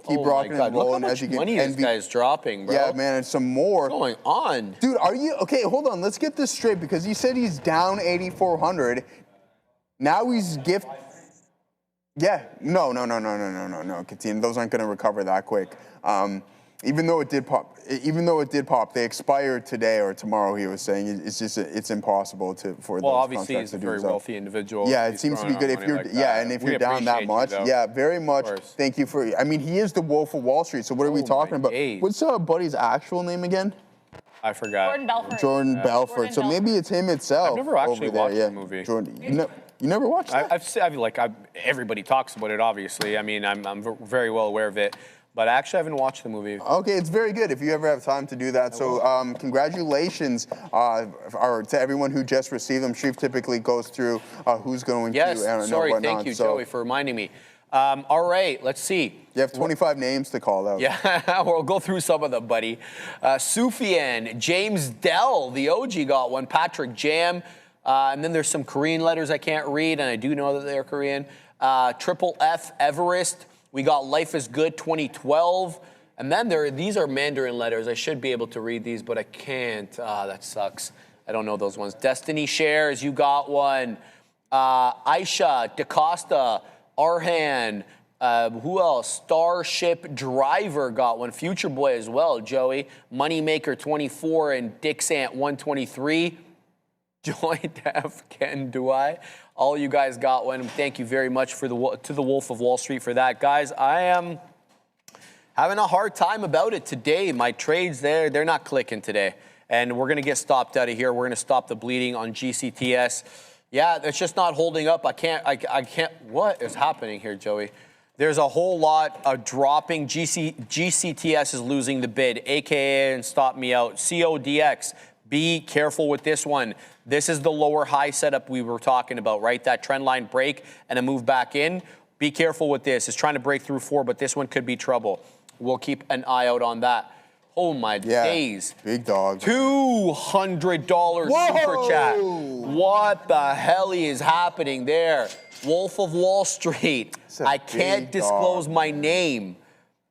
Keep rocking and rolling as you get. Money this guy's dropping, bro. Yeah, man. And some more. What's going on? Dude, are you okay? Hold on. Let's get this straight because you said he's down 8,400. Now he's gift. Yeah. No. Katina, those aren't going to recover that quick. Even though it did pop, they expired today or tomorrow. He was saying it's impossible for those obviously contracts he's to do a very so. wealthy individual. Yeah, it seems to be good if you're and if you're down that much. Yeah, very much. Thank you for. I mean, he is the Wolf of Wall Street. So what are we talking about? What's buddy's actual name again? I forgot. Jordan Belfort. Jordan Belfort. So maybe it's him itself. I've never actually watched the movie. Jordan, you never watched it? Everybody talks about it. Obviously, I mean, I'm very well aware of it. But I actually haven't watched the movie. Okay, it's very good if you ever have time to do that. So congratulations to everyone who just received them. Sharif typically goes through who's going to and sorry, whatnot. Thank you, Joey, for reminding me. All right, let's see. You have 25 names to call out. Yeah, we'll go through some of them, buddy. Sufyan, James Dell, the OG got one. Patrick Jam. And then there's some Korean letters I can't read, and I do know that they're Korean. Triple F, Everest. We got Life is Good 2012. And then these are Mandarin letters. I should be able to read these, but I can't. That sucks. I don't know those ones. Destiny Shares, you got one. Aisha, DaCosta, Arhan, Who else? Starship Driver got one. Future Boy as well, Joey. Moneymaker 24 and Dixant 123. Joint F, Ken, do I? All you guys got one. Thank you very much to the Wolf of Wall Street for that. Guys, I am having a hard time about it today. My trades there, they're not clicking today. And we're going to get stopped out of here. We're going to stop the bleeding on GCTS. Yeah, it's just not holding up. I can't. What is happening here, Joey? There's a whole lot of dropping. GCTS is losing the bid, AKA and stop me out. CODX, be careful with this one. This is the lower high setup we were talking about, right? That trend line break and a move back in. Be careful with this. It's trying to break through 4, but this one could be trouble. We'll keep an eye out on that. Oh my days. Big dog. $200 super chat. What the hell is happening there? Wolf of Wall Street. I can't disclose my name,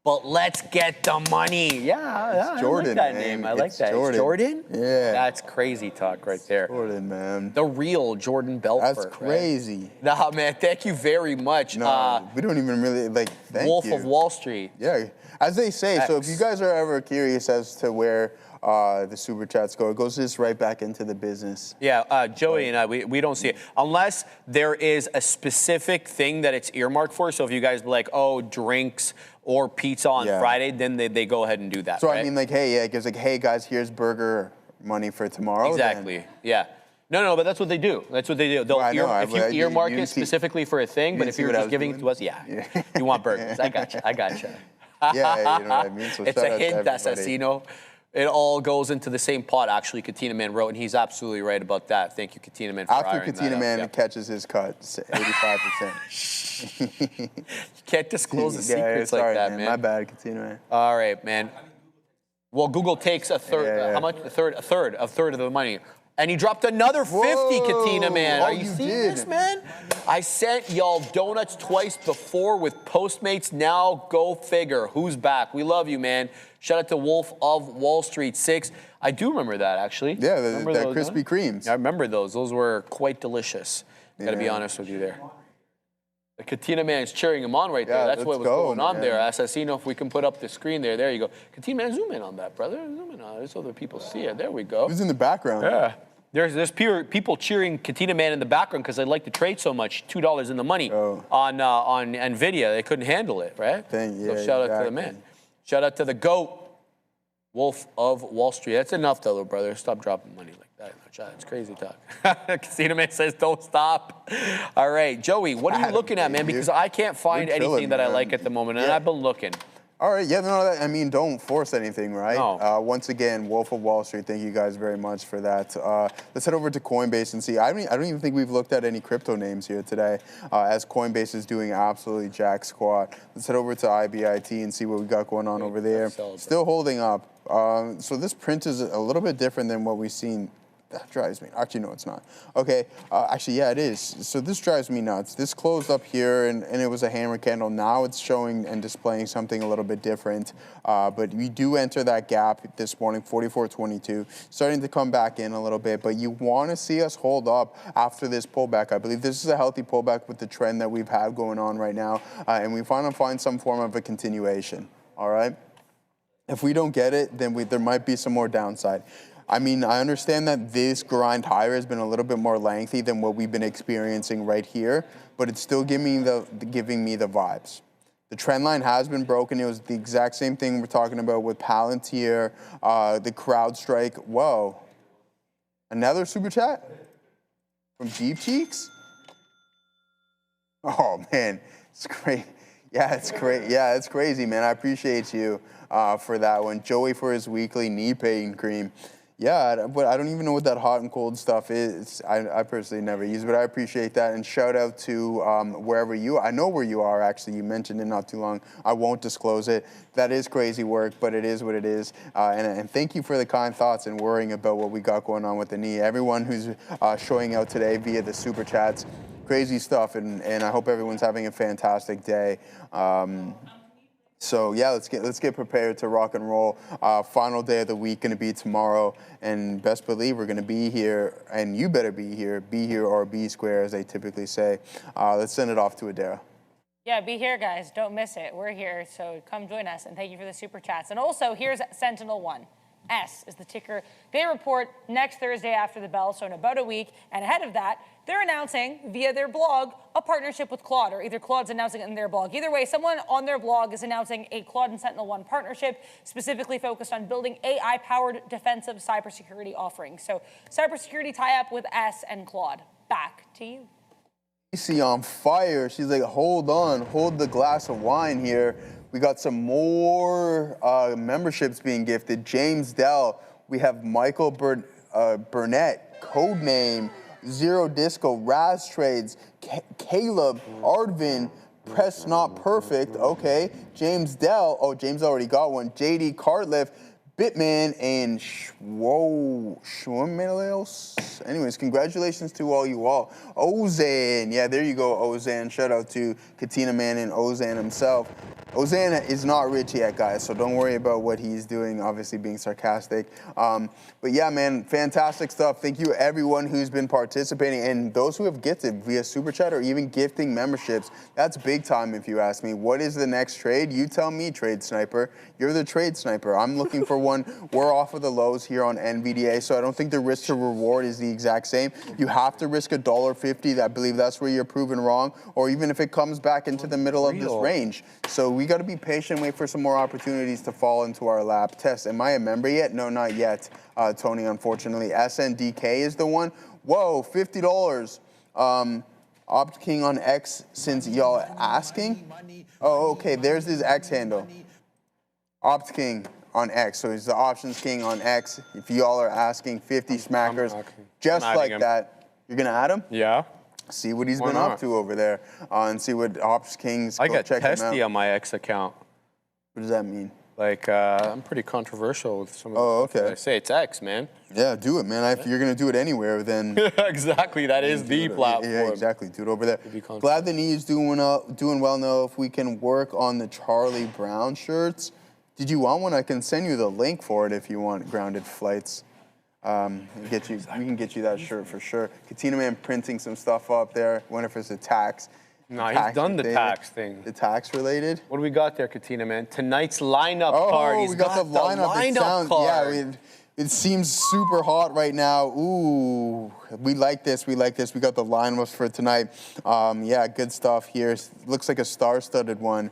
but let's get the money. Yeah, Jordan, I like that name. I like that. Jordan. Jordan? Yeah. That's crazy talk right there. Jordan, man. The real Jordan Belfort. That's crazy. Right? Nah, man, thank you very much. No, we don't even really, thank Wolf you. of Wall Street. Yeah, as they say. X. So if you guys are ever curious as to where the super chats go, it goes just right back into the business. Yeah, Joey and I, we don't see it. Unless there is a specific thing that it's earmarked for. So if you guys be like, oh, drinks or pizza on Friday, then they go ahead and do that. So right? I mean, it gives hey guys, here's burger money for tomorrow. Exactly, then. Yeah. No, but that's what they do. That's what they do. They'll if you earmark it specifically for a thing, but if you're just giving it to us, you want burgers. I got you. Yeah, you know what I mean? So it's a hint, assassino. It all goes into the same pot, actually, Katina Man wrote, and he's absolutely right about that. Thank you, Katina Man, for After Katina Man catches his cut, 85%. You can't disclose the secrets like that, man. My bad, Katina Man. All right, man. Well, Google takes a third. How much? A third of the money. And he dropped another 50, Katina Man. Are you seeing this, man? I sent y'all donuts twice before with Postmates. Now go figure. Who's back? We love you, man. Shout out to Wolf of Wall Street 6. I do remember that, actually. Yeah, that Krispy Kremes. I remember those. Those were quite delicious. Gotta be honest with you there. The Katina Man is cheering him on right there. That's what was going on there. Assassino, if we can put up the screen there. There you go. Katina Man, zoom in on that, brother. Zoom in on it so that people see it. There we go. Who's in the background? Yeah. There's people cheering Katina Man in the background because they like to trade so much. $2 in the money on NVIDIA. They couldn't handle it, right? So shout out to the man. Shout out to the GOAT, Wolf of Wall Street. That's enough, though, little brother. Stop dropping money like that. It's crazy talk. Katina Man says, don't stop. All right, Joey, what are you looking at, man? Because I can't find anything that I like at the moment, and I've been looking. All right, I mean, don't force anything, right? No. Once again, Wolf of Wall Street, thank you guys very much for that. Let's head over to Coinbase and see. I don't even think we've looked at any crypto names here today, as Coinbase is doing absolutely jack squat. Let's head over to IBIT and see what we got going on over there. Still holding up. So this print is a little bit different than what we've seen. That drives me. Actually, no, it's not. Okay. Actually, yeah, it is. So this drives me nuts. This closed up here, and it was a hammer candle. Now it's showing and displaying something a little bit different. But we do enter that gap this morning, 44.22, starting to come back in a little bit. But you want to see us hold up after this pullback. I believe this is a healthy pullback with the trend that we've had going on right now. And we want to find some form of a continuation. All right? If we don't get it, then there might be some more downside. I mean, I understand that this grind higher has been a little bit more lengthy than what we've been experiencing right here, but it's still giving me the vibes. The trend line has been broken. It was the exact same thing we're talking about with Palantir, the CrowdStrike. Whoa. Another super chat from Jeep Cheeks? Oh, man. It's great. Yeah, it's great. Yeah, it's crazy, man. I appreciate you for that one. Joey for his weekly knee pain cream. Yeah, but I don't even know what that hot and cold stuff is. I personally never use it, but I appreciate that. And shout out to wherever I know where you are, actually. You mentioned it not too long. I won't disclose it. That is crazy work, but it is what it is. And thank you for the kind thoughts and worrying about what we got going on with the knee. Everyone who's showing out today via the super chats, crazy stuff. And I hope everyone's having a fantastic day. So yeah, let's get prepared to rock and roll. Final day of the week going to be tomorrow, and best believe we're going to be here, and you better be here or be square, as they typically say. Let's send it off to Adara. Yeah, be here, guys. Don't miss it. We're here, so come join us. And thank you for the super chats. And also, here's Sentinel-1. S is the ticker. They report next Thursday after the bell, so in about a week. And ahead of that, they're announcing via their blog a partnership with Claude, or either Claude's announcing it in their blog. Either way, someone on their blog is announcing a Claude and Sentinel-1 partnership specifically focused on building AI-powered defensive cybersecurity offerings. So cybersecurity tie-up with S and Claude. Back to you. Casey on fire. She's like, hold on, hold the glass of wine here. We got some more memberships being gifted. James Dell. We have Michael Burnett, Codename, Zero Disco, Raz Trades, Caleb, Ardvin, Press Not Perfect. Okay, James Dell. Oh, James already got one. JD Cartliff, Bitman, and Schwimmelos. Anyways, congratulations to all you all. Ozan, yeah, there you go, Ozan. Shout out to Katina Man and Ozan himself. Ozan is not rich yet, guys, so don't worry about what he's doing, obviously being sarcastic. But yeah, man, fantastic stuff. Thank you everyone who's been participating and those who have gifted via Super Chat or even gifting memberships. That's big time if you ask me. What is the next trade? You tell me, Trade Sniper. You're the Trade Sniper. I'm looking for one. We're off of the lows here on NVDA, so I don't think the risk to reward is the exact same. You have to risk $1.50. I believe that's where you're proven wrong, or even if it comes back into the middle of this range. So we got to be patient, wait for some more opportunities to fall into our lap. Tess, am I a member yet? No, not yet, Tony, unfortunately. SNDK is the one. Whoa, $50. Opt King on X since y'all asking? Oh, okay, there's his X handle. Opt King on X, so he's the Options King on X. If y'all are asking, 50 smackers, just like that. You're gonna add him? Yeah. See what he's been up to over there, and see what Ops Kings. I got testy on my X account. What does that mean? Like, I'm pretty controversial with some of the stuff that I say. It's X, man. Yeah, do it, man. If you're going to do it anywhere, then... Exactly, that is the platform. Yeah, exactly. Do it over there. Glad the knee is doing well now. If we can work on the Charlie Brown shirts. Did you want one? I can send you the link for it if you want grounded flights. We can get you that shirt for sure. Katina Man printing some stuff up there. Wonder if it's a tax. No, he's done the tax thing. The tax related? What do we got there, Katina Man? Tonight's lineup card. Oh, we got the lineup card. Yeah, it seems super hot right now. Ooh, we like this. We like this. We got the lineups for tonight. Yeah, good stuff here. Looks like a star-studded one.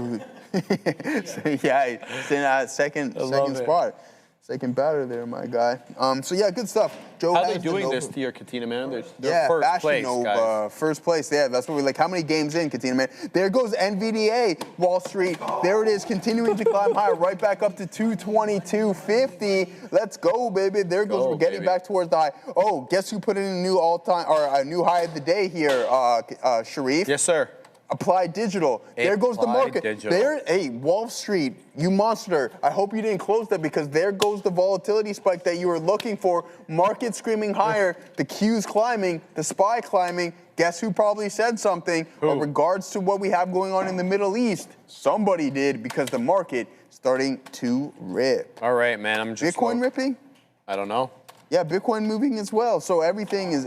Yeah, it's in second spot. Second batter there, my guy. So yeah, good stuff. Joe, how are they doing this to your Katina Man? They're first place, guys. First place. Yeah, that's what we like. How many games in, Katina Man? There goes NVDA, Wall Street. There it is, continuing to climb higher, right back up to 222.50. Let's go, baby. There goes. We're getting back towards the high. Oh, guess who put in a new all-time or a new high of the day here, Sharif? Yes, sir. Applied Digital. There goes the market. There, hey, Wall Street, you monster. I hope you didn't close that because there goes the volatility spike that you were looking for. Market screaming higher, the Q's climbing, the SPY climbing. Guess who probably said something in regards to what we have going on in the Middle East? Somebody did because the market starting to rip. All right, man. I'm just Bitcoin ripping? I don't know. Yeah, Bitcoin moving as well. So everything is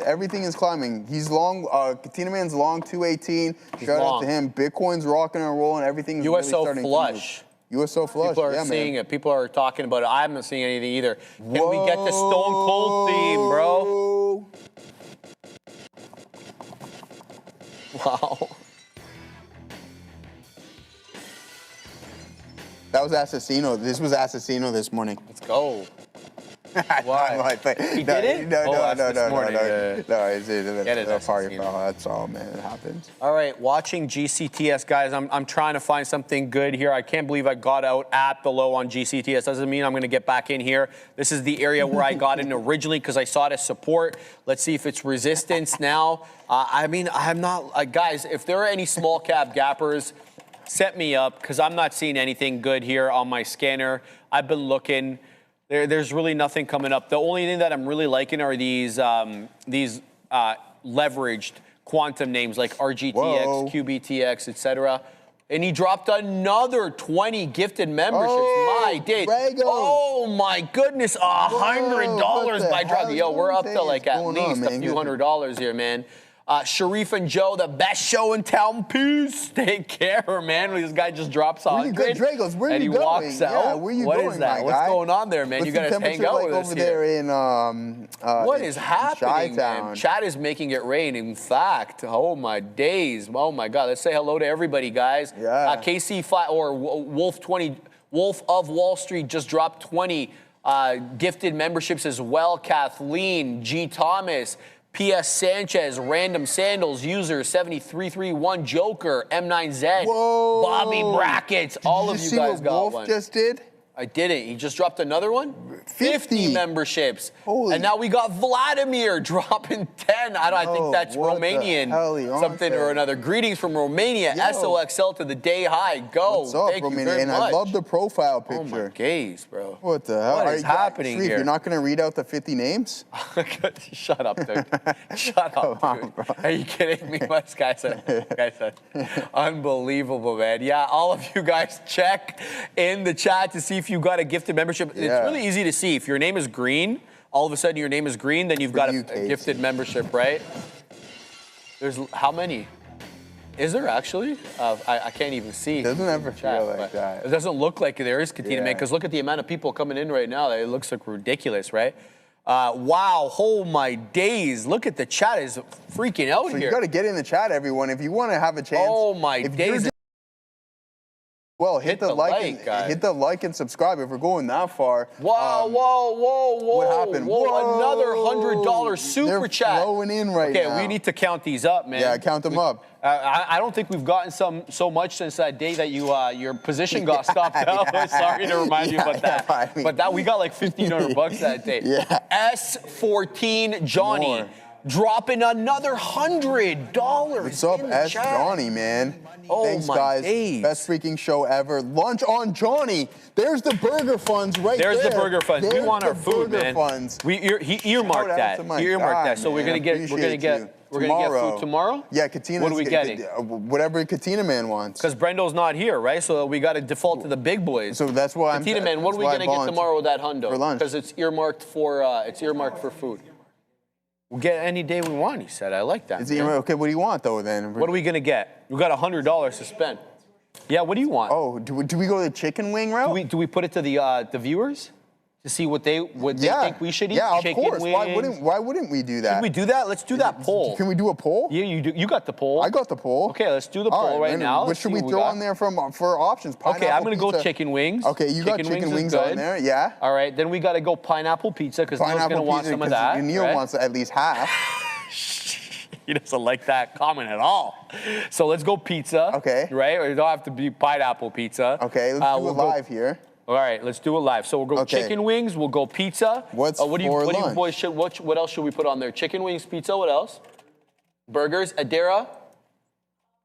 climbing. He's long. Katina Man's long 218. Shout out to him. Bitcoin's rocking and rolling. Everything's USO really starting flush. To move. USO flush. People are seeing it. People are talking about it. I'm not seeing anything either. Can we get the Stone Cold theme, bro? Wow. That was Assassino. This was Assassino this morning. Let's go. Why? He did it? No. It's a party foul. That's all, man. It happens. All right, watching GCTS, guys. I'm trying to find something good here. I can't believe I got out at the low on GCTS. Doesn't mean I'm going to get back in here. This is the area where I got in originally because I saw it as support. Let's see if it's resistance now. I'm not, guys, if there are any small cap gappers, set me up because I'm not seeing anything good here on my scanner. I've been looking. There's really nothing coming up. The only thing that I'm really liking are these leveraged quantum names like RGTX, QBTX, etc. And he dropped another 20 gifted memberships. My day. Oh my goodness, $100 by dropping. Yo, we're up to like at least a few $100s here, man. Sharif and Joe, the best show in town. Peace. Take care, man. This guy just drops on. Where you go, Dragos? Where and you he going? walks out. Yeah, where you what going, is that? my What's guy? going on there, man? What's You got to hang out with us over here. there in What is happening, man? Chi-Town? Chat is making it rain. In fact, oh my days. Oh my God. Let's say hello to everybody, guys. Yeah. KC5 or Wolf of Wall Street just dropped 20 gifted memberships as well. Kathleen, G. Thomas, P.S. Sanchez, Random Sandals, User 7331, Joker, M9Z, Whoa. Bobby Brackets. All of you guys got Wolf one. just did? I didn't. He just dropped another one? 50 memberships. Holy. And now we got Vladimir dropping 10. I think that's what the Romanian. hell he on Something there? or another. Greetings from Romania. Yo. SOXL to the day high. Go. What's up, Thank you Romania? very And much. I love the profile Oh my picture. gaze, bro. What the hell? What is happening Sharif, here? You're not going to read out the 50 names? Shut up, dude. Shut up, dude. Are you kidding me? This guy said, unbelievable, man. Yeah, all of you guys check in the chat to see if you got a gifted membership. It's really easy to see. If your name is green, all of a sudden your name is green, then you've got a gifted membership, right? There's how many? Is there actually? I can't even see. It doesn't ever feel like that. It doesn't look like there is, Katina, man, because look at the amount of people coming in right now. It looks like ridiculous, right? Wow, oh my days. Look at the chat is freaking out So here. you got to get in the chat, everyone. If you want to have a chance. Oh my days. Well, hit the like and subscribe if we're going that far. Whoa, whoa. What happened? Whoa, another $100 super They're chat. flowing in right now. Okay, we need to count these up, man. Yeah, count them up. I don't think we've gotten so much since that day that your position got stopped out. Sorry to remind you about that. I mean, but we got like $1,500 that day. Yeah. S14 Johnny. More. Dropping another $100. What's up, S. Johnny, man? Oh, thanks, my guys. days. Best freaking show ever. Lunch on Johnny. There's the burger funds right there. There's the burger funds. We want our food, man. Funds. He earmarked that. He earmarked that. So we're gonna get food tomorrow. Yeah, Katina. What are we getting? Whatever Katina Man wants. Because Brendo's not here, right? So we got to default to the big boys. So that's why Katina Man, what are we gonna get tomorrow with that hundo? For lunch. Because it's earmarked for food. We'll get any day we want, he said. I like that. Okay, what do you want, though, then? What are we going to get? We got $100 to spend. Yeah, what do you want? Oh, do we go the chicken wing route? Do we put it to the viewers to see what they think we should eat? Yeah, of chicken course. Wings? Why wouldn't we do that? Should we do that? Let's do that poll. Can we do a poll? Yeah, you do. You got the poll. I got the poll. Okay, let's do the poll right now. What should we throw on there for options? Okay, I'm going to go chicken wings. Okay, you got chicken wings on there, yeah. All right, then we got to go pineapple pizza because Neil's going to want some of that. Neil wants at least half. He doesn't like that comment at all. So let's go pizza. Okay. Right? Or it don't have to be pineapple pizza. Okay, let's do it live here. All right, let's do it live. So we'll go chicken wings, we'll go pizza. What do you boys what else should we put on there? Chicken wings, pizza, what else? Burgers, Adara?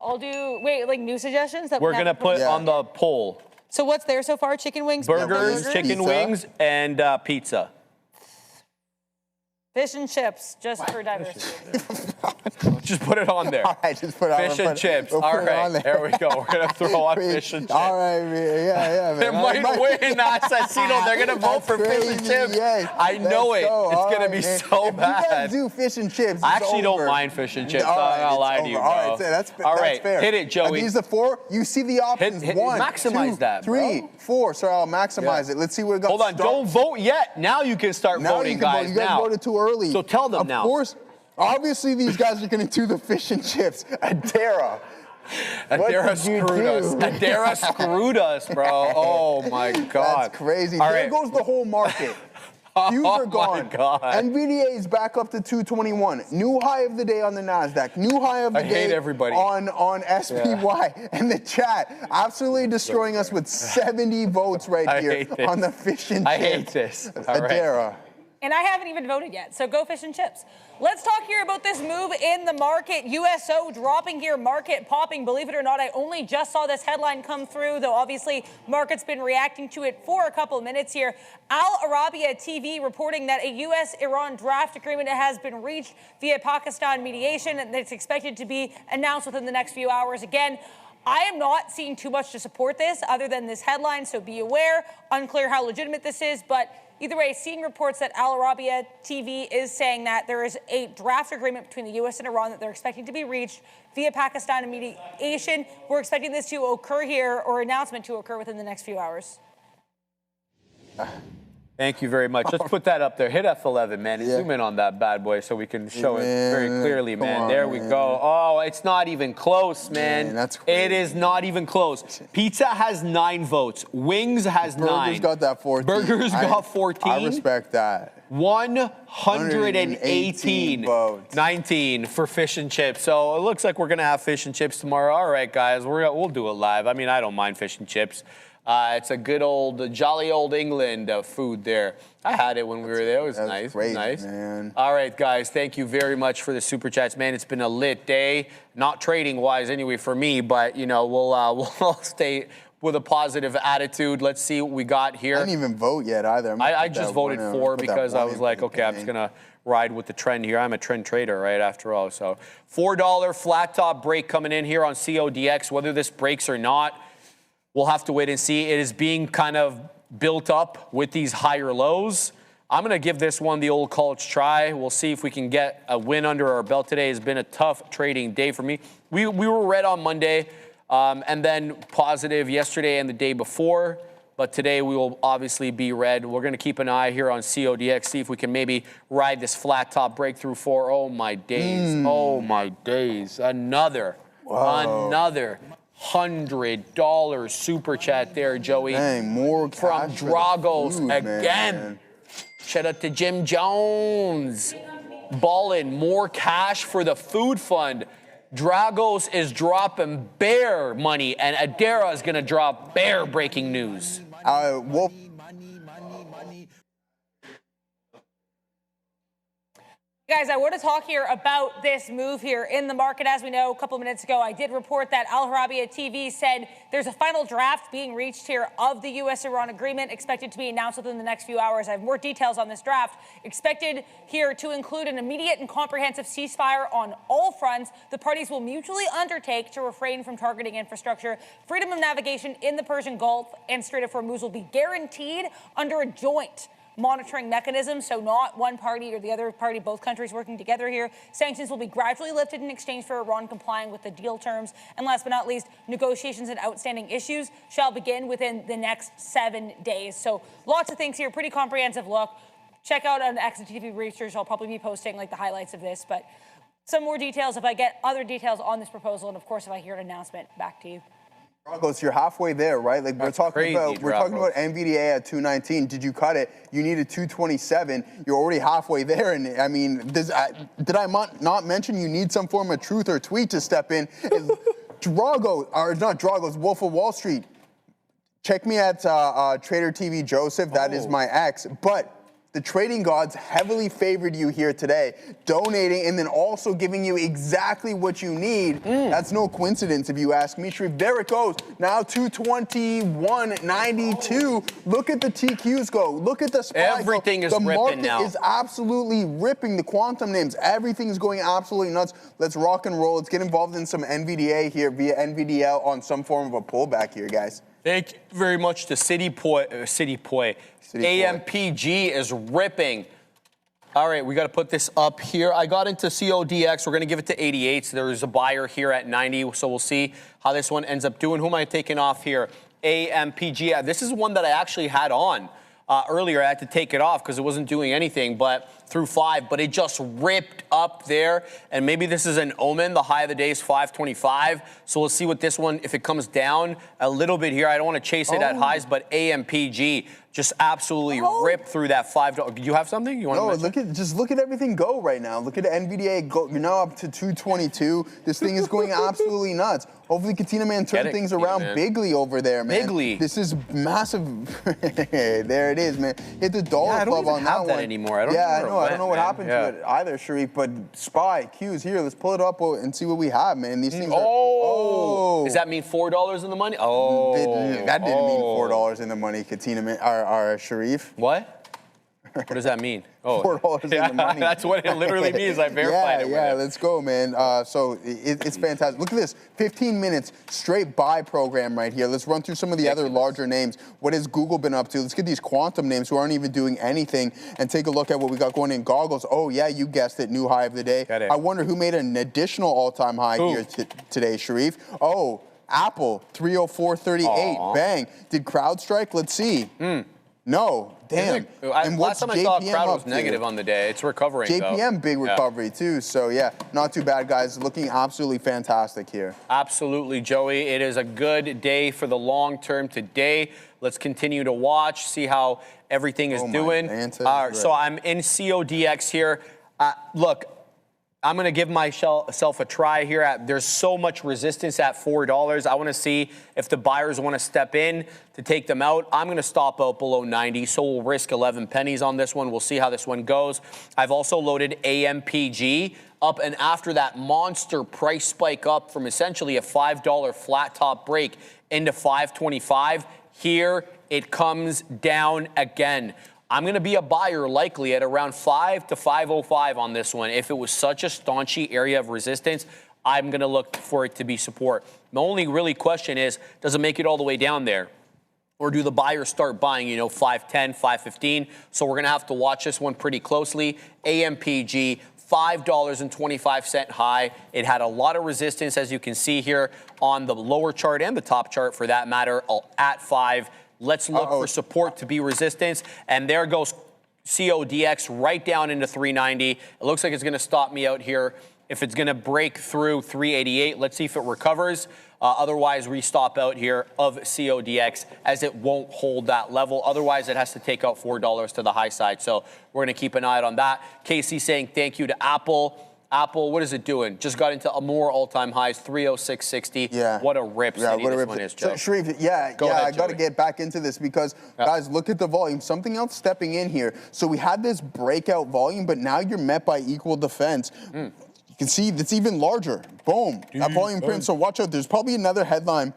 I'll do, like new suggestions? That We're going to put on the poll. So what's there so far? Chicken wings? Burgers, chicken wings, and pizza. Fish and chips, just for diversity. Just put it on there. All right, just put it on. Fish and chips. We'll all put it on right, there. there we go. We're going to throw on fish and chips. All right, man. They might win Assassino. They're going to vote for fish and chips. Yes. I know it. It's going to be so if bad. You guys do fish and chips. I actually don't mind fish and chips. I'm not going to lie to you, bro. All right, that's fair. Hit it, Joey. Are these the four? You see the options. One, maximize 2, that, 3, bro. 4. So I'll maximize it. Let's see what we got. Hold on. Don't vote yet. Now you can start voting, guys. You guys voted too early. So tell them now. Of course. Obviously, these guys are going to do the fish and chips. Adara. Adara screwed us. Adara screwed us, bro. Oh, my God. That's crazy. All There right. goes the whole market. Views are gone. My God. NVDA is back up to 221. New high of the day on the NASDAQ. New high of the day hate everybody. on SPY. And the chat absolutely destroying us with 70 votes right here on the fish and chips. I hate this. All right. Adara. And I haven't even voted yet, so go fish and chips. Let's talk here about this move in the market. USO dropping here, market popping. Believe it or not, I only just saw this headline come through, though obviously market's been reacting to it for a couple of minutes here. Al Arabiya TV reporting that a U.S. Iran draft agreement has been reached via Pakistan mediation, and it's expected to be announced within the next few hours. Again, I am not seeing too much to support this other than this headline, so be aware. Unclear how legitimate this is, but Either way, seeing reports that Al Arabiya TV is saying that there is a draft agreement between the U.S. and Iran that they're expecting to be reached via Pakistan and mediation. We're expecting this to occur here, or announcement to occur within the next few hours. Thank you very much. Let's put that up there. Hit F11, man. And zoom in on that bad boy so we can show it very clearly, man. There we go. Oh, it's not even close, man. That's crazy. It is not even close. Pizza has 9 votes. Wings has 9. Burgers got that 14. Burgers got 14. I respect that. 118 votes. 19 for fish and chips. So it looks like we're going to have fish and chips tomorrow. All right, guys, we'll do it live. I mean, I don't mind fish and chips. It's a good old, jolly old England food there. I had it when we were there. It was nice. Great, nice. Man. All right, guys. Thank you very much for the super chats, man. It's been a lit day, not trading wise anyway for me, but you know we'll stay with a positive attitude. Let's see what we got here. I didn't even vote yet either. I just voted for because I was like, okay, I'm just gonna ride with the trend here. I'm a trend trader, right? After all, so $4 flat top break coming in here on CODX. Whether this breaks or not, we'll have to wait and see. It is being kind of built up with these higher lows. I'm going to give this one the old college try. We'll see if we can get a win under our belt today. It's been a tough trading day for me. We were red on Monday and then positive yesterday and the day before. But today we will obviously be red. We're going to keep an eye here on CODX, see if we can maybe ride this flat top breakthrough for, oh my days, oh my days. Another $100 super chat there, Joey. Dang, more from cash Dragos food, again. Man. Shout out to Jim Jones. Ballin', more cash for the food fund. Dragos is dropping bear money, and Adara is going to drop bear breaking news. Wolf. Guys, I want to talk here about this move here in the market. As we know, a couple of minutes ago, I did report that Al Arabiya TV said there's a final draft being reached here of the U.S. Iran agreement, expected to be announced within the next few hours. I have more details on this draft, expected here to include an immediate and comprehensive ceasefire on all fronts. The parties will mutually undertake to refrain from targeting infrastructure. Freedom of navigation in the Persian Gulf and Strait of Hormuz will be guaranteed under a joint monitoring mechanism, so not one party or the other party, both countries working together here. Sanctions will be gradually lifted in exchange for Iran complying with the deal terms. And last but not least, negotiations and outstanding issues shall begin within the next 7 days. So lots of things here, pretty comprehensive look. Check out on XTV Research. I'll probably be posting like the highlights of this, but some more details if I get other details on this proposal, and of course if I hear an announcement. Back to you. Dragos, you're halfway there, right? Like we're talking about NVDA at 219. Did you cut it? You needed 227. You're already halfway there, and I mean, did I not mention you need some form of truth or tweet to step in? Drago, or not Dragos, Wolf of Wall Street. Check me at Trader TV Joseph. That is my ex, but. The trading gods heavily favored you here today, donating and then also giving you exactly what you need. That's no coincidence if you ask me. Sharif, there it goes. Now 221.92. Look at the TQs go. Look at the SPY. Everything is ripping now. The market is absolutely ripping. The quantum names, everything is going absolutely nuts. Let's rock and roll. Let's get involved in some NVDA here via NVDL on some form of a pullback here, guys. Thank you very much to City Poi. AMPG is ripping. All right, we got to put this up here. I got into CODX. We're going to give it to 88. So there's a buyer here at 90. So we'll see how this one ends up doing. Who am I taking off here? AMPG. This is one that I actually had on earlier. I had to take it off because it wasn't doing anything, but through 5, but it just ripped up there. And maybe this is an omen. The high of the day is 525. So we'll see what this one, if it comes down a little bit here. I don't want to chase it at highs, but AMPG just absolutely ripped through that $5. Do you have something you want to mention? Look at everything go right now. Look at the NVDA go. You're now up to 222. This thing is going absolutely nuts. Hopefully, Katina Man turn things around bigly over there, man. Bigly. This is massive. There it is, man. Hit the dollar club on that one. I don't have that anymore. I don't know what happened to it either, Sharif. But SPY, Q's here. Let's pull it up and see what we have, man. These things are. Does that mean $4 in the money? Oh. That didn't mean $4 in the money, Katina Man. Our Sharif. What? What does that mean? Oh, $4 in the money. That's what it literally means. I verified it. Yeah, let's go, man. So it's fantastic. Look at this, 15 minutes straight buy program right here. Let's run through some of the other larger names. What has Google been up to? Let's get these quantum names who aren't even doing anything and take a look at what we got going in goggles. Oh, yeah, you guessed it, new high of the day. I wonder who made an additional all-time high here today, Sharif. Oh, Apple, 304.38. Bang. Did CrowdStrike? Let's see. No. Damn. And last time I saw Crowd was negative on the day. It's recovering, JPM, big recovery, too. So, yeah, not too bad, guys. Looking absolutely fantastic here. Absolutely, Joey. It is a good day for the long term today. Let's continue to watch, see how everything is doing. So I'm in CODX here. Look, I'm going to give myself a try here. There's so much resistance at $4. I want to see if the buyers want to step in to take them out. I'm going to stop out below 90, so we'll risk 11 pennies on this one. We'll see how this one goes. I've also loaded AMPG up, and after that monster price spike up from essentially a $5 flat top break into $5.25, here it comes down again. I'm going to be a buyer likely at around 5 to 5.05 on this one. If it was such a staunchy area of resistance, I'm going to look for it to be support. The only really question is, does it make it all the way down there? Or do the buyers start buying, 5.10, 5.15? So we're going to have to watch this one pretty closely. AMPG, $5.25 high. It had a lot of resistance, as you can see here on the lower chart and the top chart for that matter, at 5. Let's look for support to be resistance. And there goes CODX right down into 390. It looks like it's going to stop me out here. If it's going to break through 388, let's see if it recovers. Otherwise, we stop out here of CODX as it won't hold that level. Otherwise, it has to take out $4 to the high side. So we're going to keep an eye on that. Casey saying thank you to Apple. Apple, what is it doing? Just got into a more all-time highs, 306.60. Yeah. What a rip city this one is, Joe. So, Sharif, I got to get back into this because, guys, look at the volume. Something else stepping in here. So we had this breakout volume, but now you're met by equal defense. You can see it's even larger. Boom. That volume print. So watch out. There's probably another headline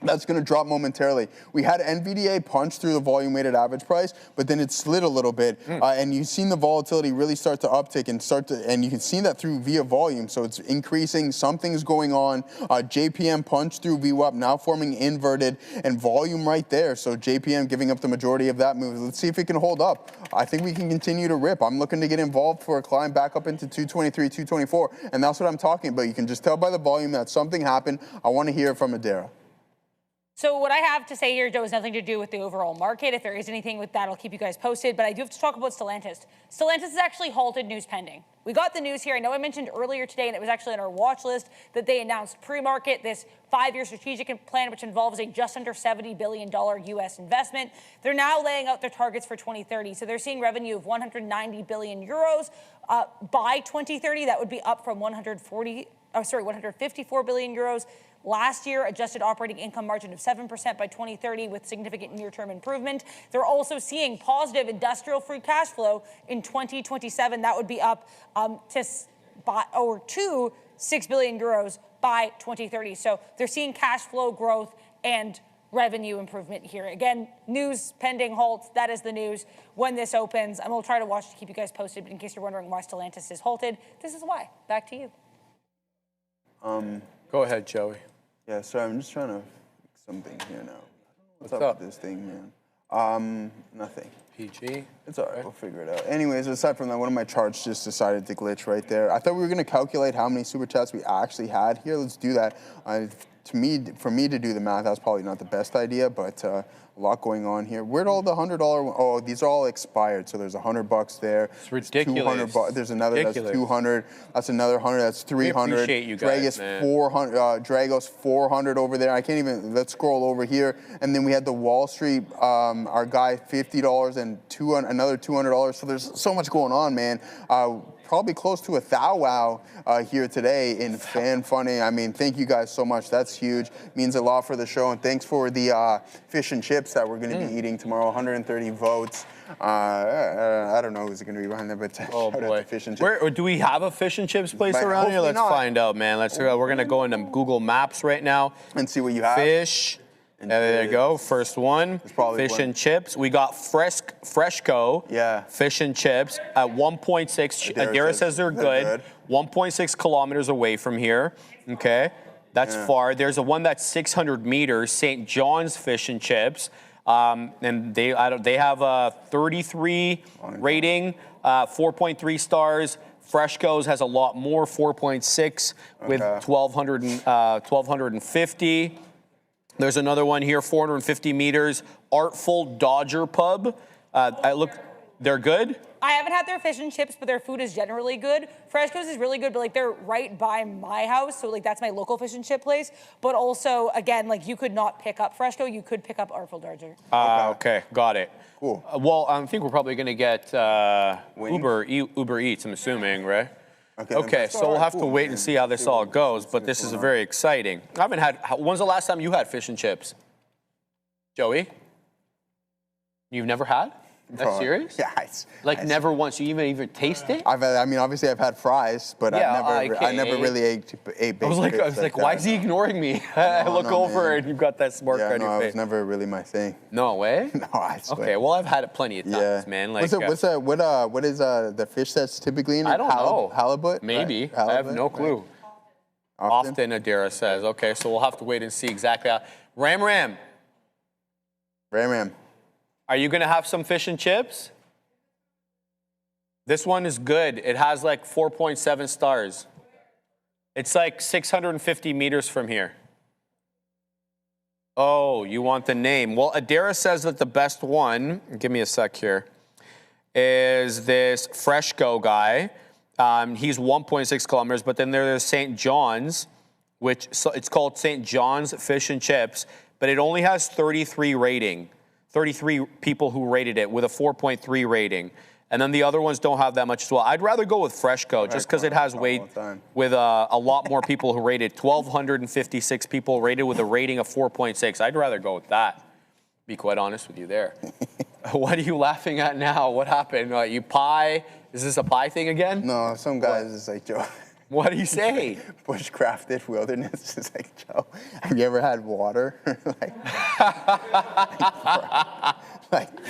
that's going to drop momentarily. We had NVDA punch through the volume weighted average price, but then it slid a little bit, and you've seen the volatility really start to uptick and you can see that through via volume. So it's increasing. Something's going on. JPM punch through VWAP, now forming inverted, and volume right there. So JPM giving up the majority of that move. Let's see if it can hold up. I think we can continue to rip. I'm looking to get involved for a climb back up into 223, 224, and that's what I'm talking about. You can just tell by the volume that something happened. I want to hear from Adara. So what I have to say here, Joe, has nothing to do with the overall market. If there is anything with that, I'll keep you guys posted. But I do have to talk about Stellantis. Stellantis has actually halted news pending. We got the news here. I know I mentioned earlier today, and it was actually on our watch list, that they announced pre-market this 5-year strategic plan, which involves a just under $70 billion U.S. investment. They're now laying out their targets for 2030. So they're seeing revenue of 190 billion euros by 2030. That would be up from 154 billion euros. Last year, adjusted operating income margin of 7% by 2030 with significant near-term improvement. They're also seeing positive industrial free cash flow in 2027. That would be up to 6 billion euros by 2030. So they're seeing cash flow growth and revenue improvement here. Again, news pending halt. That is the news when this opens. And we'll try to watch to keep you guys posted. But in case you're wondering why Stellantis is halted, this is why. Back to you. Go ahead, Joey. Yeah, sorry, I'm just trying to fix something here now. What's up with this thing, man? Nothing. PG? It's all right, we'll figure it out. Anyways, aside from that, one of my charts just decided to glitch right there. I thought we were going to calculate how many super chats we actually had here. Let's do that. For me to do the math, that's probably not the best idea, but a lot going on here. Where'd all the $100? Oh, these are all expired. So there's $100 there. It's ridiculous. There's another that's 200. That's another 100. That's 300. We appreciate you guys, Dragos 400. Dragos 400 over there. I can't even. Let's scroll over here. And then we had the Wall Street. Our guy $50 and another $200. So there's so much going on, man. Probably close to a thou wow here today in fan funding. I mean, thank you guys so much. That's huge. Means a lot for the show. And thanks for the fish and chips that we're going to be eating tomorrow. 130 votes. I don't know who's going to be behind there, but oh boy, fish and chips. Do we have a fish and chips place around here? Let's find out, man. We're going to go into Google Maps right now and see what you have. Fish There you go. First one. Fish and chips. We got Freshco. Yeah. Fish and chips at 1.6. Adara says they're good. 1.6 kilometers away from here. Okay. That's far. There's a one that's 600 meters. St. John's Fish and Chips. And they have a 33 rating, 4.3 stars. Freshco's has a lot more, 4.6 with 1,250. There's another one here, 450 meters. Artful Dodger Pub. They're good. I haven't had their fish and chips, but their food is generally good. Freshco's is really good, but like they're right by my house, so like that's my local fish and chip place. But also, again, like you could not pick up Freshco, you could pick up Artful Dodger. Okay, got it. Cool. Well, I think we're probably gonna get Uber Eats, I'm assuming, right? Okay, so we'll have to wait and see how this all goes, but this is very exciting. I haven't had, when's the last time you had fish and chips? Joey? You've never had? That's serious? Yeah. Never once. You even taste it? I mean, obviously I've had fries, but I never really ate baked I was like, why is he ignoring me? I look over and you've got that smirk on your face. It was never really my thing. No way? No, I swear. Okay, well, I've had it plenty of times, man. Like, what is the fish that's typically in it? I don't know. Halibut? Maybe. Right? Halibut? I have no clue. Right. Often, Adara says. Okay, so we'll have to wait and see exactly how. Ram. Are you going to have some fish and chips? This one is good. It has like 4.7 stars. It's like 650 meters from here. Oh, you want the name. Well, Adara says that the best one, give me a sec here, is this Freshco guy. He's 1.6 kilometers, but then there's St. John's, which it's called St. John's Fish and Chips, but it only has 33 rating. 33 people who rated it with a 4.3 rating. And then the other ones don't have that much as well. I'd rather go with Freshco just because it has weight with a lot more people who rated. 1,256 people rated with a rating of 4.6. I'd rather go with that, be quite honest with you there. What are you laughing at now? What happened? You pie? Is this a pie thing again? No, some guys is like, Joe. What do you say? Bushcrafted wilderness is like, Joe, have you ever had water?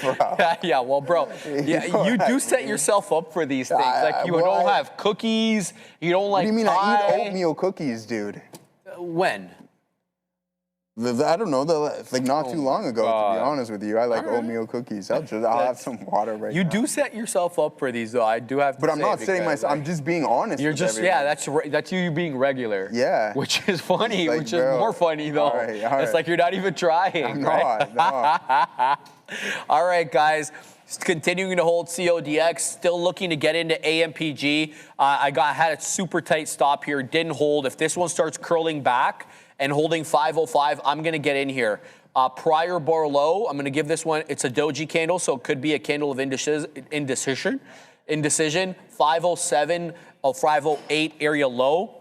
Bro. Yeah, well, bro, you do set yourself up for these things. Like, you don't have cookies, you don't like What do you mean? pie. I eat oatmeal cookies, dude. When? I don't know, like not too long ago, to be honest with you. I like oatmeal cookies. I'll have some water right now. You do set yourself up for these, though. I do have to But I'm not setting myself, I'm just being honest You're with just, everyone. that's you being regular. Yeah. Which is funny, Like, which is bro, more funny, though. all right. It's like you're not even trying, I'm right? not. All right, guys. Continuing to hold CODX, still looking to get into AMPG. Had a super tight stop here, didn't hold. If this one starts curling back and holding 505, I'm going to get in here. Prior bar low, I'm going to give this one, it's a doji candle, so it could be a candle of indecision. 507, 508 area low.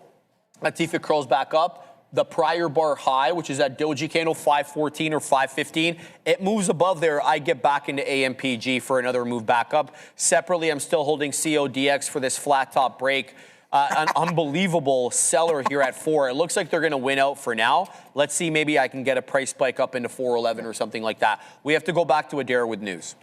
Let's see if it curls back up. The prior bar high, which is that doji candle, 514 or 515, it moves above there. I get back into AMPG for another move back up. Separately, I'm still holding CODX for this flat top break. An unbelievable seller here at 4. It looks like they're going to win out for now. Let's see, maybe I can get a price spike up into 411 or something like that. We have to go back to Adara with news.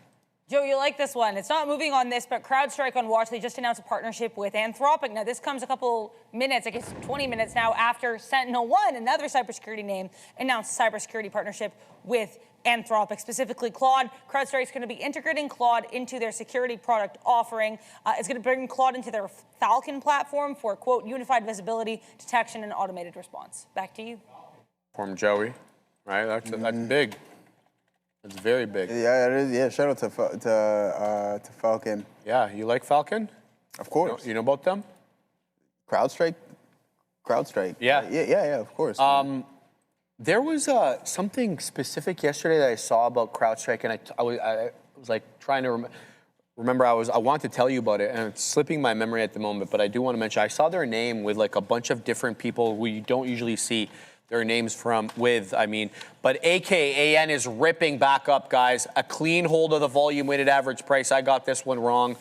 Joe, you like this one. It's not moving on this, but CrowdStrike on Watch, they just announced a partnership with Anthropic. Now, this comes a couple minutes, I guess 20 minutes now, after Sentinel-1, another cybersecurity name, announced a cybersecurity partnership with Anthropic, specifically Claude. CrowdStrike's going to be integrating Claude into their security product offering. It's going to bring Claude into their Falcon platform for, quote, unified visibility, detection, and automated response. Back to you. From Joey, right? That's big. It's very big. Yeah, it is. Yeah, shout out to Falcon. Yeah, you like Falcon? Of course. You know about them? CrowdStrike? Yeah. Yeah, of course. There was something specific yesterday that I saw about CrowdStrike, and I was like trying to remember. I wanted to tell you about it, and it's slipping my memory at the moment, but I do want to mention, I saw their name with like a bunch of different people we don't usually see their names but AKAN is ripping back up, guys. A clean hold of the volume weighted average price. I got this one wrong.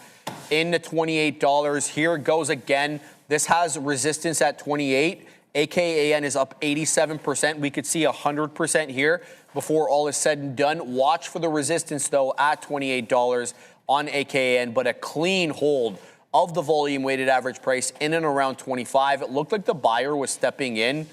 Into $28. Here it goes again. This has resistance at 28. AKAN is up 87%. We could see 100% here. before all is said and done. Watch for the resistance, though, at $28 on AKN, but a clean hold of the volume weighted average price in and around 25. It looked like the buyer was stepping in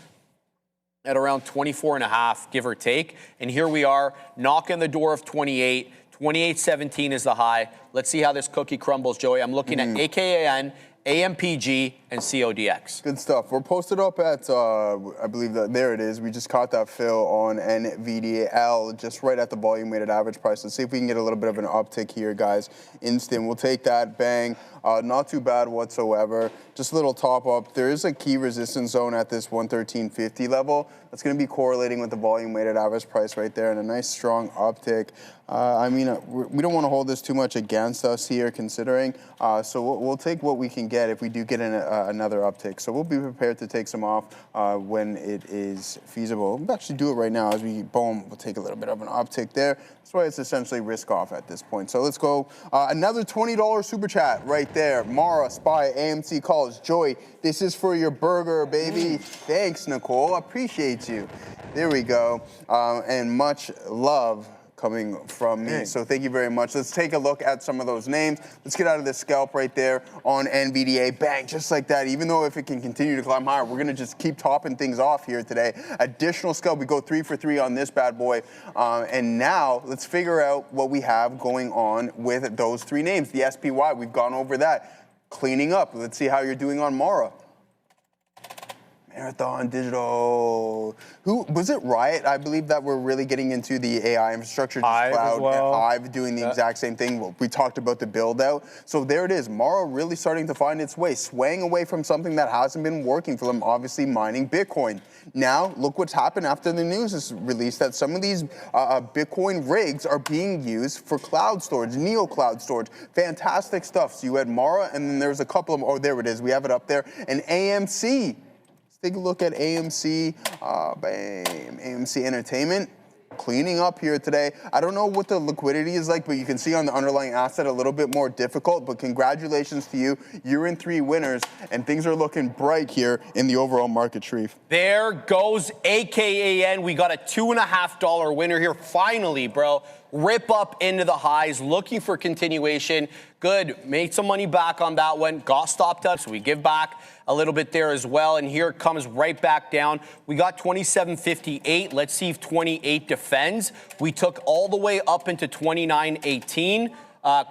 at around 24.5, give or take. And here we are, knocking the door of 28. 28.17 is the high. Let's see how this cookie crumbles, Joey. I'm looking at AKN, AMPG, and CODX. Good stuff. We're posted up at, I believe that there it is. We just caught that fill on NVDL just right at the volume weighted average price. Let's see if we can get a little bit of an uptick here, guys. Instant. We'll take that. Bang. Not too bad whatsoever. Just a little top up. There is a key resistance zone at this 113.50 level. That's going to be correlating with the volume weighted average price right there, and a nice strong uptick. I mean, we don't want to hold this too much against us here, considering. So we'll take what we can get if we do get another uptick. So we'll be prepared to take some off when it is feasible. We'll actually do it right now as we, boom, we'll take a little bit of an uptick there. That's why it's essentially risk off at this point. So let's go. Another $20 super chat right there. Mara, Spy, AMC calls. Joey, this is for your burger, baby. Thanks, Nicole. Appreciate you. There we go. And much love coming from me. So thank you very much. Let's take a look at some of those names. Let's get out of this scalp right there on NVDA. Bang, just like that. Even though if it can continue to climb higher, we're going to just keep topping things off here today. Additional scalp. We go 3 for 3 on this bad boy. And now let's figure out what we have going on with those 3 names. The SPY, we've gone over that. Cleaning up. Let's see how you're doing on Mara. Marathon Digital. Who was it? Riot, I believe, that we're really getting into the AI infrastructure. Hive cloud as well. And Hive doing the exact same thing. We talked about the build out. So there it is. Mara really starting to find its way, swaying away from something that hasn't been working for them, obviously mining Bitcoin. Now, look what's happened after the news is released that some of these Bitcoin rigs are being used for cloud storage, neo cloud storage. Fantastic stuff. So you had Mara, and then there's a couple of, oh, there it is. We have it up there. And AMC. Take a look at AMC, bam, AMC Entertainment, cleaning up here today. I don't know what the liquidity is like, but you can see on the underlying asset a little bit more difficult, but congratulations to you. You're in 3 winners, and things are looking bright here in the overall market, Sharif. There goes AKAN. We got a $2.50 winner here. Finally, bro. Rip up into the highs, looking for continuation. Good, made some money back on that one. Got stopped up, so we give back a little bit there as well. And here it comes right back down. We got 27.58. Let's see if 28 defends. We took all the way up into 29.18.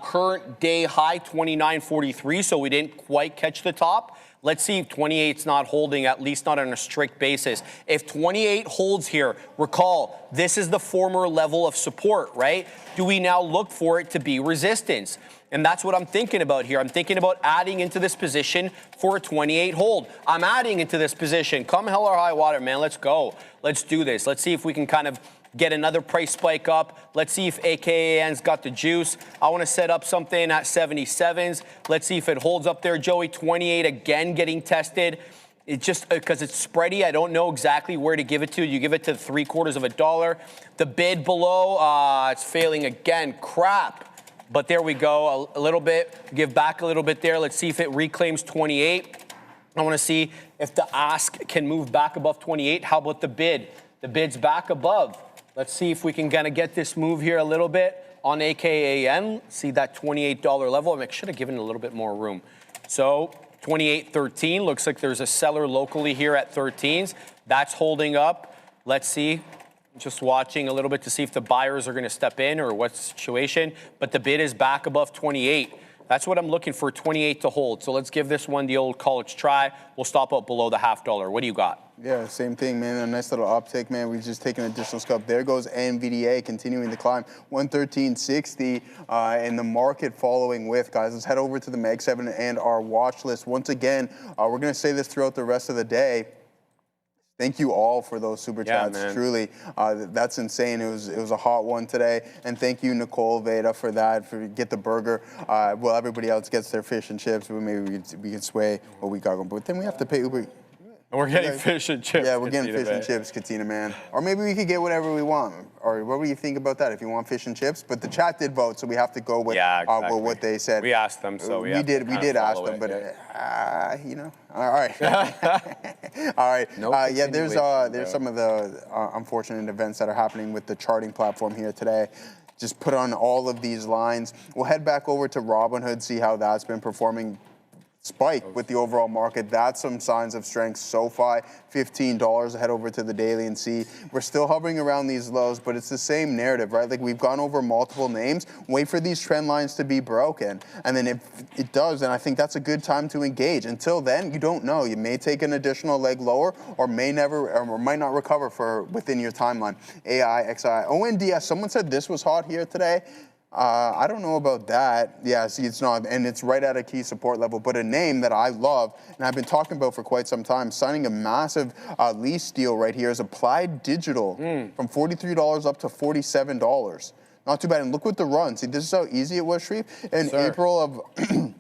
Current day high 29.43, so we didn't quite catch the top. Let's see if 28's not holding, at least not on a strict basis. If 28 holds here, recall, this is the former level of support, right? Do we now look for it to be resistance? And that's what I'm thinking about here. I'm thinking about adding into this position for a 28 hold. I'm adding into this position. Come hell or high water, man. Let's go. Let's do this. Let's see if we can kind of get another price spike up. Let's see if AKAN's got the juice. I want to set up something at 77s. Let's see if it holds up there, Joey. 28 again getting tested. It just because it's spready, I don't know exactly where to give it to. You give it to $0.75. The bid below, it's failing again. Crap. But there we go, a little bit. Give back a little bit there. Let's see if it reclaims 28. I want to see if the ask can move back above 28. How about the bid? The bid's back above. Let's see if we can kind of get this move here a little bit on AKAN. See that $28 level. I should have given it a little bit more room. So 28.13. Looks like there's a seller locally here at 13s. That's holding up. Let's see. Just watching a little bit to see if the buyers are going to step in or what's the situation. But the bid is back above 28. That's what I'm looking for, 28 to hold. So let's give this one the old college try. We'll stop out below the $0.50. What do you got? Yeah, same thing, man. A nice little uptick, man. We've just taken additional scalp. There goes NVDA continuing to climb, 113.60, and the market following with, guys. Let's head over to the Mag 7 and our watch list. Once again, we're going to say this throughout the rest of the day. Thank you all for those super chats. Man. Truly, that's insane. It was a hot one today, and thank you, Nicole Veda, for that. For get the burger. Well, everybody else gets their fish and chips, but maybe we can sway what we got going. But then we have to pay Uber. And we're getting fish and chips. Yeah, we're getting Katina, fish and chips, Katina, man. Or maybe we could get whatever we want. Or what do you think about that? If you want fish and chips, but the chat did vote, so we have to go with, with what they said. We asked them, so we did ask them, but you know. All right. All right. No there's some of the unfortunate events that are happening with the charting platform here today. Just put on all of these lines. We'll head back over to Robinhood, see how that's been performing. Spike with the overall market. That's some signs of strength. SoFi, $15. Head over to the daily and see. We're still hovering around these lows, but it's the same narrative, right? Like we've gone over multiple names. Wait for these trend lines to be broken. And then if it does, then I think that's a good time to engage. Until then, you don't know. You may take an additional leg lower or may never or might not recover for within your timeline. AI, XI, ONDS. Someone said this was hot here today. I don't know about that. Yeah, see, it's not, and it's right at a key support level, but a name that I love, and I've been talking about for quite some time, signing a massive lease deal right here is Applied Digital from $43 up to $47. Not too bad, and look what the run. See, this is how easy it was, Shreve. In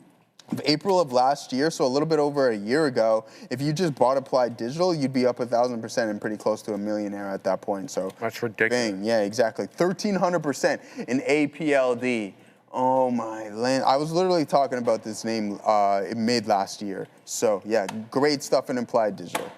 April of last year, so a little bit over a year ago, if you just bought Applied Digital, you'd be up 1,000% and pretty close to a millionaire at that point. So that's ridiculous. Bang, yeah, exactly. 1,300% in APLD. Oh my land! I was literally talking about this name mid last year. So yeah, great stuff in Applied Digital.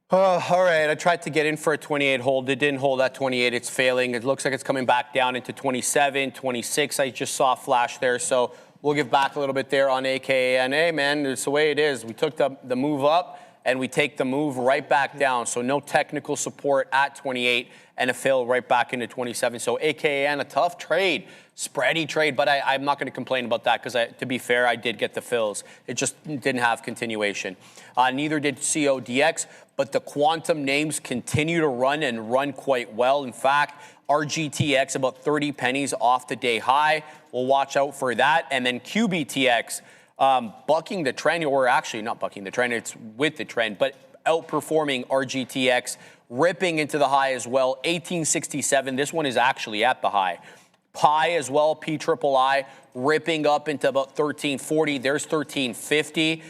All right, I tried to get in for a 28 hold. It didn't hold at 28. It's failing. It looks like it's coming back down into 27, 26. I just saw a flash there. So we'll give back a little bit there on AKN. Hey, man, it's the way it is. We took the move up, and we take the move right back down. So no technical support at 28, and a fill right back into 27. So AKN, a tough trade, spready trade, but I'm not going to complain about that because, to be fair, I did get the fills. It just didn't have continuation. Neither did CODX, but the quantum names continue to run and run quite well. In fact, RGTX about 30 pennies off the day high. We'll watch out for that. And then QBTX bucking the trend, or actually not bucking the trend, it's with the trend, but outperforming RGTX, ripping into the high as well, 1867. This one is actually at the high. PI as well, PIII, ripping up into about 1340. There's 1350.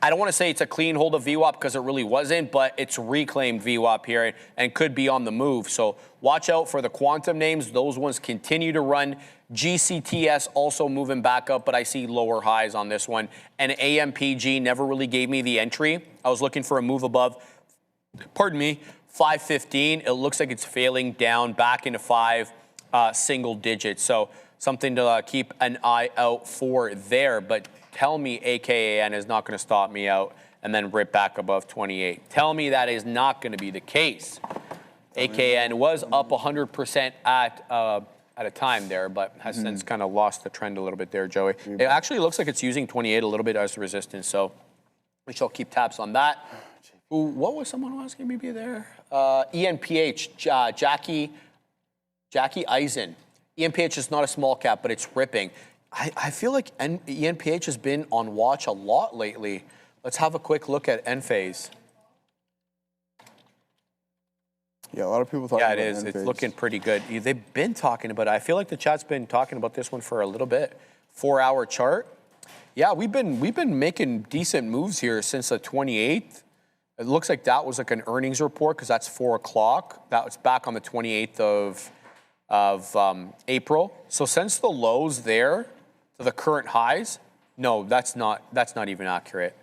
I don't want to say it's a clean hold of VWAP because it really wasn't, but it's reclaimed VWAP here and could be on the move. So watch out for the quantum names. Those ones continue to run. GCTS also moving back up, but I see lower highs on this one. And AMPG never really gave me the entry. I was looking for a move above, 515. It looks like it's failing down back into 5 single digits. So something to keep an eye out for there. But tell me AKAN is not going to stop me out and then rip back above 28. Tell me that is not going to be the case. AKN was up 100% at a time there, but has since kind of lost the trend a little bit there, Joey. It actually looks like it's using 28 a little bit as resistance, so we shall keep tabs on that. Ooh, what was someone asking me there? ENPH, Jackie Eisen. ENPH is not a small cap, but it's ripping. I feel like ENPH has been on watch a lot lately. Let's have a quick look at Enphase. Yeah, a lot of people talking about it. Yeah, it is. It's looking pretty good. They've been talking about it. I feel like the chat's been talking about this one for a little bit. 4-hour chart. Yeah, we've been making decent moves here since the 28th. It looks like that was like an earnings report because that's 4 o'clock. That was back on the 28th of April. So since the lows there to the current highs, no, that's not even accurate.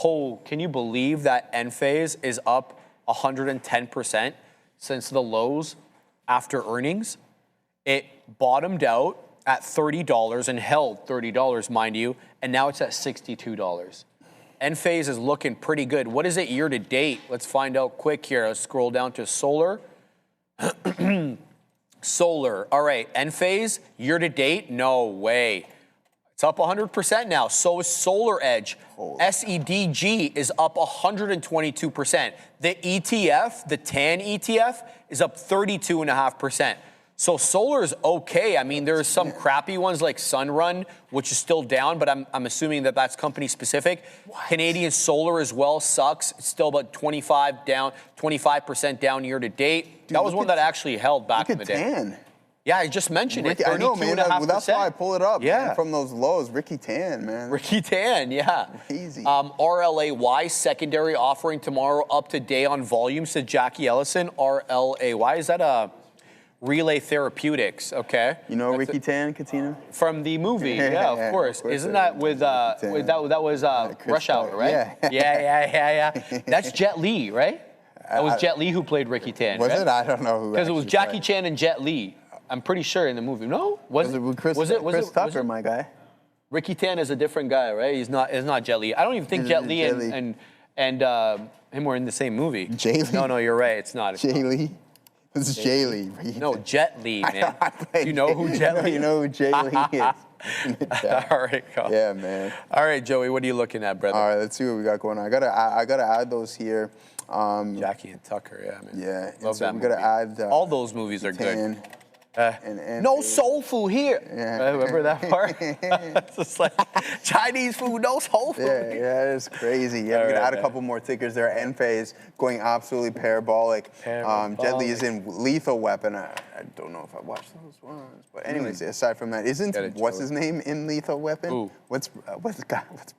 Oh, can you believe that Enphase is up 110%? Since the lows after earnings? It bottomed out at $30 and held $30, mind you, and now it's at $62. Enphase is looking pretty good. What is it year to date? Let's find out quick here. Let's scroll down to solar. Solar. All right, Enphase, year to date, no way. It's up 100% now. So is Solar Edge. SEDG is up 122%. The ETF, the TAN ETF, is up 32.5%. So solar is okay. I mean, there's some crappy ones like Sunrun, which is still down, but I'm assuming that that's company specific. What? Canadian Solar as well sucks. It's still about 25% down year to date. Dude, that was one that actually held back in the day. TAN. Yeah, I just mentioned it. I know, man. That's why I pull it up. Yeah. Man, from those lows. Ricky Tan, man. Ricky Tan, yeah. Crazy. RLAY secondary offering tomorrow up to day on volume, said Jackie Ellison. RLAY, is that a Relay Therapeutics? Okay. You know Ricky Tan, Katina? From the movie, yeah, of course. Isn't that with that was Rush Hour, right? Yeah. That's Jet Li, right? That was Jet Li who played Ricky Tan. Was right? it? I don't know who. Because it was Jackie Chan and Jet Li. I'm pretty sure in the movie. No, was it Chris Tucker, my guy? Ricky Tan is a different guy, right? It's not Jet Li. I don't even think Jet Li and him were in the same movie. Jay Li? No, you're right. It's not. Jay Li? This is Jay Li. No, Jet Li, man. You know who Jet Li is? You know who Jay Li is. All right, go. Yeah, man. All right, Joey, what are you looking at, brother? All right, let's see what we got going on. I gotta add those here. Jackie and Tucker, yeah, man. Yeah, Love so that we movie. gotta add. All those movies are good. And no soul food here. Yeah. Remember that part? It's just like Chinese food, no soul food. Yeah, it's crazy. Yeah, we're gonna add a couple more tickers there. Enphase going absolutely parabolic. Jet Li is in Lethal Weapon. I don't know if I watched those ones, but anyways, aside from that, what's his name in Lethal Weapon? Ooh. What's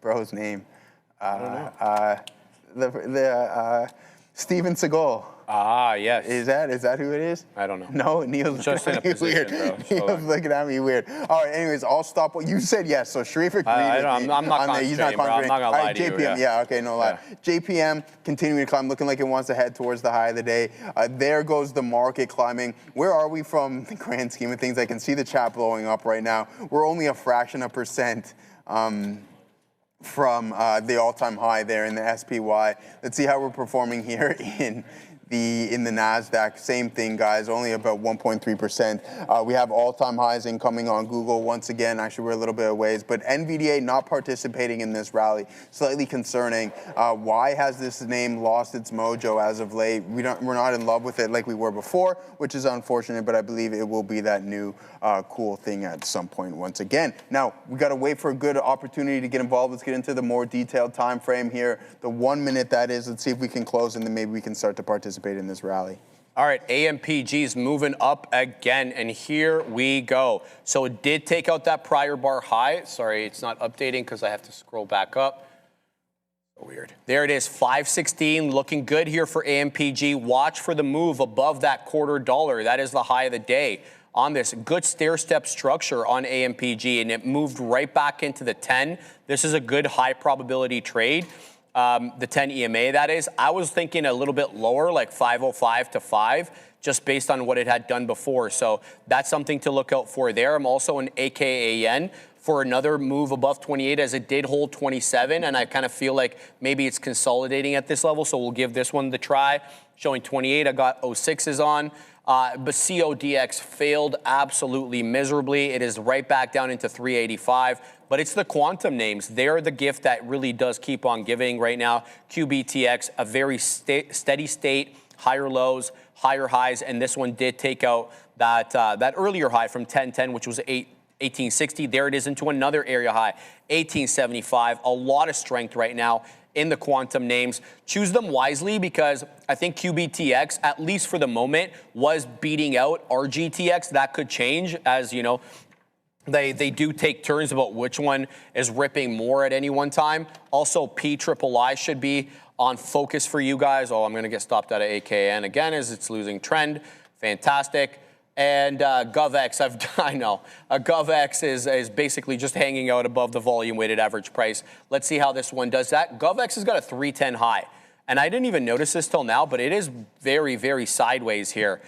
bro's name? I don't know. Steven Seagal. Ah, yes. Is that who it is? I don't know. No, Neil's just in a looking position, weird. bro. Neil's looking at me weird. All right, anyways, I'll stop. You said yes, so Sharif agreed I'm not He's not concentrating, bro. I'm not gonna lie to you, JPM, yeah, okay, no lie. JPM continuing to climb, looking like it wants to head towards the high of the day. There goes the market climbing. Where are we from the grand scheme of things? I can see the chat blowing up right now. We're only a fraction of percent from the all-time high there in the SPY. Let's see how we're performing here in the NASDAQ. Same thing, guys, only about 1.3%. We have all-time highs incoming on Google once again. Actually, we're a little bit of ways, but NVDA not participating in this rally. Slightly concerning. Why has this name lost its mojo as of late? We're not in love with it like we were before, which is unfortunate, but I believe it will be that new cool thing at some point once again. Now, we got to wait for a good opportunity to get involved. Let's get into the more detailed time frame here. The 1 minute that is. Let's see if we can close, and then maybe we can start to participate in this rally. All right, AMPG's moving up again, and here we go. So it did take out that prior bar high. Sorry, it's not updating because I have to scroll back up. Weird. There it is, 516, looking good here for AMPG. Watch for the move above that $0.25. That is the high of the day on this. Good stair-step structure on AMPG, and it moved right back into the 10. This is a good high probability trade. The 10 EMA, that is. I was thinking a little bit lower, like 505 to 5, just based on what it had done before. So that's something to look out for there. I'm also in AKAN for another move above 28, as it did hold 27, and I kind of feel like maybe it's consolidating at this level, so we'll give this one the try. Showing 28, I got 06s on. But CODX failed absolutely miserably. It is right back down into 385. But it's the quantum names. They're the gift that really does keep on giving right now. QBTX, a very steady state, higher lows, higher highs. And this one did take out that earlier high from 1010, which was 1860. There it is into another area high, 1875. A lot of strength right now in the quantum names. Choose them wisely, because I think QBTX, at least for the moment, was beating out RGTX. That could change, as you know, they do take turns about which one is ripping more at any one time. Also, PIII should be on focus for you guys. Oh, I'm going to get stopped out of AKN again as it's losing trend. Fantastic. And GovX, I know. GovX is basically just hanging out above the volume weighted average price. Let's see how this one does that. GovX has got a 310 high. And I didn't even notice this till now, but it is very, very sideways here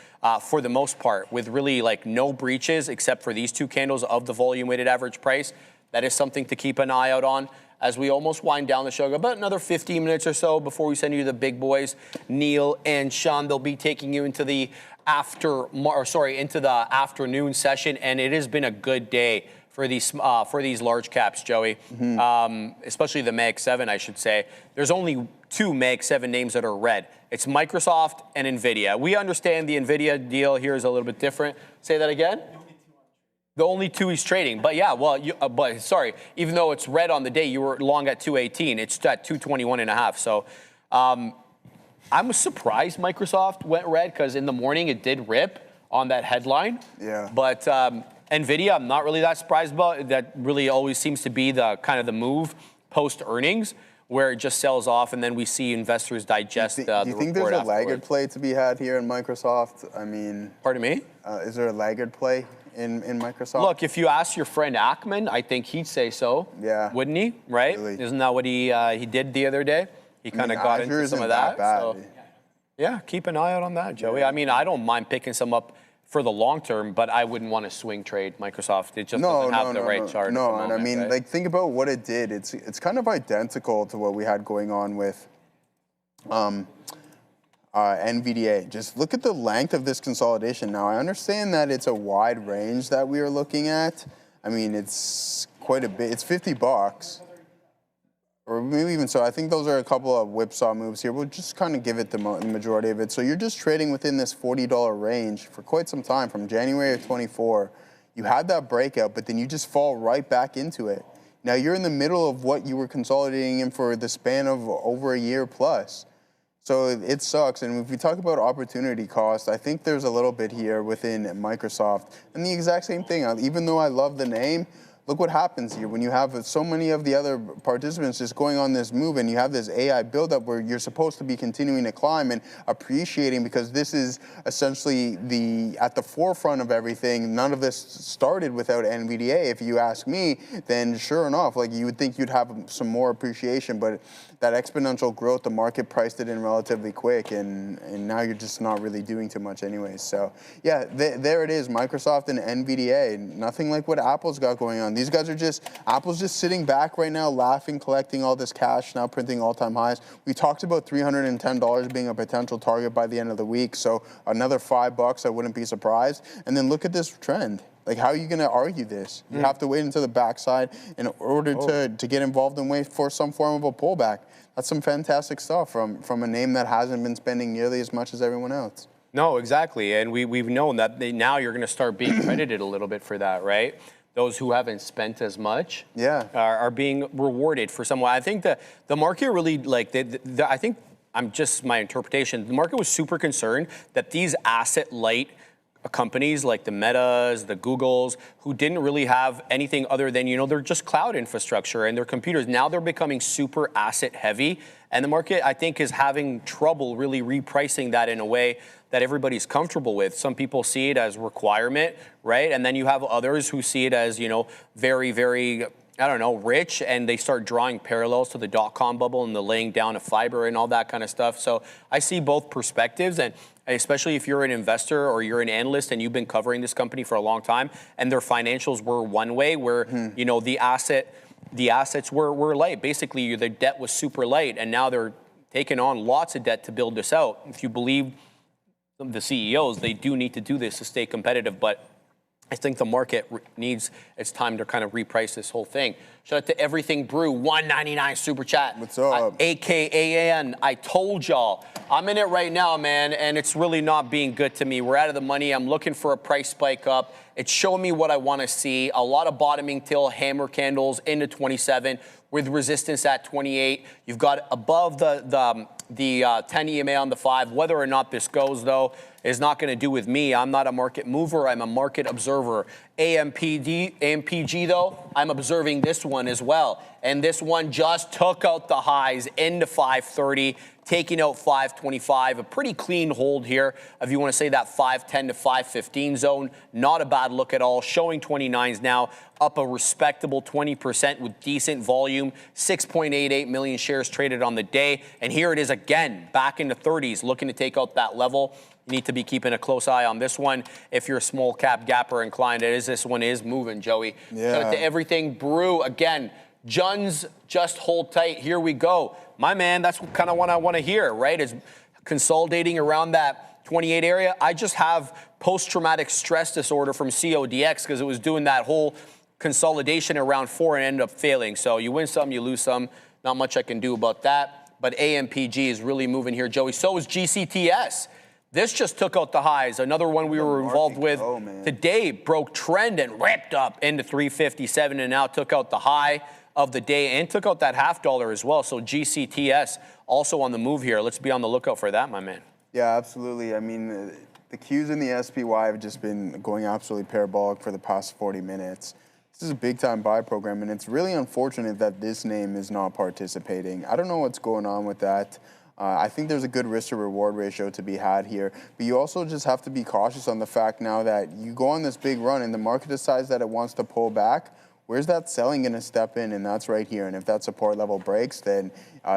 for the most part, with really like no breaches except for these two candles of the volume weighted average price. That is something to keep an eye out on as we almost wind down the show. About another 15 minutes or so before we send you to the big boys, Neil and Sean. They'll be taking you into the into the afternoon session, and it has been a good day for these large caps, Joey. Especially the Mag 7, I should say. There's only two Mag 7 names that are red. It's Microsoft and NVIDIA. We understand the NVIDIA deal here is a little bit different. Say that again? The only two he's trading. But yeah, well, but sorry, even though it's red on the day, you were long at 218. It's at 221.5. So I'm surprised Microsoft went red, because in the morning it did rip on that headline. Yeah. But NVIDIA, I'm not really that surprised about. That really always seems to be the kind of the move post earnings, where it just sells off, and then we see investors digest the report. Do you think there's a laggard play to be had here in Microsoft? I mean, pardon me? Is there a laggard play in Microsoft? Look, if you ask your friend Ackman, I think he'd say so. Yeah. Wouldn't he? Right? Really? Isn't that what he did the other day? He kind of got into some of that. So, yeah, keep an eye out on that, Joey. I mean, I don't mind picking some up for the long term, but I wouldn't want to swing trade Microsoft. It just doesn't have the right chart. No, at the moment, and I mean, right? like, think about what it did. It's kind of identical to what we had going on with NVDA. Just look at the length of this consolidation. Now, I understand that it's a wide range that we are looking at. I mean, it's quite a bit. It's $50. Or maybe even so. I think those are a couple of whipsaw moves here. We'll just kind of give it the majority of it. So you're just trading within this $40 range for quite some time, from January of 24. You had that breakout, but then you just fall right back into it. Now you're in the middle of what you were consolidating in for the span of over a year plus. So it sucks. And if we talk about opportunity cost, I think there's a little bit here within Microsoft. And the exact same thing. Even though I love the name, look what happens here when you have so many of the other participants just going on this move, and you have this AI buildup where you're supposed to be continuing to climb and appreciating, because this is essentially at the forefront of everything. None of this started without NVDA. If you ask me, then sure enough, like, you would think you'd have some more appreciation, but that exponential growth, the market priced it in relatively quick, and now you're just not really doing too much anyways. So yeah, there it is, Microsoft and NVDA. Nothing like what Apple's got going on. These guys are Apple's just sitting back right now, laughing, collecting all this cash, now printing all-time highs. We talked about $310 being a potential target by the end of the week, so another $5, I wouldn't be surprised. And then look at this trend. Like, how are you going to argue this? You have to wait until the backside in order to get involved and wait for some form of a pullback. That's some fantastic stuff from a name that hasn't been spending nearly as much as everyone else. No, exactly. And we've known that now you're going to start being credited a little bit for that, right? Those who haven't spent as much are being rewarded for some way. I think the market really, like, I think my interpretation, the market was super concerned that these asset-light companies like the Metas, the Googles, who didn't really have anything other than, they're just cloud infrastructure and their computers. Now they're becoming super asset heavy. And the market, I think, is having trouble really repricing that in a way that everybody's comfortable with. Some people see it as requirement, right? And then you have others who see it as, very, very, rich, and they start drawing parallels to the dot-com bubble and the laying down of fiber and all that kind of stuff. So I see both perspectives, and especially if you're an investor or you're an analyst and you've been covering this company for a long time, and their financials were one way where, the assets were light. Basically, the debt was super light, and now they're taking on lots of debt to build this out. If you believe the CEOs, they do need to do this to stay competitive, but I think the market it's time to kind of reprice this whole thing. Shout out to Everything Brew, $1.99 super chat. What's up? AKAN, I told y'all. I'm in it right now, man, and it's really not being good to me. We're out of the money. I'm looking for a price spike up. It's showing me what I want to see. A lot of bottoming till hammer candles into 27 with resistance at 28. You've got above the 10 EMA on the 5. Whether or not this goes, though, is not going to do with me. I'm not a market mover. I'm a market observer. AMPG, though, I'm observing this one as well. And this one just took out the highs into 530, taking out 525. A pretty clean hold here. If you want to say that 510 to 515 zone, not a bad look at all. Showing 29s now, up a respectable 20% with decent volume. 6.88 million shares traded on the day. And here it is again, back into 30s, looking to take out that level. You need to be keeping a close eye on this one. If you're a small cap gapper inclined, this one is moving, Joey. Yeah. Shout out to Everything Brew. Again, Juns, just hold tight. Here we go. My man, that's kind of what I want to hear, right? Is consolidating around that 28 area. I just have post-traumatic stress disorder from CODX because it was doing that whole consolidation around 4 and ended up failing. So you win some, you lose some. Not much I can do about that. But AMPG is really moving here, Joey. So is GCTS. This just took out the highs. Another one we were involved with today broke trend and ripped up into 357 and now took out the high of the day and took out that $0.50 as well. So GCTS also on the move here. Let's be on the lookout for that, my man. Yeah, absolutely. I mean, The Qs in the SPY have just been going absolutely parabolic for the past 40 minutes. This is a big-time buy program, and it's really unfortunate that this name is not participating. I don't know what's going on with that. I think there's a good risk-to-reward ratio to be had here, but you also just have to be cautious on the fact now that you go on this big run and the market decides that it wants to pull back. Where's that selling going to step in? And that's right here. And if that support level breaks, then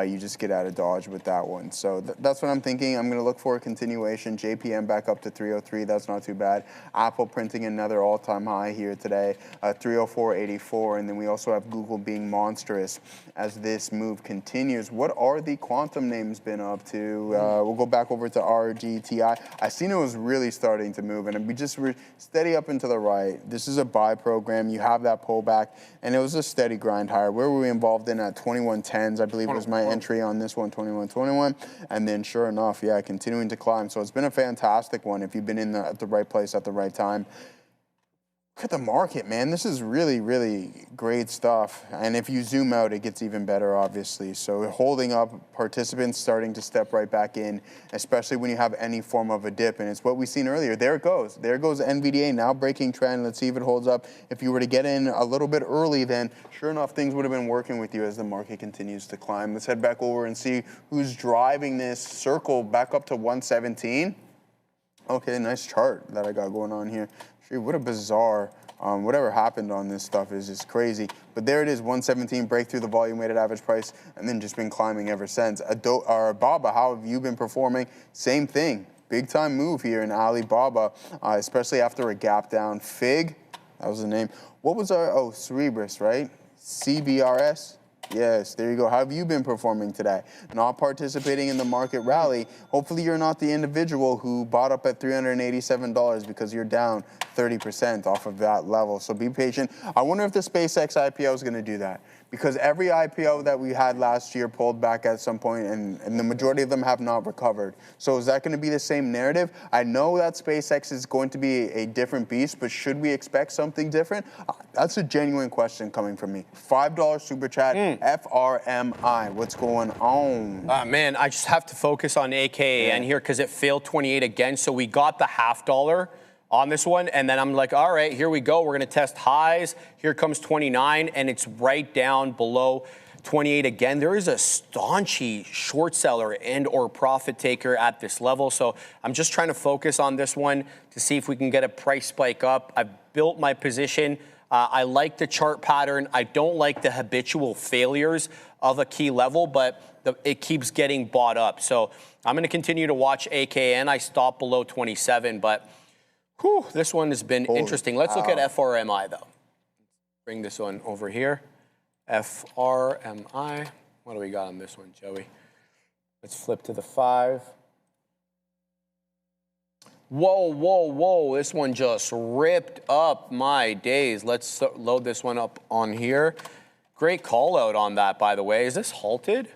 you just get out of dodge with that one. So that's what I'm thinking. I'm going to look for a continuation. JPM back up to 303. That's not too bad. Apple printing another all-time high here today, 304.84. And then we also have Google being monstrous as this move continues. What are the quantum names been up to? We'll go back over to RGTI. I seen it was really starting to move, and we just were steady up and to the right. This is a buy program. You have that pullback. And it was a steady grind higher. Where were we involved in at 21.10s, I believe was my entry on this one, 21.21. And then sure enough, yeah, continuing to climb. So it's been a fantastic one if you've been at the right place at the right time. Look at the market, man. This is really, really great stuff. And if you zoom out, it gets even better, obviously. So holding up, participants starting to step right back in, especially when you have any form of a dip. And it's what we've seen earlier. There it goes. There goes NVDA now breaking trend. Let's see if it holds up. If you were to get in a little bit early, then sure enough, things would have been working with you as the market continues to climb. Let's head back over and see who's driving this circle back up to 117. Okay, nice chart that I got going on here. What a bizarre, whatever happened on this stuff is just crazy. But there it is, 117, break through the volume weighted average price, and then just been climbing ever since. Alibaba, how have you been performing? Same thing, big time move here in Alibaba, especially after a gap down. FIG, that was the name. What was our, Cerebras, right? CBRS? Yes, there you go. How have you been performing today? Not participating in the market rally. Hopefully you're not the individual who bought up at $387 because you're down 30% off of that level. So be patient. I wonder if the SpaceX IPO is going to do that, because every IPO that we had last year pulled back at some point, and the majority of them have not recovered. So is that going to be the same narrative? I know that SpaceX is going to be a different beast, but should we expect something different? That's a genuine question coming from me. $5 super chat, FRMI. What's going on? Man, I just have to focus on AKAN here because it failed 28 again. So we got the $0.50 on this one, and then I'm like, all right, here we go. We're going to test highs. Here comes 29, and it's right down below 28 again. There is a staunchy short seller and or profit taker at this level. So I'm just trying to focus on this one to see if we can get a price spike up. I've built my position. I like the chart pattern. I don't like the habitual failures of a key level, but it keeps getting bought up. So I'm going to continue to watch AKN. I stopped below 27, but whew, this one has been interesting. Let's look at FRMI, though. Bring this one over here. FRMI. What do we got on this one, Joey? Let's flip to the 5. Whoa, whoa, whoa. This one just ripped up my days. Let's load this one up on here. Great call out on that, by the way. Is this halted?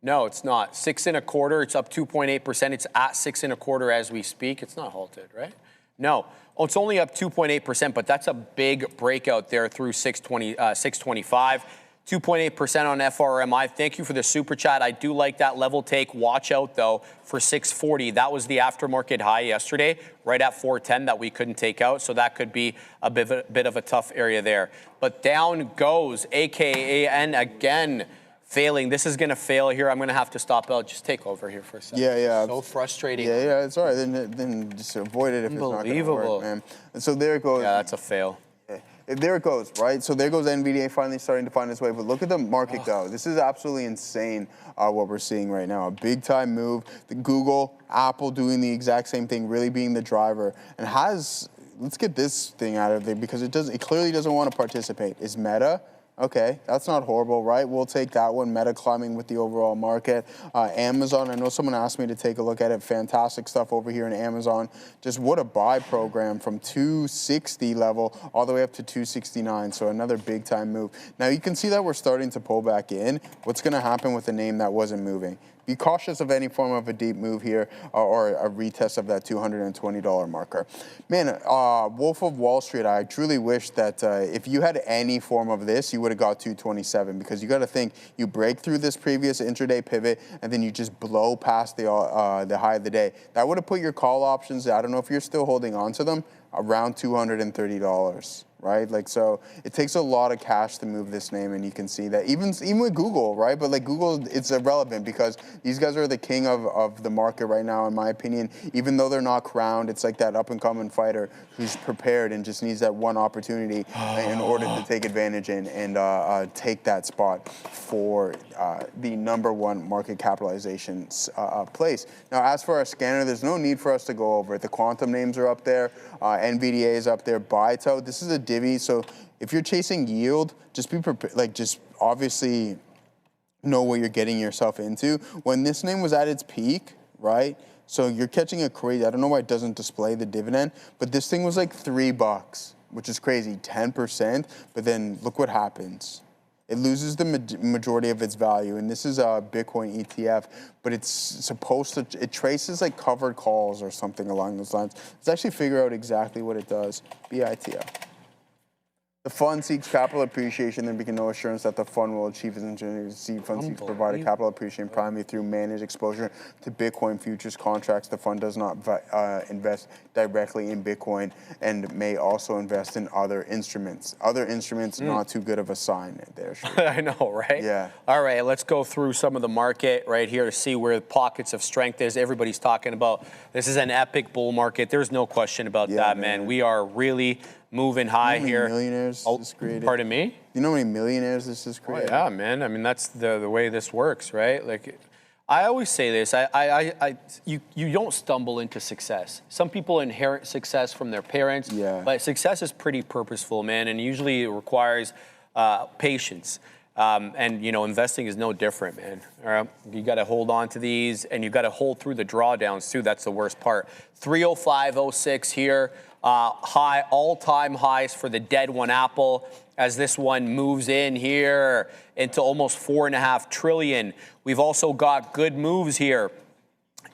No, it's not. 6 1/4. It's up 2.8%. It's at 6 1/4 as we speak. It's not halted, right? No. Oh, it's only up 2.8%, but that's a big breakout there through 625. 2.8% on FRMI. Thank you for the super chat. I do like that level take. Watch out, though, for 640. That was the aftermarket high yesterday, right at 410 that we couldn't take out. So that could be a bit of a tough area there. But down goes AKAN again. Failing. This is going to fail here. I'm going to have to stop out. Just take over here for a second. Yeah. So frustrating. Yeah, it's all right. Then just avoid it if it's not going to work, man. And so there it goes. Yeah, that's a fail. There it goes, right? So there goes NVDA finally starting to find its way. But look at the market go. This is absolutely insane what we're seeing right now. A big-time move. The Google, Apple doing the exact same thing, really being the driver. And let's get this thing out of there because it clearly doesn't want to participate. Is Meta? Okay, that's not horrible, right? We'll take that one. Meta climbing with the overall market. Amazon, I know someone asked me to take a look at it. Fantastic stuff over here in Amazon. Just what a buy program from 260 level all the way up to 269. So another big time move. Now you can see that we're starting to pull back in. What's going to happen with a name that wasn't moving? be cautious of any form of a deep move here or a retest of that $220 marker. Man, Wolf of Wall Street, I truly wish that if you had any form of this, you would have got 227, because you got to think you break through this previous intraday pivot and then you just blow past the high of the day. That would have put your call options, I don't know if you're still holding on to them, around $230. Right, like, so it takes a lot of cash to move this name, and you can see that even with Google, right? But like Google, it's irrelevant because these guys are the king of the market right now, in my opinion. Even though they're not crowned, it's like that up and coming fighter who's prepared and just needs that one opportunity in order to take advantage and take that spot for the #1 market capitalization place. Now, as for our scanner, there's no need for us to go over it. The quantum names are up there, NVDA is up there, BITO. This is a divvy, so if you're chasing yield, just be prepared, like just obviously know what you're getting yourself into. When this name was at its peak, right? So you're catching a crazy, I don't know why it doesn't display the dividend, but this thing was like $3, which is crazy, 10%, but then look what happens. It loses the majority of its value, and this is a Bitcoin ETF, but it's supposed to, it traces like covered calls or something along those lines. Let's actually figure out exactly what it does. BITO. The fund seeks capital appreciation, there can be no assurance that the fund will achieve its intended. The fund seeks to provide a capital appreciation primarily through managed exposure to Bitcoin futures contracts. The fund does not invest directly in Bitcoin and may also invest in other instruments. Other instruments, not too good of a sign there. I know, right? Yeah. All right, let's go through some of the market right here to see where the pockets of strength is. Everybody's talking about this is an epic bull market. There's no question about that, man. We are really moving high here. Millionaires this created. Pardon me? You know how many millionaires this has created? Oh, yeah, man. I mean, that's the way this works, right? Like, I always say this. You don't stumble into success. Some people inherit success from their parents, but success is pretty purposeful, man, and usually it requires patience. And, you know, investing is no different, man. All right? You got to hold on to these, and you got to hold through the drawdowns, too. That's the worst part. 305.06 here. High, all-time highs for the dead one Apple as this one moves in here into almost $4.5 trillion. We've also got good moves here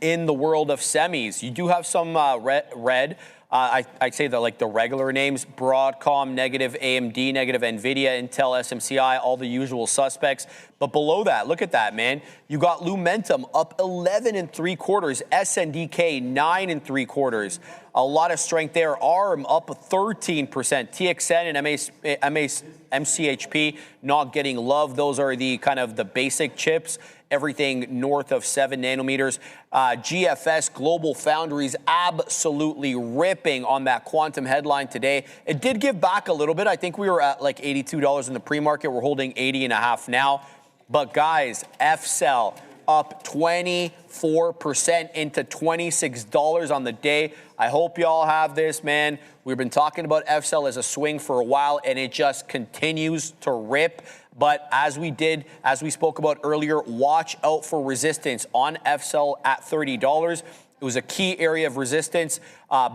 in the world of semis. You do have some red. I'd say that like the regular names, Broadcom negative, AMD negative, NVIDIA, Intel, SMCI, all the usual suspects. But below that, look at that, man. You got Lumentum up 11 3/4, SNDK 9 3/4. A lot of strength there. ARM up 13%. TXN and MCHP not getting love. Those are the kind of the basic chips. Everything north of 7 nanometers. GFS, Global Foundries, absolutely ripping on that quantum headline today. It did give back a little bit. I think we were at like $82 in the pre-market. We're holding 80.5 now. But guys, FCell up 24% into $26 on the day. I hope y'all have this, man. We've been talking about FCell as a swing for a while, and it just continues to rip. But as we spoke about earlier, watch out for resistance on FCell at $30. It was a key area of resistance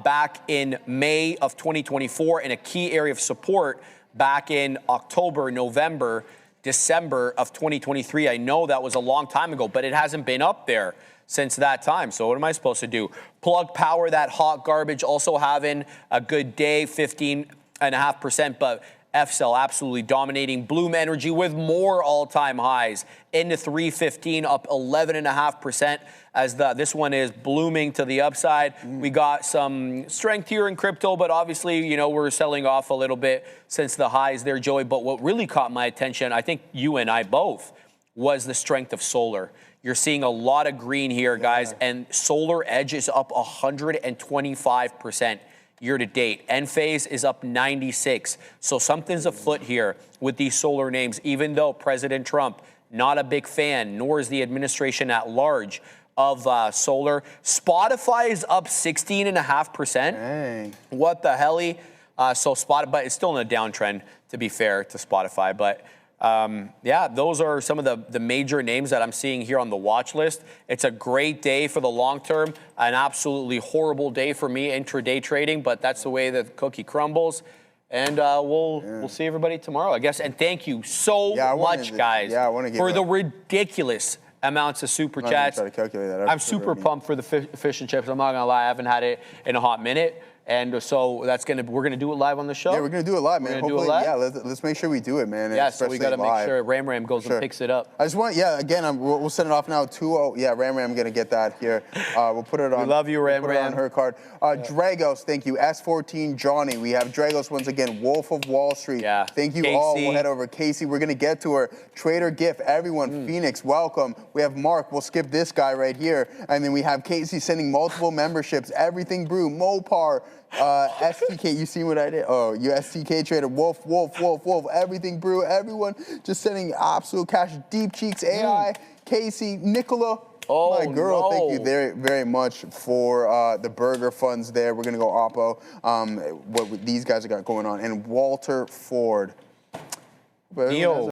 back in May of 2024 and a key area of support back in October, November, December of 2023. I know that was a long time ago, but it hasn't been up there since that time. So what am I supposed to do? Plug Power, that hot garbage, also having a good day, 15.5%, but FCell absolutely dominating. Bloom Energy with more all-time highs into 315, up 11.5% as this one is blooming to the upside. We got some strength here in crypto, but obviously, you know, we're selling off a little bit since the highs there, Joey. But what really caught my attention, I think you and I both, was the strength of solar. You're seeing a lot of green here, guys, and Solar Edge is up 125%. Year to date. Enphase is up 96. So something's afoot here with these solar names, even though President Trump, not a big fan, nor is the administration at large of solar. Spotify is up 16.5%. Dang. What the hell? So Spotify, it's still in a downtrend, to be fair to Spotify, but yeah, those are some of the major names that I'm seeing here on the watch list. It's a great day for the long term, an absolutely horrible day for me intraday trading, but that's the way that the cookie crumbles. And we'll see everybody tomorrow, I guess. And thank you so much, guys, for the ridiculous amounts of super I'm not gonna chats. try to calculate that. I'm super pumped for the fish and chips. I'm not gonna lie, I haven't had it in a hot minute. And so we're gonna do it live on the show. Yeah, we're gonna do it live, man. We're gonna do it Hopefully, live? yeah. Let's make sure we do it, man. Yeah, so we gotta make sure Ram goes and picks it up. I just want, again, we'll send it off now. 2-0. Yeah, Ram gonna get that here. We'll put it on. We love you, Ram. Put it on her card. Dragos, thank you. S14 Johnny. We have Dragos once again. Wolf of Wall Street. Yeah. Thank you Casey. all. We'll head over. Casey, we're gonna get to her. Trader GIF, everyone. Phoenix, welcome. We have Mark. We'll skip this guy right here, and then we have Casey sending multiple memberships. Everything Brew, Mopar. STK, you see what I did? Oh, you STK trader, Wolf, everything Brew, everyone just sending absolute cash, Deep Cheeks, AI, Casey, Nicola. Oh, my girl, no. thank you very, very much for the burger funds there. We're gonna go Oppo. What these guys have got going on, and Walter Ford. Neo.